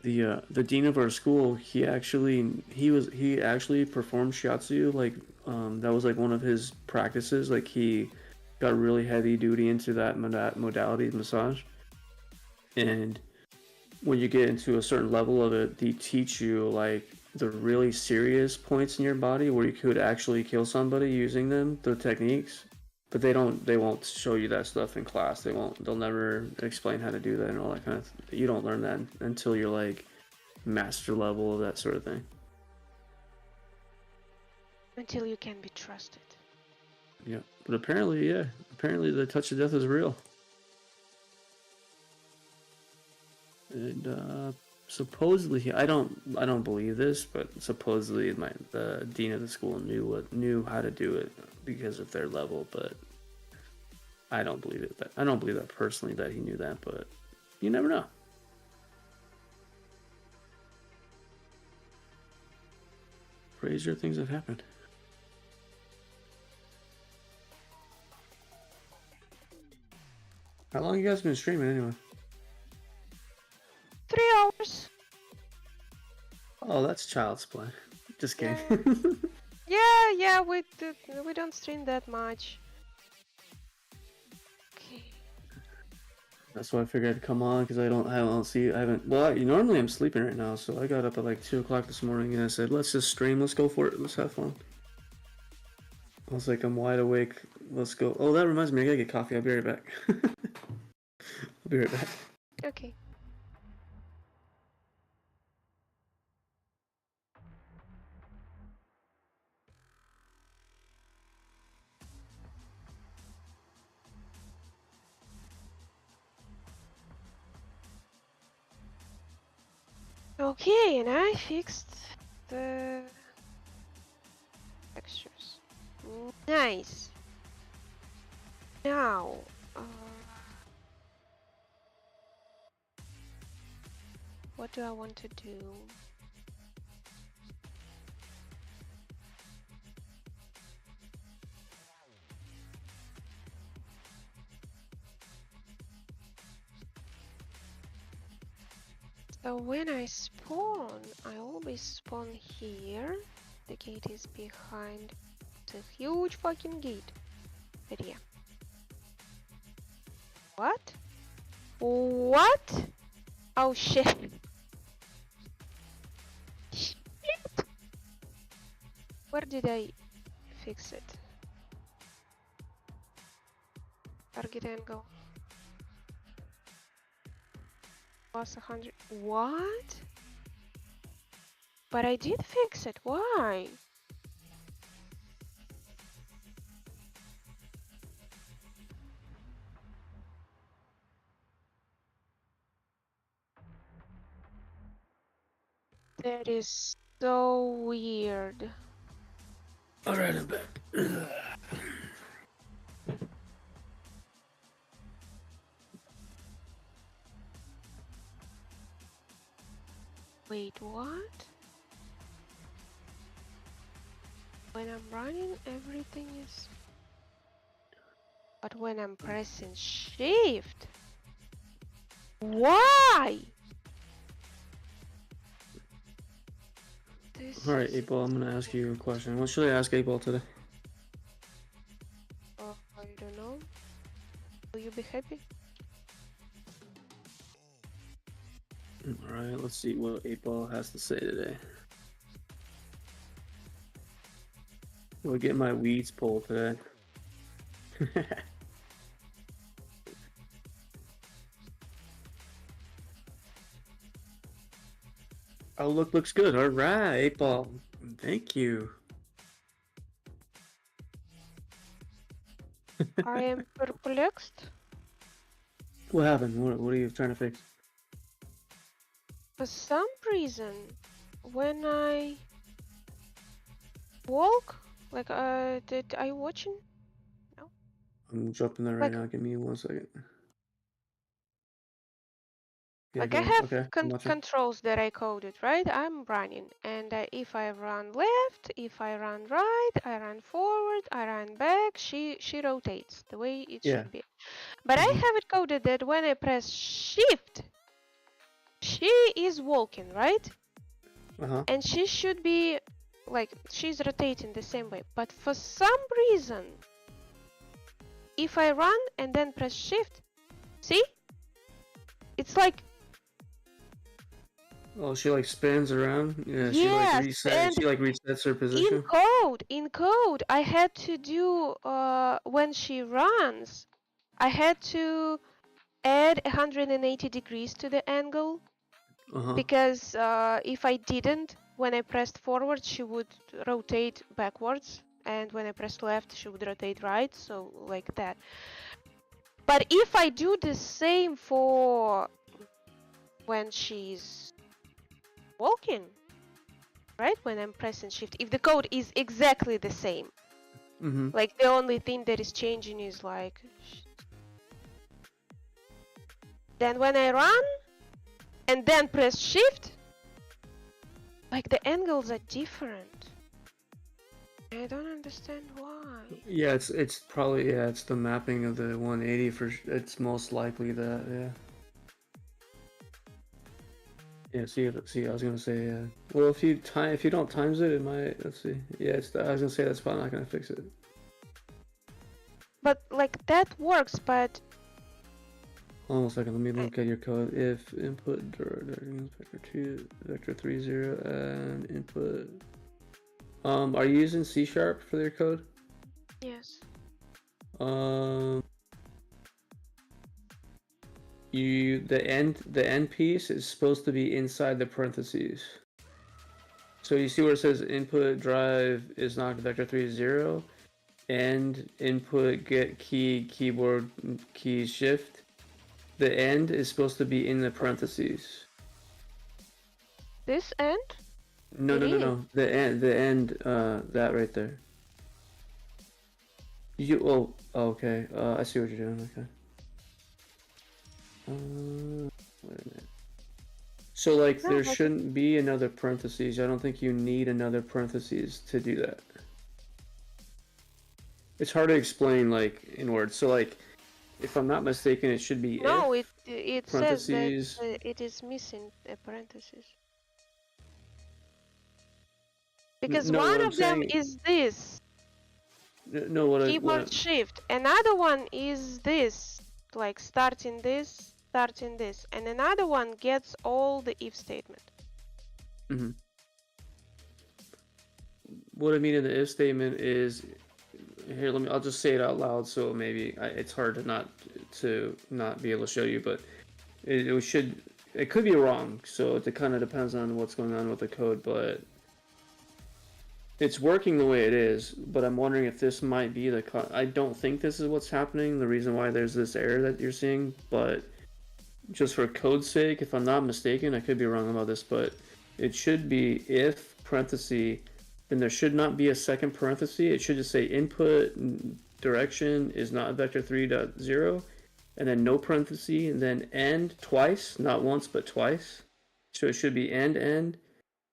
The dean of our school, he actually performed shiatsu, like that was like one of his practices. Like he got really heavy duty into that modality massage, and when you get into a certain level of it, they teach you like the really serious points in your body where you could actually kill somebody using them, the techniques. But they won't show you that stuff in class. They'll never explain how to do that and all that kind of you don't learn that until you're like master level of that sort of thing. Until you can be trusted. Yeah. But apparently the touch of death is real. And supposedly, I don't believe this, but supposedly the dean of the school knew how to do it because of their level, but I don't believe it. I don't believe that personally that he knew that, but you never know. Crazier things have happened. How long you guys been streaming anyway? 3 hours. Oh, that's child's play. Just kidding. Yeah, we don't stream that much. Okay. That's why I figured I'd come on because I haven't. Well, normally I'm sleeping right now, so I got up at like 2 o'clock this morning and I said, let's just stream, let's go for it, let's have fun. I was like, I'm wide awake, let's go. Oh, that reminds me, I gotta get coffee. I'll be right back. I'll be right back. Okay. Okay, and I fixed the textures. Nice. Now, what do I want to do? So when I spawn, I always spawn here. The gate is behind the huge fucking gate. But yeah. What? What? Oh shit. Shit. Where did I fix it? Target angle. Plus 100. What? But I did fix it. Why? That is so weird. Alright, I'm back. Wait, what? When I'm running, everything is... But when I'm pressing shift... Why? This Alright, is... 8-Ball, I'm gonna ask you a question. What should I ask 8-Ball today? I don't know. Will you be happy? Alright, let's see what 8-Ball has to say today. We'll get my weeds pulled today. Outlook looks good. Alright, 8-Ball. Thank you. I am perplexed. What happened? What are you trying to fix? For some reason, when I walk, like, did I watching? No. I'm jumping there right Like, now. Give me 1 second. Yeah, like go I ahead. have Okay, I'm watching. controls that I coded, right? I'm running, and if I run left, if I run right, I run forward, I run back. She rotates the way it Yeah. should be. But I Mhm. have it coded that when I press shift, she is walking, right? Uh-huh. And she should be like she's rotating the same way. But for some reason, if I run and then press shift, see? It's like Oh, she like spins around. Yeah, she like yes, resets. and She like resets her position. in code, I had to do when she runs, I had to add 180 degrees to the angle Uh-huh. because if I didn't, when I pressed forward, she would rotate backwards, and when I pressed left, she would rotate right, so like that. But if I do the same for when she's walking, right? When I'm pressing shift, if the code is exactly the same, Mm-hmm. like the only thing that is changing is like, then when I run and then press shift, like the angles are different. I don't understand why. Yeah, it's probably it's the mapping of the 180 for it's most likely that yeah. See, I was gonna say well, if you don't times it, it might. Let's see. Yeah, I was gonna say that's probably not gonna fix it. But like that works, but Hold on a second. Let me I, look at your code. If input vector 2 vector 30 and input. Are you using C# for your code? yes. The end piece is supposed to be inside the parentheses. So you see where it says input drive is not vector 30 and input get key keyboard key shift. The end is supposed to be in the parentheses. This end? No, It no, no, is. no. The end, that right there. Oh, okay. I see what you're doing. Okay. Wait a minute. So, like, No, there like shouldn't be another parentheses. I don't think you need another parentheses to do that. It's hard to explain, like, in words. So, like, if I'm not mistaken, it should be no, if it says that parentheses. it is missing a parenthesis. Because No, what one I'm of them saying. is this No, keyboard shift, another one is this, like starting this, and another one gets all the if statement. Mm-hmm. What I mean in the if statement is here. I'll just say it out loud, so maybe it's hard to not be able to show you, but it could be wrong. So it kind of depends on what's going on with the code, but it's working the way it is. But I'm wondering if this might be I don't think this is what's happening. The reason why there's this error that you're seeing, but just for code's sake, if I'm not mistaken, I could be wrong about this, but it should be if parenthesis, then there should not be a second parenthesis. It should just say input direction is not vector 3.0, and then no parenthesis, and then end twice, not once but twice. So it should be end,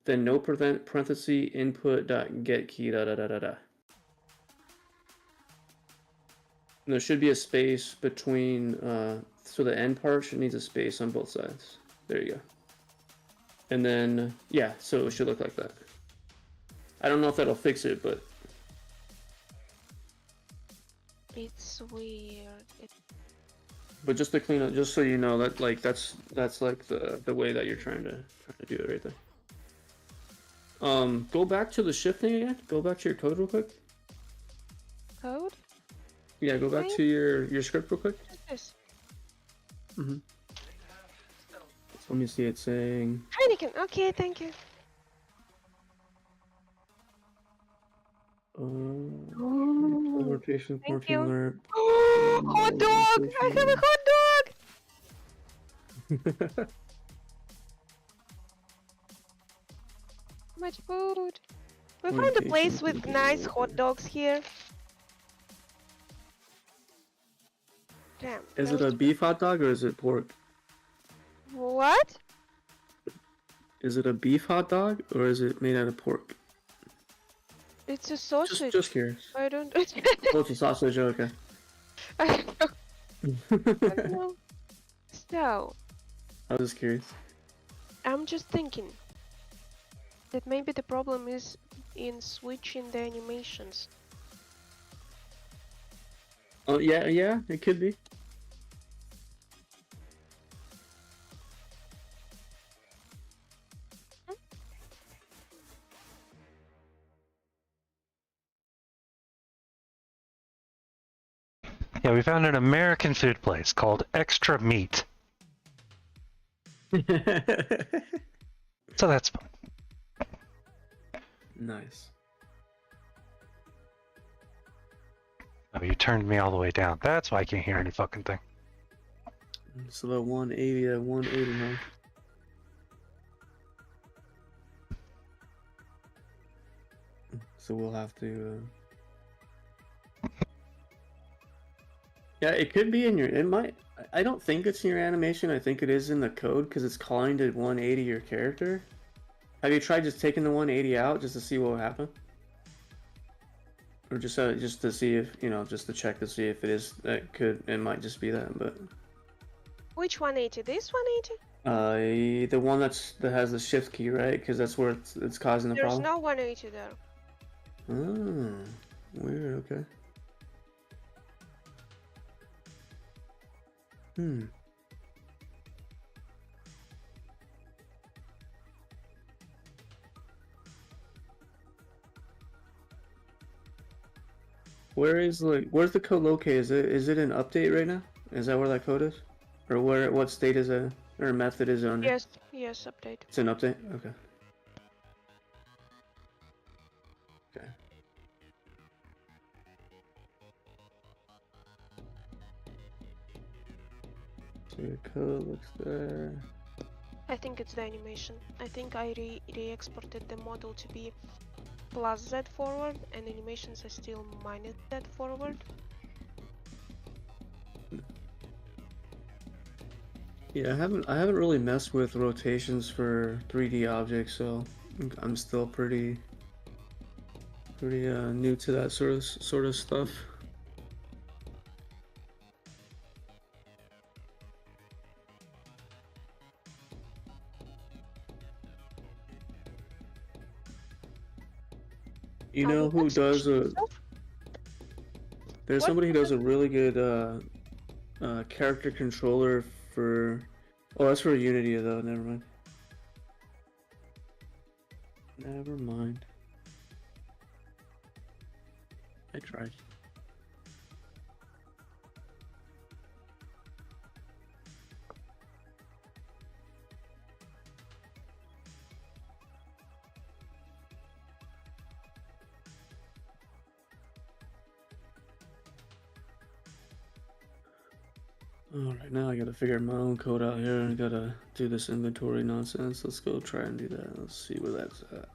then no parenthesis input dot get key da da da da da. And there should be a space between, so the end part should need a space on both sides. There you go. And then, yeah, so it should look like that. I don't know if that'll fix it, but... It's weird. But just to clean up, just so you know, that like that's like the way that you're trying to do it right there. Go back to the shifting again. Go back to your code real quick. Code? Yeah, go back to your script real quick. What's this? Mm-hmm. So let me see it saying. Heineken. Okay, thank you. Rotation, Thank morphine you. alert. Hot dog! I have a hot dog! Much food. We found a place with nice hot dogs here. Damn. Is it a beef hot dog or is it pork? What? Is it a beef hot dog or is it made out of pork? It's a sausage. Just curious. I don't. Oh, it's a sausage. Okay. I don't know. So, I was just curious. I'm just thinking that maybe the problem is in switching the animations. Oh yeah, it could be. Yeah, we found an American food place called Extra Meat. So that's fun. Nice. Oh, you turned me all the way down. That's why I can't hear any fucking thing. So that 180, huh? So we'll have to. Yeah, it could be in your. It might. I don't think it's in your animation. I think it is in the code because it's calling to 180 your character. Have you tried just taking the 180 out just to see what would happen? Or just to see if, just to check to see if it is, it might just be that, but. Which 180? This 180? The one that has the shift key, right? Because that's where it's causing the There's problem. no 180 there. Oh, weird. Okay. Where's the code located? Is it an update right now? Is that where that code is? Or what state is it, or method is it under? Yes, update. It's an update? Okay. Okay. So your code looks there. I think it's the animation. I think I re-exported the model to be plus Z forward, and animations are still minus Z forward. Yeah, I haven't really messed with rotations for 3D objects, so I'm still pretty new to that sort of stuff. You know who does there's somebody who does a really good character controller for, oh, that's for Unity though, never mind. Never mind. I tried. Alright, now I gotta figure my own code out here. I gotta do this inventory nonsense. Let's go try and do that. Let's see where that's at.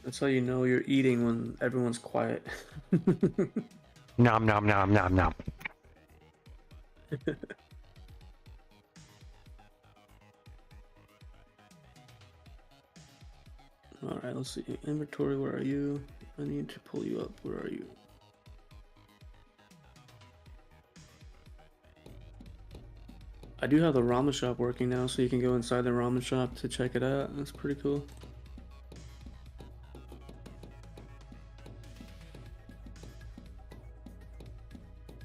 That's how you know you're eating when everyone's quiet. Nom nom nom nom nom. Alright, let's see. Inventory, where are you? I need to pull you up. Where are you? I do have the ramen shop working now, so you can go inside the ramen shop to check it out. That's pretty cool.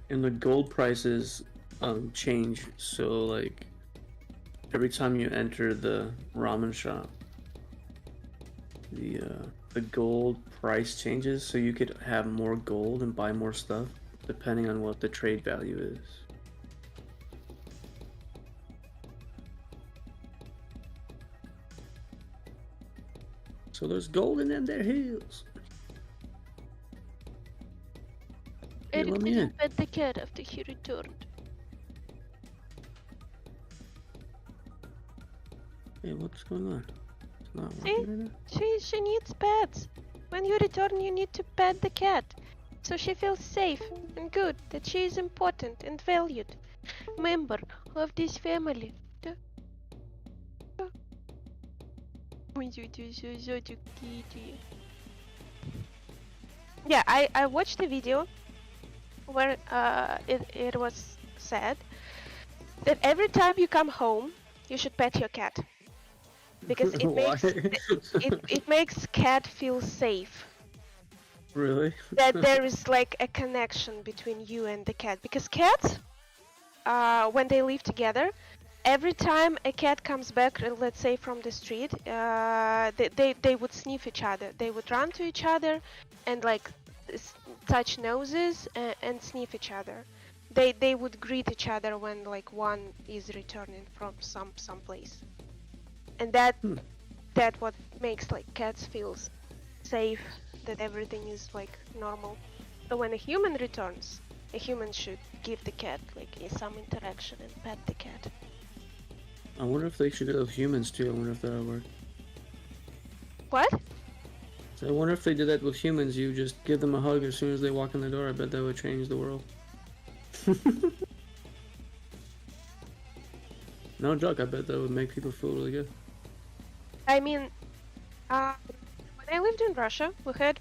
And the gold prices change, so like every time you enter the ramen shop, the gold price changes, so you could have more gold and buy more stuff depending on what the trade value is. So there's gold in them there hills. Hey, let me in. Pet the cat after he returned. Hey, what's going on? It's not See? working right now? She needs pets. When you return, you need to pet the cat, so she feels safe and good, that she is important and valued member of this family. Yeah, I watched a video where it was said that every time you come home, you should pet your cat. Because it makes it makes cat feel safe. Really? That there is like a connection between you and the cat. Because cats, when they live together, every time a cat comes back, let's say from the street, they would sniff each other. They would run to each other and like touch noses and sniff each other. They would greet each other when like one is returning from some place. And that what makes like cats feel safe, that everything is like normal. So when a human returns, a human should give the cat like some interaction and pet the cat. I wonder if they should do it with humans too. I wonder if that would work. What? So I wonder if they did that with humans. You just give them a hug as soon as they walk in the door. I bet that would change the world. No joke. I bet that would make people feel really good. I mean, when I lived in Russia, we had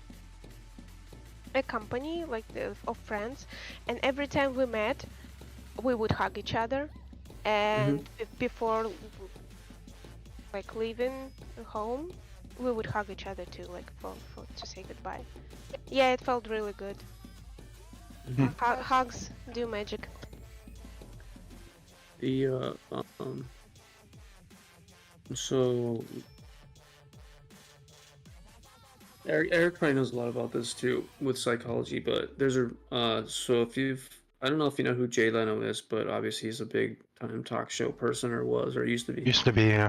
a company like of friends, and every time we met, we would hug each other, and before like leaving home, we would hug each other too, like for to say goodbye. Yeah, it felt really good. Hugs do magic. The so Eric probably knows a lot about this too with psychology, but there's a so if you've I don't know if you know who Jay Leno is, but obviously he's a big time talk show person, or was, or used to be. Used to be, yeah.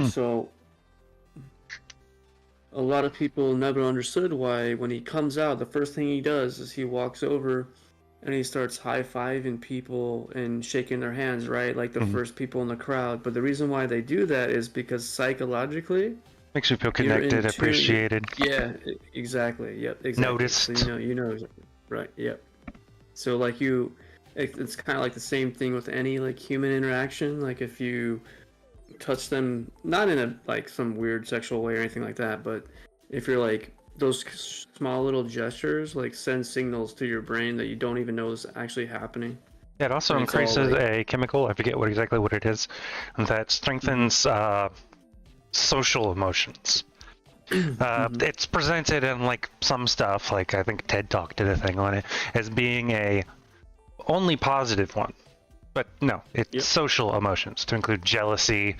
So a lot of people never understood why when he comes out, the first thing he does is he walks over and he starts high-fiving people and shaking their hands, right? Like the first people in the crowd. But the reason why they do that is because psychologically, Makes you feel you're in connected, tune. appreciated. Yeah, exactly. Yep, exactly. Noticed. So you know, right? Yep. So like it's kind of like the same thing with any like human interaction. Like if you touch them, not in a like some weird sexual way or anything like that, but if you're like those small little gestures like send signals to your brain that you don't even know is actually happening. Yeah, it also And it's all, increases like- a chemical, I forget exactly what it is, that strengthens social emotions. It's presented in like some stuff, like I think TED Talk did a thing on it, as being a only positive one. But no, it's social emotions, to include jealousy,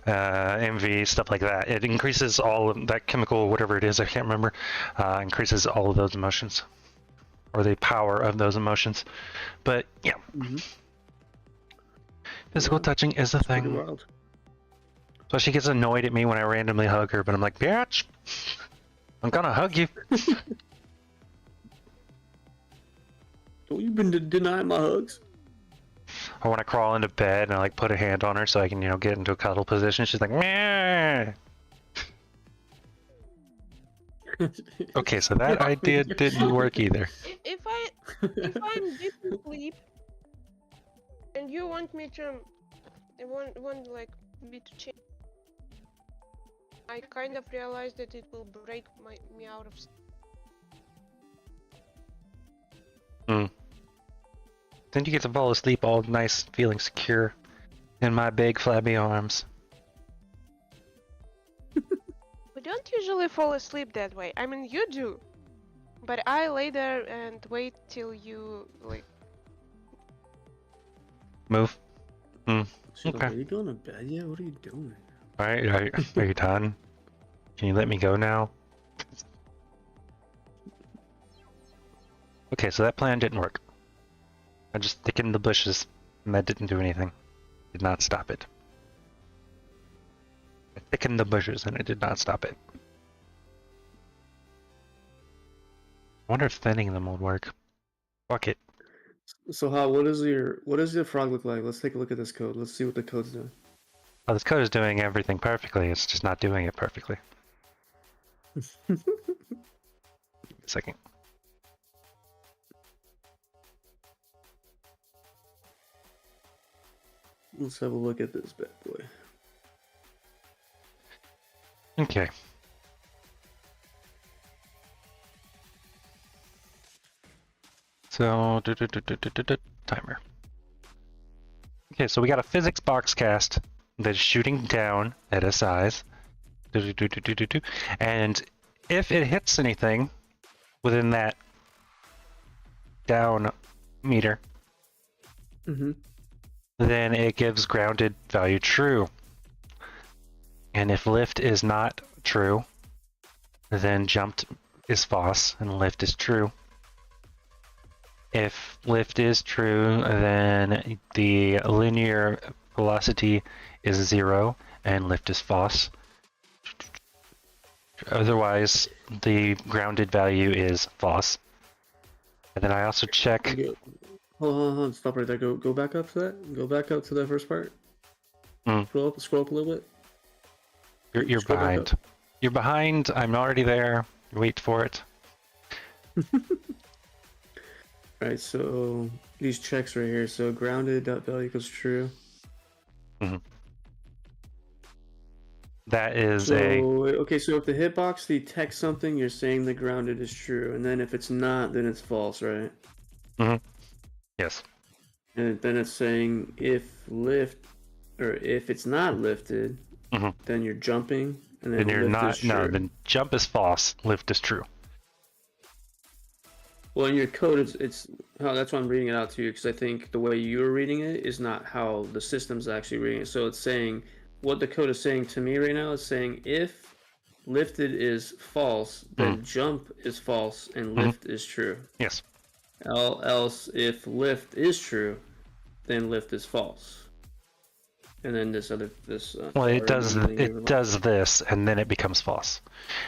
envy, stuff like that. It increases all of that chemical, whatever it is, I can't remember, increases all of those emotions, or the power of those emotions. But yeah, physical touching is a Pretty thing. wild. So she gets annoyed at me when I randomly hug her, but I'm like, bitch, I'm gonna hug you. Oh, you've been denying my hugs. Or when I crawl into bed and I like put a hand on her so I can, get into a cuddle position, she's like, meh. Okay, so that idea didn't work either. If I'm deep in sleep and you want me to want like me to change, I kind of realize that it will break me out of sleep. Then you get to fall asleep all nice, feeling secure in my big flabby arms. We don't usually fall asleep that way. I mean, you do. But I lay there and wait till you, like... Move. She's like, Okay. are you going to bed yet? What are you doing? Alright, are you done? Can you let me go now? Okay, so that plan didn't work. I just thickened the bushes, and that didn't do anything. Did not stop it. I thickened the bushes, and it did not stop it. I wonder if thinning them would work. Fuck it. So what does your frog look like? Let's take a look at this code. Let's see what the code's doing. Oh, this code is doing everything perfectly, it's just not doing it perfectly. A second. Let's have a look at this bad boy. Okay. So, timer. Okay, so we got a physics box cast that's shooting down at a size. And if it hits anything within that down meter, then it gives grounded value true. And if lift is not true, then jumped is false and lift is true. If lift is true, then the linear velocity is 0 and lift is false. Otherwise, the grounded value is false. And then I also check. Okay. Hold on, stop right there. Go back up to that. Go back up to that first part. Scroll up a little bit. You're behind. You're behind. I'm already there. Wait for it. Alright, so these checks right here. So grounded value equals true. That is okay, so if the hitbox detects something, you're saying the grounded is true, and then if it's not, then it's false, right? Yes. And then it's saying if it's not lifted, then you're jumping, and then you're lift not. is true. No, then jump is false. Lift is true. Well, in your code, that's why I'm reading it out to you, because I think the way you're reading it is not how the system's actually reading it. So it's saying, what the code is saying to me right now is saying if lifted is false, then jump is false and lift is true. Yes. Else, if lift is true, then lift is false. And then well, it does this, and then it becomes false.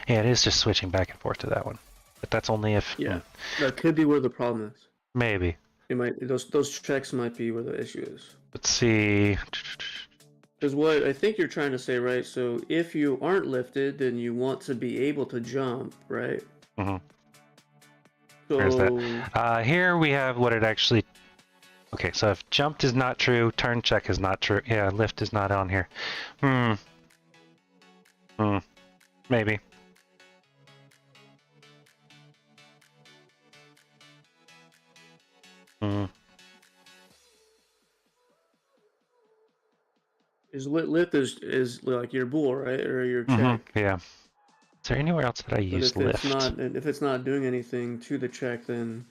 Yeah, it is just switching back and forth to that one. But that's only if. Yeah, that could be where the problem is. Maybe. It might those checks might be where the issue is. Let's see. Because what I think you're trying to say, right? So if you aren't lifted, then you want to be able to jump, right? So There's that. Here we have what it actually. Okay, so if jumped is not true, turn check is not true. Yeah, lift is not on here. Maybe. Lift is like your bool, right, or your check? Yeah. Is there anywhere else that I use lift? If it's not doing anything to the check, then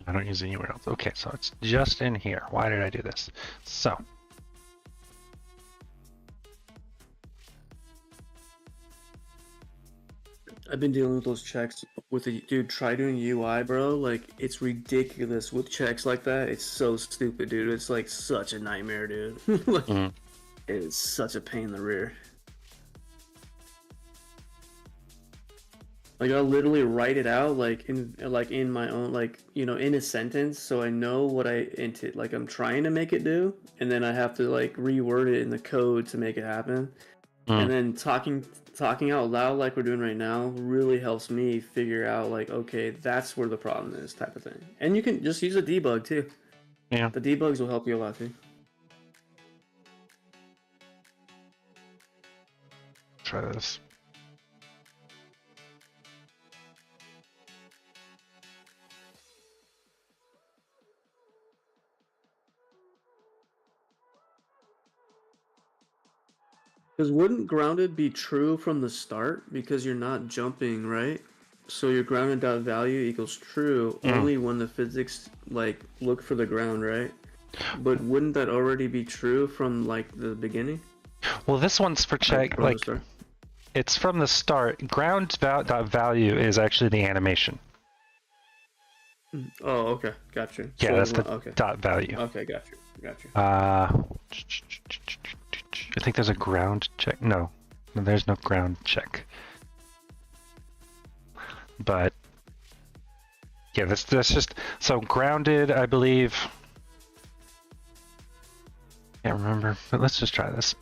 I don't use it anywhere else. Okay, so it's just in here. Why did I do this? So. I've been dealing with those checks with the dude. Try doing UI, bro. Like it's ridiculous with checks like that. It's so stupid, dude. It's like such a nightmare, dude. Like, it's such a pain in the rear. Like I'll literally write it out like in my own in a sentence, so I know what I'm trying to make it do, and then I have to like reword it in the code to make it happen. And then talking out loud like we're doing right now really helps me figure out like, okay, that's where the problem is, type of thing. And you can just use a debug too. Yeah. The debugs will help you a lot too. Try this. Because wouldn't grounded be true from the start because you're not jumping, right? So your grounded dot value equals true only when the physics like look for the ground, right? But wouldn't that already be true from like the beginning? Well, this one's for check like it's from the start. Ground dot value is actually the animation. Oh, okay, gotcha. Yeah, so that's the dot value. Okay, gotcha. I think there's a ground check. No, there's no ground check. But yeah, that's just so grounded. I believe. Can't remember, but let's just try this.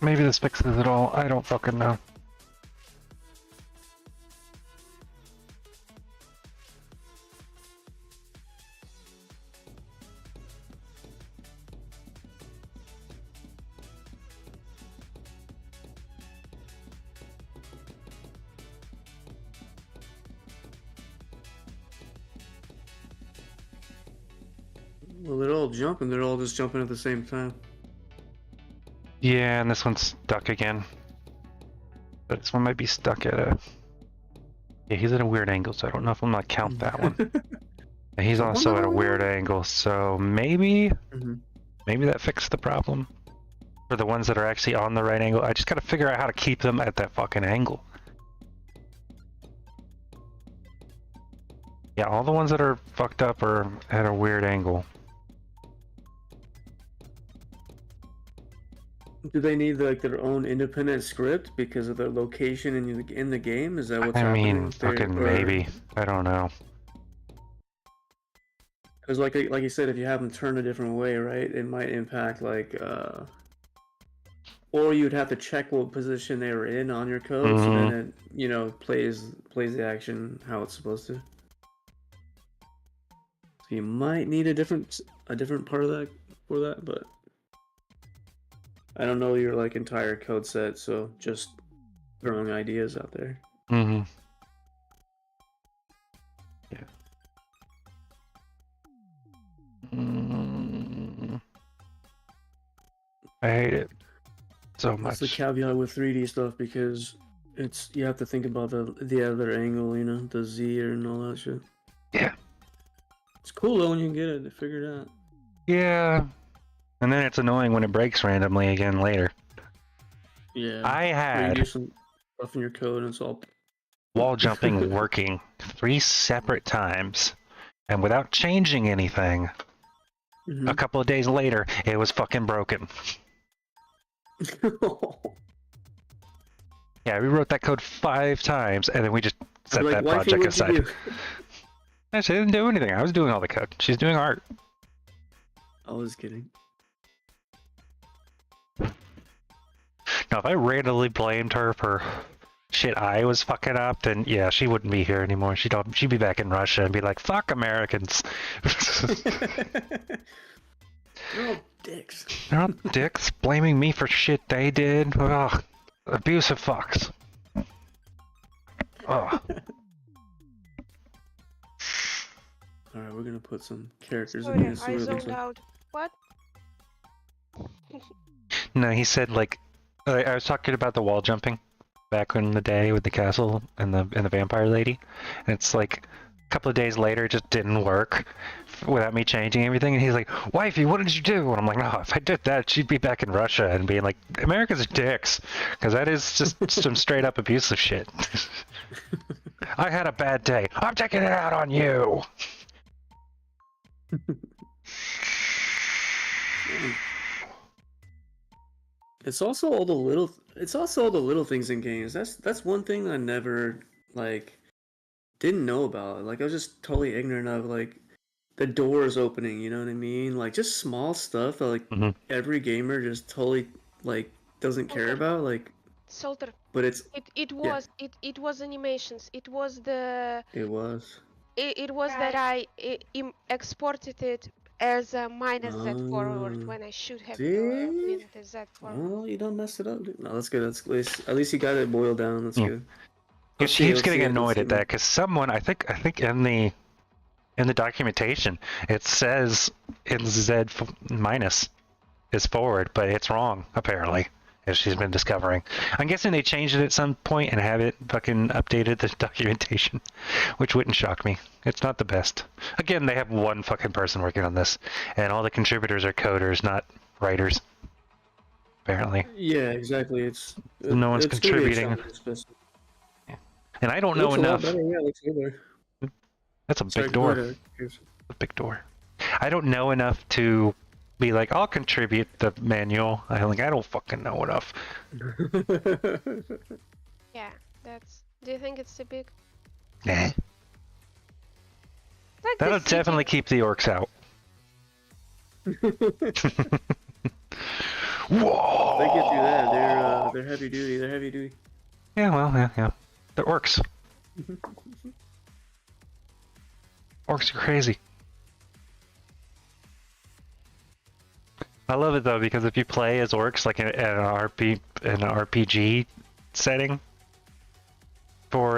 Maybe this fixes it all. I don't fucking know. Well, they're all jumping. They're all just jumping at the same time. Yeah, and this one's stuck again. But this one might be stuck at a... Yeah, he's at a weird angle, so I don't know if I'm gonna count that one. And he's also at a weird angle, so maybe... Maybe that fixed the problem. For the ones that are actually on the right angle, I just gotta figure out how to keep them at that fucking angle. Yeah, all the ones that are fucked up are at a weird angle. Do they need like their own independent script because of their location in the game? Is that what's happening? I mean, fucking maybe. I don't know. Because like you said, if you have them turn a different way, right, it might impact like, or you'd have to check what position they were in on your code, so then it plays the action how it's supposed to. So you might need a different part of that for that, but I don't know your like entire code set, so just throwing ideas out there. Yeah. I hate it so much. That's the caveat with 3D stuff because you have to think about the other angle, the Z and all that shit. Yeah. It's cool though when you can get it figured out. Yeah. And then it's annoying when it breaks randomly again later. Yeah. I had you do some stuff in your code and it's all wall jumping working 3 separate times, and without changing anything, a couple of days later, it was fucking broken. Yeah, we wrote that code 5 times, and then we just set that project aside. She didn't do anything. I was doing all the code. She's doing art. I was kidding. Now, if I randomly blamed her for shit I was fucking up, then yeah, she wouldn't be here anymore. She'd be back in Russia and be like, "Fuck Americans." They're all dicks. They're all dicks, blaming me for shit they did. Ugh, abusive fucks. Ugh. Alright, we're gonna put some characters Sorry, in this. I zoned out. What? No, he said like, I was talking about the wall jumping back in the day with the castle and the vampire lady, and it's like a couple of days later it just didn't work without me changing everything, and he's like, "Wifey, what did you do?" And I'm like, "No, if I did that, she'd be back in Russia and being like, Americans are dicks," because that is just some straight up abusive shit. I had a bad day. I'm taking it out on you. It's also all the little. It's also all the little things in games. That's one thing I never like didn't know about. Like I was just totally ignorant of like the doors opening. You know what I mean? Like just small stuff that like Mhm. every gamer just totally like doesn't care Okay. about. Like, Soldier, but it's it it was animations. It was the it was. it was that I exported it as a minus Z forward Um, when I should have see? been the Z forward. Oh, you don't mess it up, dude. No, that's good. That's at least you got it boiled down. That's Yeah. good. He keeps getting Let's annoyed see at that because someone, I think in the documentation, it says in Z minus is forward, but it's wrong apparently, as she's been discovering. I'm guessing they changed it at some point and have it fucking updated the documentation, which wouldn't shock me. It's not the best. Again, they have one fucking person working on this, and all the contributors are coders, not writers. Apparently, Yeah, exactly. no one's It's gonna be a contributing, challenge, but and I don't it know looks a lot enough. better. Yeah, it looks way better. That's a Sorry, big go door. ahead. Here's- A big door. I don't know enough to be like, I'll contribute the manual. I don't fucking know enough. Yeah, that's. Do you think it's too big? Nah. Like the That'll city. definitely keep the orcs out. Whoa! They get through that. They're heavy duty. They're heavy duty. Yeah, well, yeah. They're orcs. Orcs are crazy. I love it though because if you play as orcs like in an RPG setting for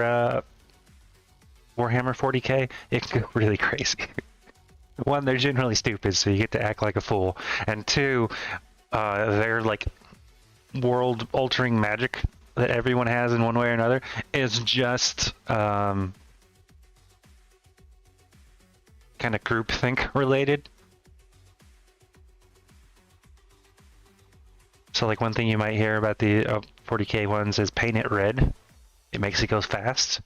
Warhammer 40k, it can go really crazy. One, they're generally stupid, so you get to act like a fool, and two, they're like world-altering magic that everyone has in one way or another is just kind of groupthink related. So like one thing you might hear about the 40k ones is paint it red. It makes it go fast.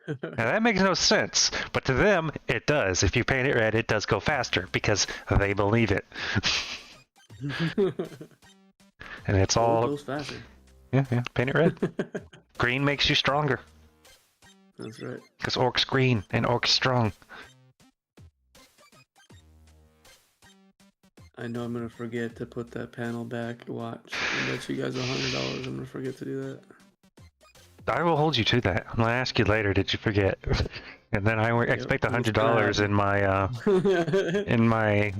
Now that makes no sense, but to them it does. If you paint it red, it does go faster because they believe it. And it's It all goes faster. yeah, paint it red. Green makes you stronger That's right. because orcs green and orcs strong. I know I'm gonna forget to put that panel back. Watch. I bet you guys $100. I'm gonna forget to do that. I will hold you to that. I'm gonna ask you later. Did you forget? And then I expect what's $100 gonna in my in my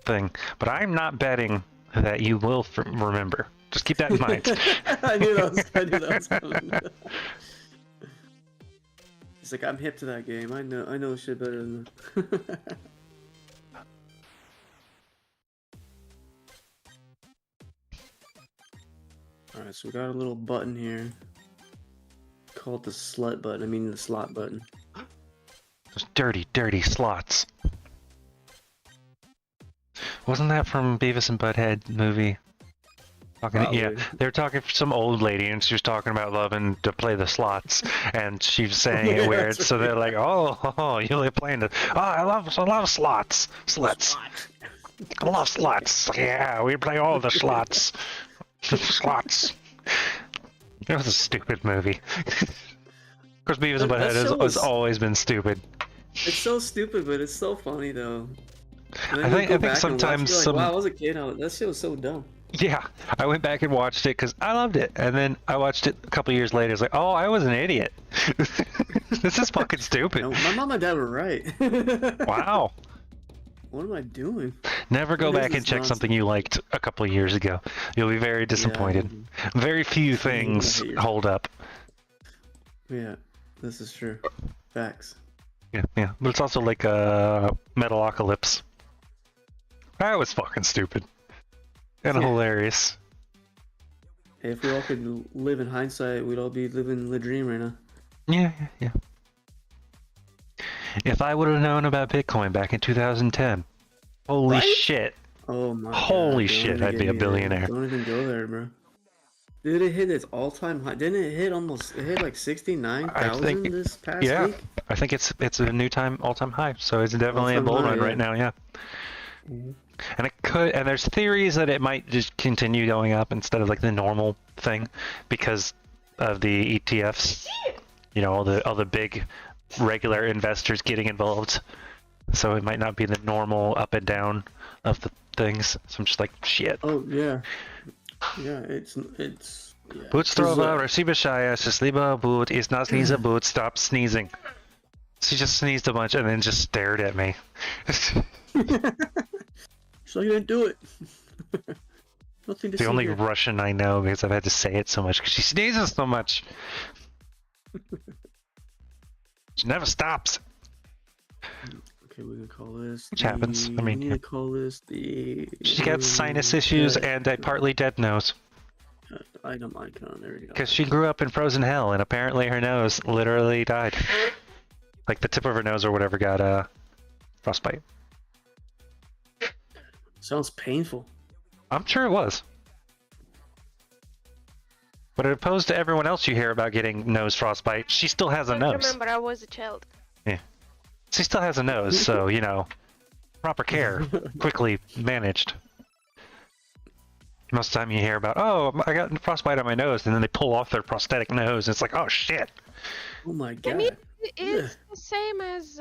thing. But I'm not betting that you will remember. Just keep that in mind. I knew that was coming. He's like, I'm hip to that game. I know shit better than that. Alright, so we got a little button here. Called the slut button. I mean the slot button. Those dirty, dirty slots. Wasn't that from Beavis and Butthead movie? Yeah, Probably. they were talking to some old lady, and she was talking about loving to play the slots, and she was saying it Yeah, weird. that's So right. they're like, "Oh, you like playing the? Oh, I love slots, sluts. I love slots. Yeah, we play all the slots, slots." It was a stupid movie. Of course, Beavis and That Butthead show has was- always been stupid. It's so stupid, but it's so funny though. And I then you think go back and watch it, sometimes you're like, some. wow, I was a kid. That shit was so dumb. Yeah, I went back and watched it because I loved it, and then I watched it a couple years later. It's like, oh, I was an idiot. This is fucking stupid. No, my mom and dad were right. Wow. What am I doing? Never go What is back and this check nonsense? something you liked a couple of years ago. You'll be very disappointed. Very few things hate your- hold up. Yeah, this is true. Facts. Yeah. But it's also like Metalocalypse. That was fucking stupid. And Yeah. hilarious. Hey, if we all could live in hindsight, we'd all be living the dream right now. Yeah. If I would have known about Bitcoin back in 2010, holy Right? shit. Oh my Holy God, don't shit, even I'd get be a me there. billionaire. Don't even go there, bro. Did it hit its all-time high? Didn't it hit almost? It hit like I 69,000 think, this past yeah, week. I think it's a new all-time high. So it's definitely a All-time bull high, run yeah. right now. Yeah. Mhm. And it could, and there's theories that it might just continue going up instead of like the normal thing because of the ETFs. You know, all the big regular investors getting involved. So it might not be the normal up and down of the things. So I'm just like, shit. Oh yeah, yeah. It's yeah. Bootstrova, Rashibashaya, Sisliba, Boot, is not sneeze a boot, stop sneezing. She just sneezed a bunch and then just stared at me. So you didn't do it. Nothing to The see only here. Russian I know because I've had to say it so much because she sneezes so much. She never stops. Okay, we can call this. Which happens. I mean, we need to call this the. She gets sinus issues and a partly dead nose Item icon. There you go. because she grew up in frozen hell and apparently her nose literally died. Like the tip of her nose or whatever got frostbite. Sounds painful. I'm sure it was. But opposed to everyone else you hear about getting nose frostbite, she still has a I nose. remember I was a child. She still has a nose, so, you know, proper care, quickly managed. Most of the time you hear about, oh, I got frostbite on my nose, and then they pull off their prosthetic nose, and it's like, oh shit. Oh my god. I mean, it's the same as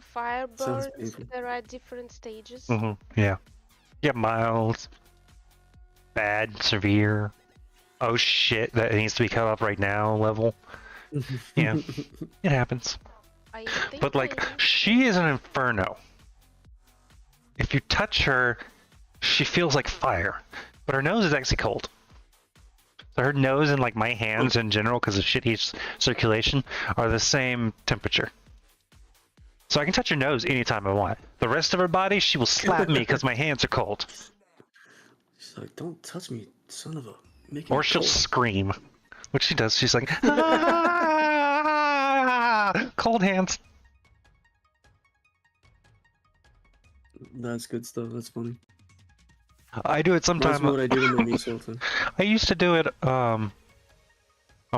fire Sounds burns. painful. There are different stages. Yeah. Yeah, mild, bad, severe. Oh shit, that needs to be cut off right now level. Yeah, it happens. I think But like, she is an inferno. If you touch her, she feels like fire, but her nose is actually cold. So her nose and like my hands in general, because of shitty circulation, are the same temperature. So I can touch her nose anytime I want. The rest of her body, she will slap me because my hands are cold. She's like, don't touch me, son of a. Or she'll scream, which she does. She's like, ah! Cold hands. That's good stuff. That's funny. I do it That's sometimes. what I do to my niece all the time. I used to do it on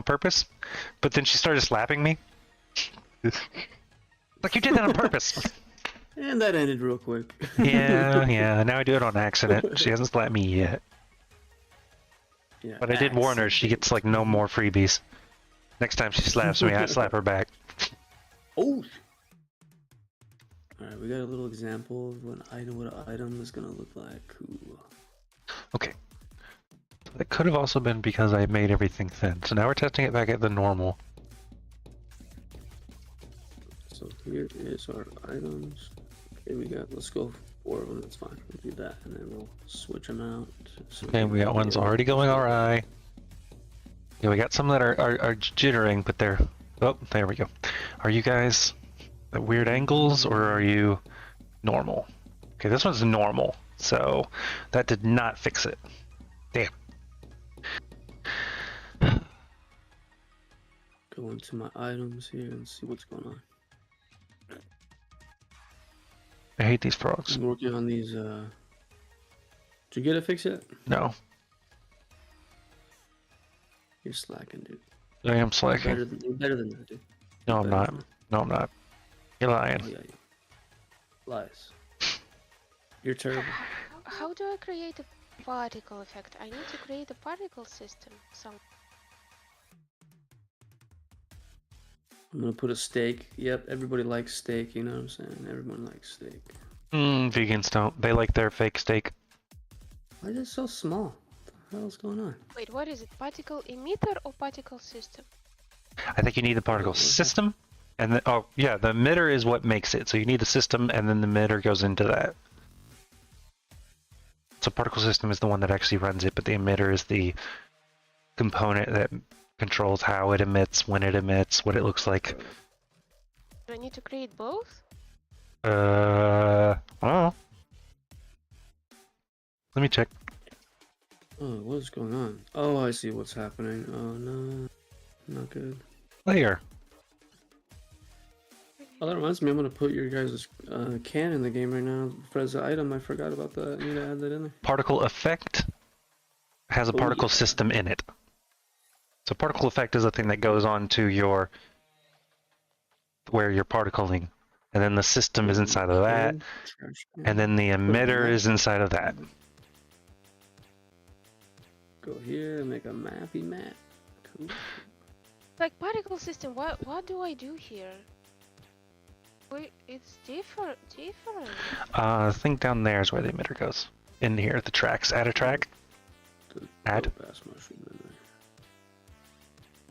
purpose, but then she started slapping me. Like, you did that on purpose. And that ended real quick. Yeah. Now I do it on accident. She hasn't slapped me yet. Yeah, But I did warn her she gets like no more freebies. Next time she slaps me, I slap her back. Oh! Alright, we got a little example of what an item is gonna look like. Cool. Okay. That could have also been because I made everything thin. So now we're testing it back at the normal. So here is our items. Okay, let's go 4 of them, that's fine. We'll do that, and then we'll switch them out. So Okay, we got ones already going alright. Yeah, we got some that are jittering, but they're... Oh, there we go. Are you guys at weird angles, or are you normal? Okay, this one's normal, so that did not fix it. Damn. Go into my items here and see what's going on. I hate these frogs. I'm working on these, Did you get it fixed yet? No, You're slacking, dude. I am slacking. You're better than that, dude. No, I'm not. No, I'm not. You're lying. Oh, yeah. Lies. You're terrible. How do I create a particle effect? I need to create a particle system. I'm gonna put a steak. Yep, everybody likes steak, you know what I'm saying? Everyone likes steak. Vegans don't. They like their fake steak. Why is it so small? What the hell's going on? Wait, what is it? Particle emitter or particle system? I think you need the particle system, and then, oh yeah, the emitter is what makes it. So you need the system, and then the emitter goes into that. So particle system is the one that actually runs it, but the emitter is the component that controls how it emits, when it emits, what it looks like. Do I need to create both? I don't know. Let me check. Oh, what is going on? Oh, I see what's happening. Oh no, not good. Layer. Oh, that reminds me, I'm gonna put your guys' can in the game right now. As an item, I forgot about that. I need to add that in there. Particle effect has a particle yeah. system in it. So particle effect is a thing that goes on to your where you're particling, and then the system is inside of that, and then the emitter is inside of that. Go here, make a mappy map. Cool. Like particle system, what do I do here? Wait, it's different. The thing down there is where the emitter goes. In here, the tracks. Add a track. Add.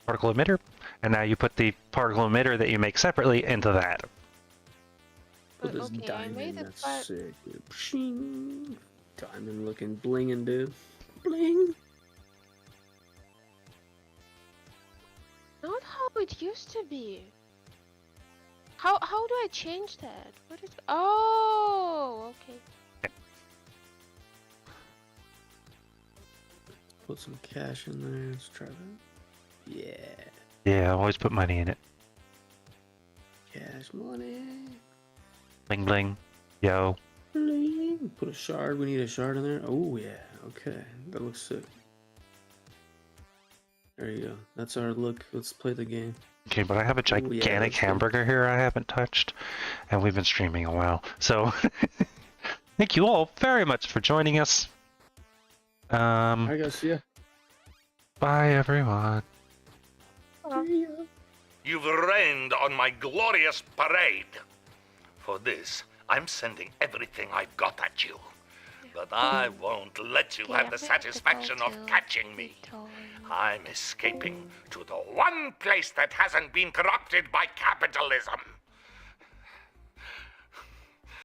Particle emitter. And now you put the particle emitter that you make separately into that. Put this Okay, I made diamond, it, that's but sick. Dude. Pshing. Diamond looking blingin', dude. Bling. not how it used to be. How do I change that? What is? Oh, okay. Put some cash in there. Let's try that. Yeah. Yeah, always put money in it. Cash money. Bling bling. Yo. Bling. Put a shard. We need a shard in there. Oh, yeah. Okay. That looks sick. There you go. That's our look. Let's play the game. Okay, but I have a gigantic hamburger here I haven't touched, and we've been streaming a while. So, thank you all very much for joining us. I guess, yeah. Bye, everyone. You've rained on my glorious parade. For this, I'm sending everything I've got at you. But I won't let you have the satisfaction of catching me. I'm escaping to the one place that hasn't been corrupted by capitalism.